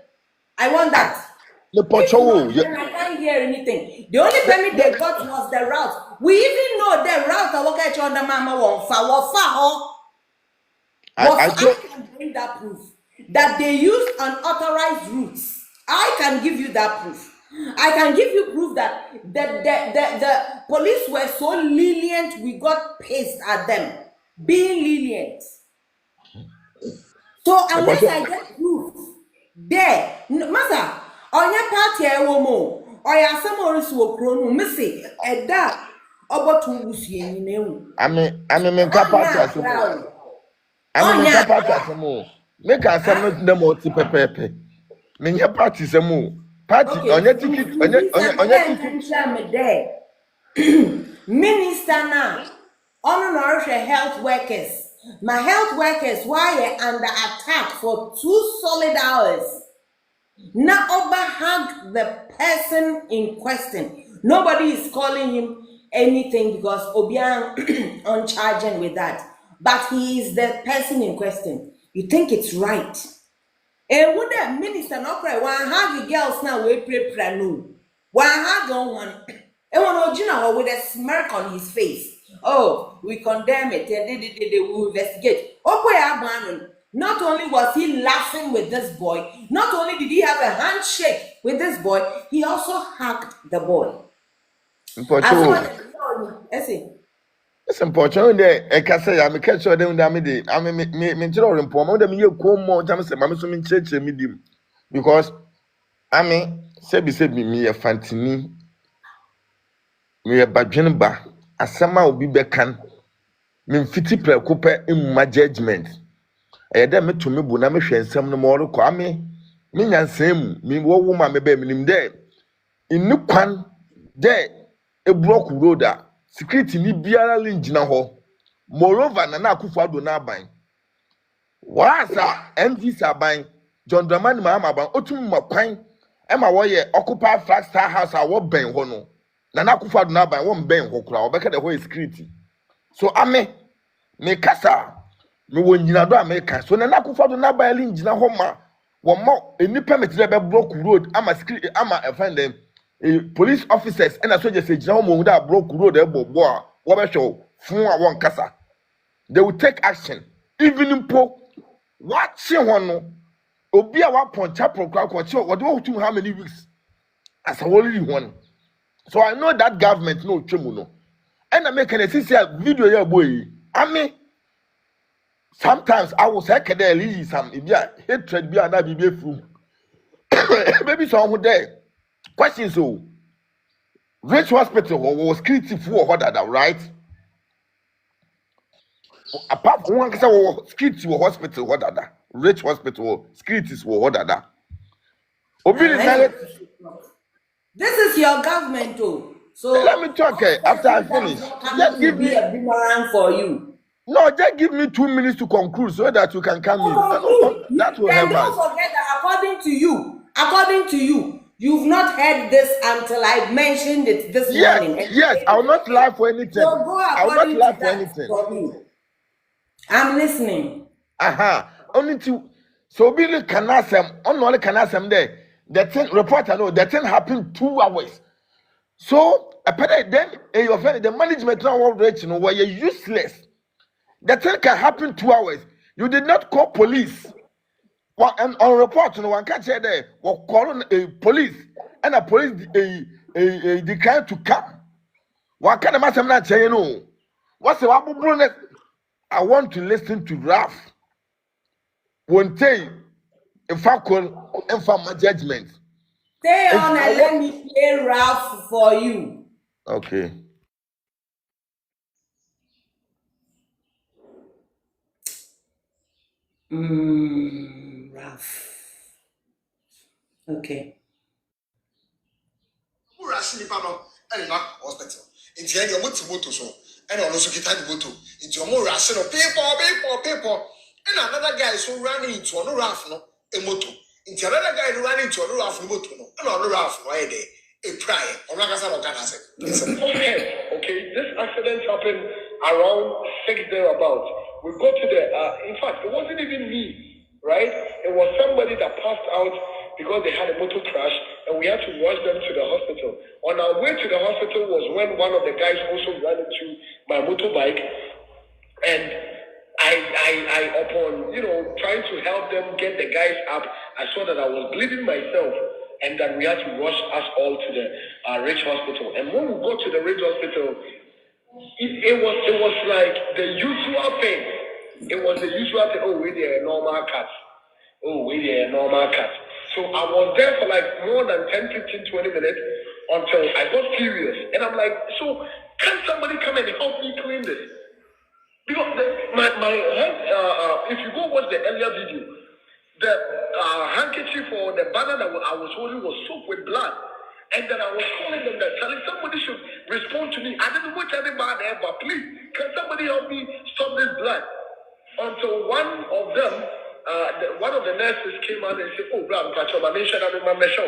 I want that. The patrol. I can't hear anything. The only permit they got was the route. We even know the route I walk at the mama won't I can bring that proof that they used unauthorized routes. I can give you that proof. I can give you proof that the police were so lenient, we got pissed at them being lenient. So unless I get proof, there, mother, on your party, I will more, or your summers will grow, missy, and that about to Lucy. I mean, capacity. I mean, capacity. Make us some the more pepe. Many parties are more. Party on your ticket, on your ticket. Minister now, honor health workers. My health workers were under attack for 2 solid hours. Now overhug the person in question. Nobody is calling him anything because Obiang on charging with that. But he is the person in question. You think it's right? And would the minister not cry? One hug the girls now we pray no. One hug on one. And one original with a smirk on his face. Oh, we condemn it and they will investigate. Not only was he laughing with this boy, not only did he have a handshake with this boy, he also hugged the boy. It's important that I can say I'm catch them damage. I mean, me children, poor them you come more time say, Mamma, some church medium because I mean, said me a fantini, me a bajenba, a summer will be beckan, mean 50 per cooper in my judgment. Dem me to me bu na me hwe nsem no mo rekọ ame me nyansem me wo wo ma me ba minim de in kwan de e block road a security ni biara lingina ho moreover na akufo ado na aban wasa MDC aban John Dramani Mahama aban otum makwan e ma wo ye occupy flag star house a wo ben ho no na akufo ado na aban wo ben ho kura wo beka de ho security so ame me kasa me wo nyina do America so na akufo ado na aban lingina ho ma wo mo enipa metire be block road ama security ama find them police officers and soldiers say jina mo that block road e bobo a wo be show fun a won kasa they will take action even impo watch one no obi a wa poncha program ko che what do how many weeks as a only one so I know that government no twemu no and I make an video here boy I mean sometimes I will say can there some hatred be na be from maybe someone there question so Rich Hospital was creative for that right apart from one was creative hospital what that Rich Hospital securities were that Obi this is your government too. So let me talk after I finish. Just give me a boomerang for you. No, just give me 2 minutes to conclude so that you can come in. That will help us. Don't forget that according to you, you've not heard this until I mentioned it this morning. Yes, I will not lie for anything. So go I will not lie for anything. For me. I'm listening. Only to so Billy can ask them. Only can ask them there. The thing reporter know the thing happened 2 hours. So then your friend, the management now will reach where you're useless. The thing can happen 2 hours. You did not call police. Well, and on report, one can't say there. Well, calling a police and a police declined to come. What kind of matter not say you know? What's the one? I want to listen to Ralph. One day, if I call and for my judgment. Stay on and let me play Ralph for you. Okay. Ralph. Okay. Who are seeing Pano and not hospital? In the end, you're motor so, and also get the motor. It's your more rational people. And another guy is so running into a Ralph, no, a motor. Into another guy running into a Ralph motor, no, and on Ralph, why day, a prior, or Nakasa or Kanasa. Okay, this accident happened around 6 thereabouts. We go to the, in fact, it wasn't even me, right? It was somebody that passed out because they had a motor crash and we had to rush them to the hospital. On our way to the hospital was when one of the guys also ran into my motorbike and I upon, trying to help them get the guys up, I saw that I was bleeding myself and that we had to rush us all to the Ridge Hospital. And when we got to the Ridge Hospital, it was like the usual thing. It was the usual thing. Oh, we're there, normal cut. So I was there for like more than 10, 15, 20 minutes until I got furious. And I'm like, so can somebody come and help me clean this? Because my head, if you go watch the earlier video, the handkerchief or the banner that I was holding was soaked with blood. And then I was calling them that telling somebody should respond to me. I didn't watch anybody there, but please, can somebody help me stop this blood? Until one of them, one of the nurses came out and said, oh, blah,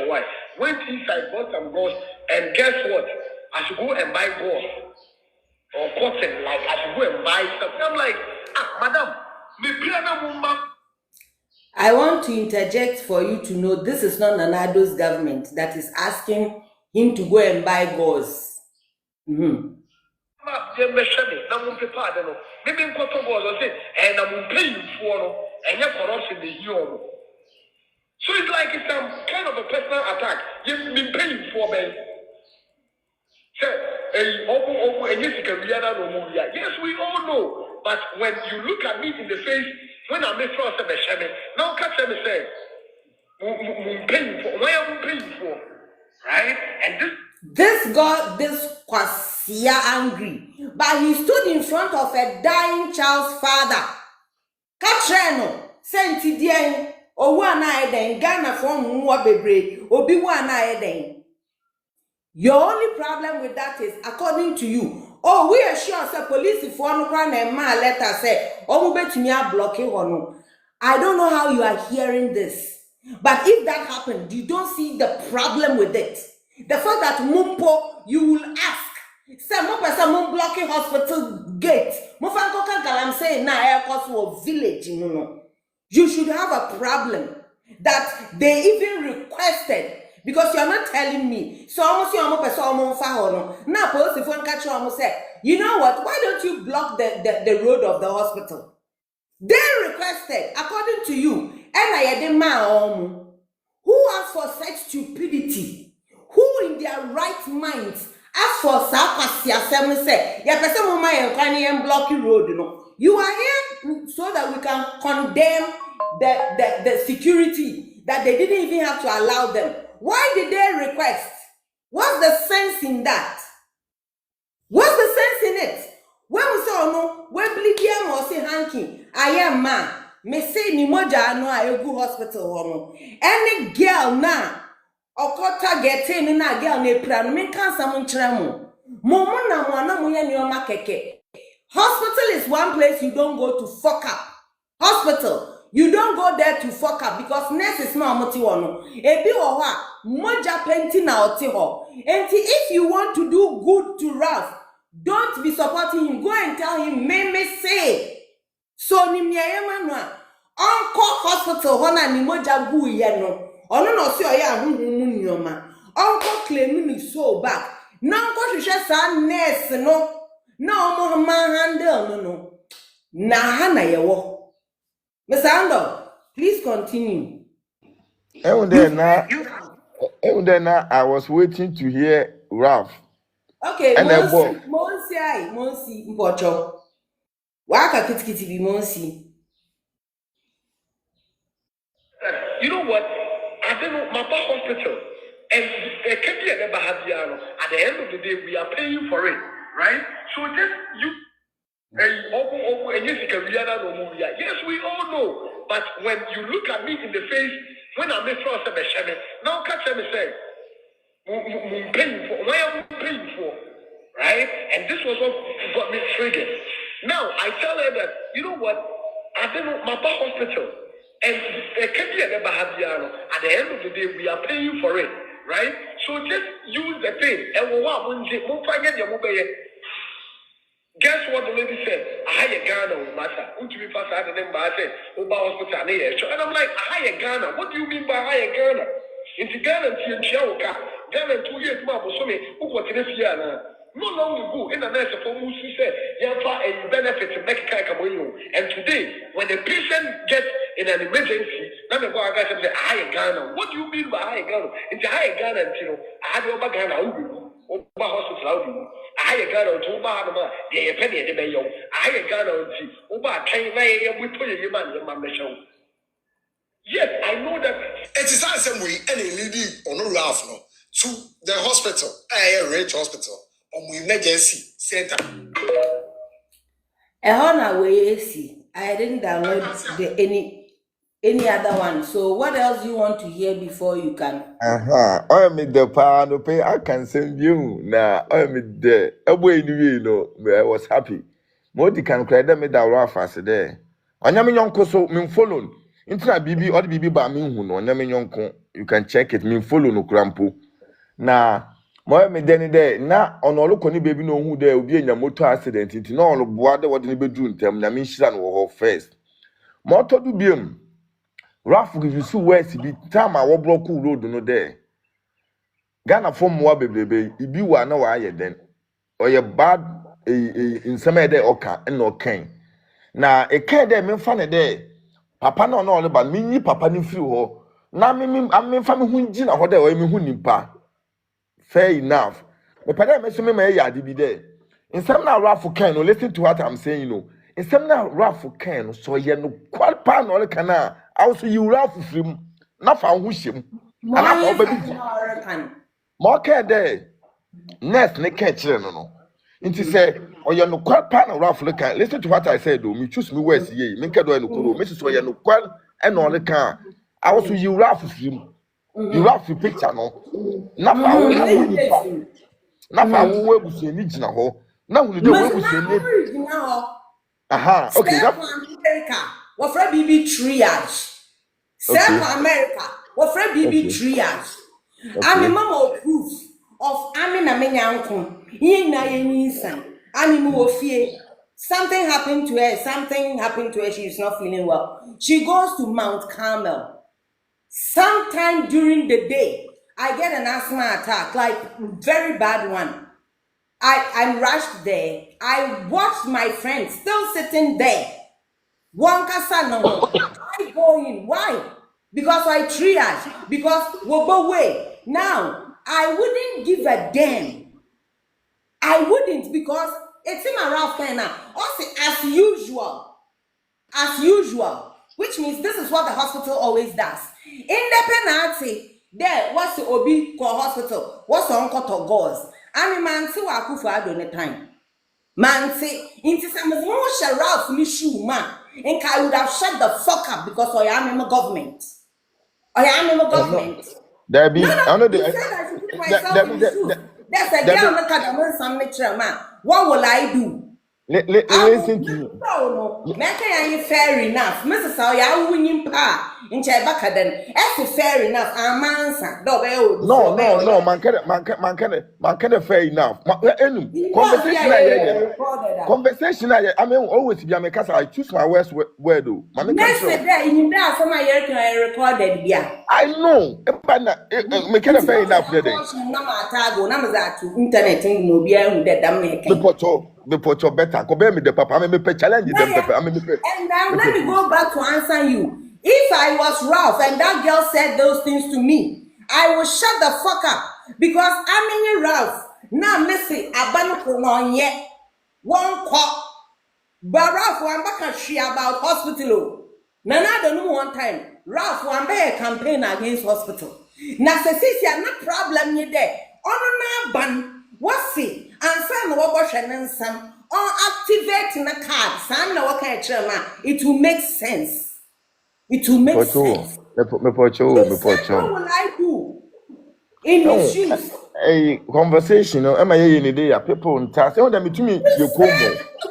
why? Went inside, bought some gauze, and guess what? I should go and buy gauze or cotton, like I should go and buy something. I'm like, madam, me piano mumba. I want to interject for you to know this is not Nanado's government that is asking him to go and buy gauze. Maybe and I'm paying for and you're corruption the year. So it's like it's some kind of a personal attack. You've been paying for me. Yes, we all know. But when you look at me in the face, when I make frost of a shaman, now catch them and say, why am I paying for? Right? And this was angry, but he stood in front of a dying child's father. Katreno, senti dien owu ana eden Ghana from nwa bebre Obi Wu ana eden. Your only problem with that is, according to you, oh, we are sure say police if one run a man letter say, oh, bet me are blocking or no. I don't know how you are hearing this, but if that happened, you don't see the problem with it. The fact that Mumpo, you will ask, say, mo person mo blocking hospital gate. Mo fanko ka galam say na air cost for village, no. You should have a problem that they even requested. Because you're not telling me. So almost you almost now police if one catch you almost say, you know what? Why don't you block the road of the hospital? They requested, according to you, and I had a man who asked for such stupidity, who in their right minds asked for sarcasm, say, yeah, person who might can block your road, you know. You are here so that we can condemn the security that they didn't even have to allow them. Why did they request? What's the sense in that? What's the sense in it? When we saw no, when Blidiam was say hanky, I am man, me say ni moja no I go hospital homo. Any girl na, okota getting na girl ne plan, me can someone tremo. Momo na mwana muya ni oma keke. Hospital is one place you don't go to fuck up. Hospital. You don't go there to fuck up because nurse is not moti wono. Ebi owa moja penti na oti ho. And if you want to do good to Ralph, don't be supporting him. Go and tell him, me say. So ni miyayema nwa. Onko hospital hona ni moja gu ye no. Ono no si oya huhumu nyoma. Onko claim me so back. Na onko shisha sa nurse no. Na omo man handle no. Na hana yewo. Mr. Ando, please continue. And then I was waiting to hear Ralph. Okay, Monsi, Mpocho. Waka kitikiti bi Monsi. You know what? I don't know, my hospital. And at the end of the day, we are paying for it, right? So just you. Yes, we all know. But when you look at me in the face, when I'm in front of the now catch me say, paying for, why am I paying for? Right? And this was what got me triggered. Now I tell her that, you know what? I don't know, my hospital. And at the end of the day, we are paying for it. Right? So just use the thing. And guess what the lady said? I hire Ghana, master. To be fast, I didn't buy it. Oba hospital, and I'm like, I hire Ghana. What do you mean by hire Ghana? Into Ghana, Ghana 2 years, Marble, so me, who got in this year now? No long ago, in the nurse of who said, a benefit to make and today, when the patient gets in an emergency, let me go and say, I hire Ghana. What do you mean by hire Ghana? Into hire Ghana, you know, I had over Ghana. Oba hospital, I hire Ghana to Oba, the penny at the mayo. I hire Ghana to Oba, we put your man in my show. Yes, I know that. It is the same way any lady or no Ralph no to the hospital, a rich hospital, or emergency center. I didn't download any other one. So what else do you want to hear before you can? I am the power no pay. I can send you now. I am there. I was happy. Modi can cry them that Ralph as there. Onyame yonko so me follow. Intra bibi or bibi ba me hu no onyame yonko. You can check it. Me follow no krampo. Na mo me deni there na ono lo koni baby no hu there obi enya motor accident nti na ono boa de wode ne bedu ntem na me nhira no wo first. Mo to du biem. Ralph you see west be time I block road no there. Ghana from mo bebrebe ibi wa na wa aye den. Oye bad in some there oka no ken. Na e ken there me fa ne there. Papa no no ba me ni papa ni free ho. Na me fa me hu ngi na ho there o me hu nimpa. Fair enough. Me pede me so me ma yade bi there. In some na Ralph ken no listen to what I'm saying, you know. In some na Ralph ken so ye no kwal pa no le kana. Also you Ralph film na fa hu him. Ana fa baby. More care there. Next ne catch no no. Inti say or you're no quite partner Ralph Lekan. Listen to what I said, though. Me choose me West ye, make a do no kuro, Mrs. Oya no quite and all the car. I was with you, Ralph, you Ralph picture, no. Nafa, who will see Nijina ho. Now, we do what we say. Aha, okay. America, what for BB triage. South America, what for BB triage. I'm a mama proof of Amina Menyanko. Something happened to her. She is not feeling well. She goes to Mount Carmel. Sometime during the day, I get an asthma attack, like very bad one. I rushed there. I watched my friend still sitting there. One casa no. I go in. Why? Because I triage. Because we'll go away. Now, I wouldn't give a damn. I wouldn't, because it's in my Ralph now. Also, as usual, which means this is what the hospital always does. In the penalty, there what's the Obi call hospital, what's the uncle to goes. I mean, man, see what I could for the time. Man, say, into some more shall Ralph me shoe, man. And I would have shut the fuck up because I am in the government. There be, I know There's a girl look at the some nature, man. What will I do? Listen to me. No. Make it fair enough. Mrs. Oya winning pa in Chebakaden. That's fair enough. Amansa. No, man can fair enough. Conversation, I mean, always be a make I choose my worst word. Next day, in there, some I recorded. Yeah, I know. Make it fair enough. Internet no be that damn me put your better. Compare me the papa. I mean, challenge them. And now let me go back to answer you. If I was Ralph and that girl said those things to me, I will shut the fuck up because I'm in Ralph. Now, Missy, Abanu yet one call. But Ralph, I'm back about hospital. Nana don't know one time. Ralph, one day a campaign against hospital. Now, Cecilia, no problem you there. On a ban. What's it? And some wash and some or activating a card. Some no okay, it will make sense. It will make sense. What will I do in his shoes? A conversation, am I in the people in task? Oh, that to me, you come.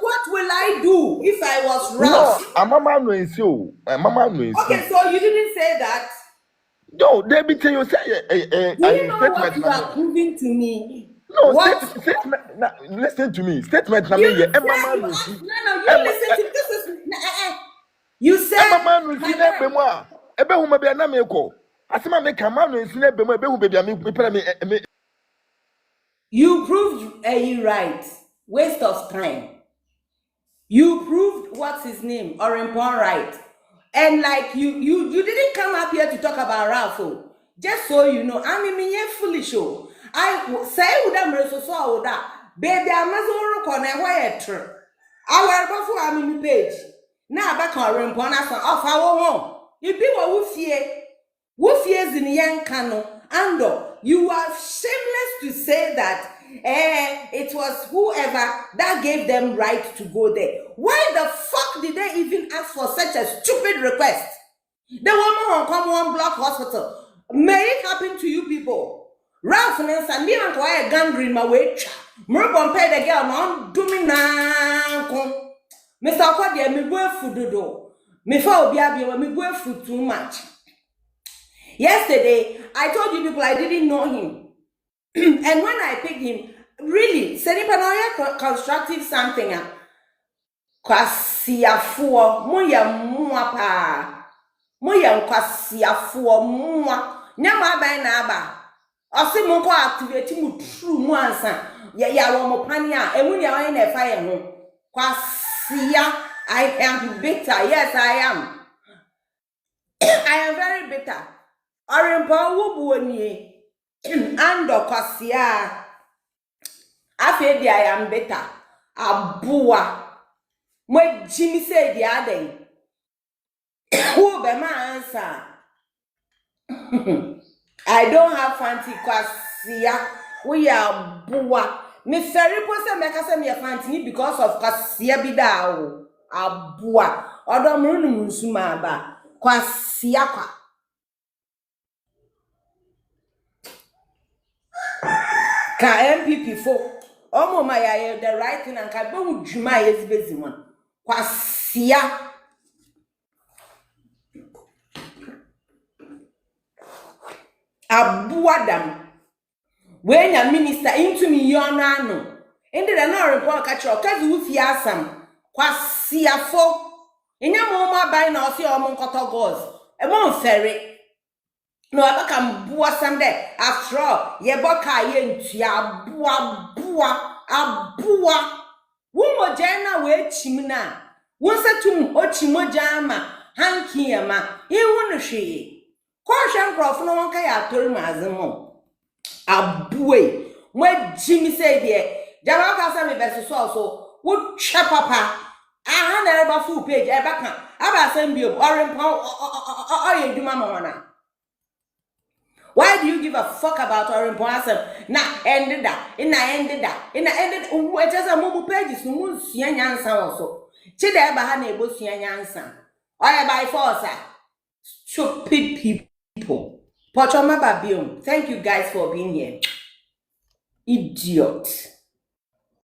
What will I do if I was Ralph? No, I'm a man knows you. Okay, so you didn't say that. No, they be tell you say you know what you are proving to me? No, statement. Listen to me. Statement. No, you listen to this. Is you said Emma man see na bemwa. Ebe hu mabia na meko. Asema me ka man see na bemwa ebe hu bebia me. You proved right. Waste of time. You proved what's his name, Orimpon right. And like you didn't come up here to talk about Ralph. Just so you know, I mean, foolish. I say with them so that baby, I'm not going to wire. I will go for a mini page. Now back on Rimpon as off our home. You be what fears in the young canoe. Ando, you are shameless to say that it was whoever that gave them right to go there. Why the fuck did they even ask for such a stupid request? The woman on Common Block Hospital. May it happen to you people. Ralph and Sandy and quiet gangrene my way. Murphy paid the girl on doing now. Mr. Quadia, me work for the door. Me for Biabio, me work for too much. Yesterday, I told you people I didn't know him. And when I picked him, really, Seripanoya constructive something. Kwasiafuo, moya muapa. Moya kwasiafuo mua. Nyama ba na aba. Ose mo ko activate mu true mu ansa. Ya wo mo pania, emu ne wan na fa ye ho. Kwasia, I am bitter. Yes, I am. I am very bitter. Orimpa wo buoni. Ando kwasia. Afedi I am bitter. Abua. Mo Jimmy said the other. Who be my answer? I don't have fancy kwasia. We are bua. me ferry pose meka se me fantini because of kwasia bi da o aboa odom runum nsuma ba kwasia kwa ka MPP fo omo ma ya the right thing and ka be udwuma yezibezi won kwasia abuadam when your minister into me yonano indi da na report ka chiro kazi wufi asam kwasia fo enya mo ma ban na ofi o mo nkoto gods e mo ferry no abaka mbuwa sam de after all ye boka ye ntua abua wo mo jana we chimna wo setum ochimoja ama hanki ma ihu no hwe ko hwe nkrofo no wonka ya tori mazemo abue mo jimi say de jama ka sa me beso so wo twa papa aha na eba full page e baka aba sam bi orimpo oye duma ma wana. Why do you give a fuck about orimpo asem na ended that it just a mobile pages no mun sua nyansa so chi da eba ha na ebo sua nyansa oye by force stupid people. Pochoma Babium, thank you guys for being here. Idiot.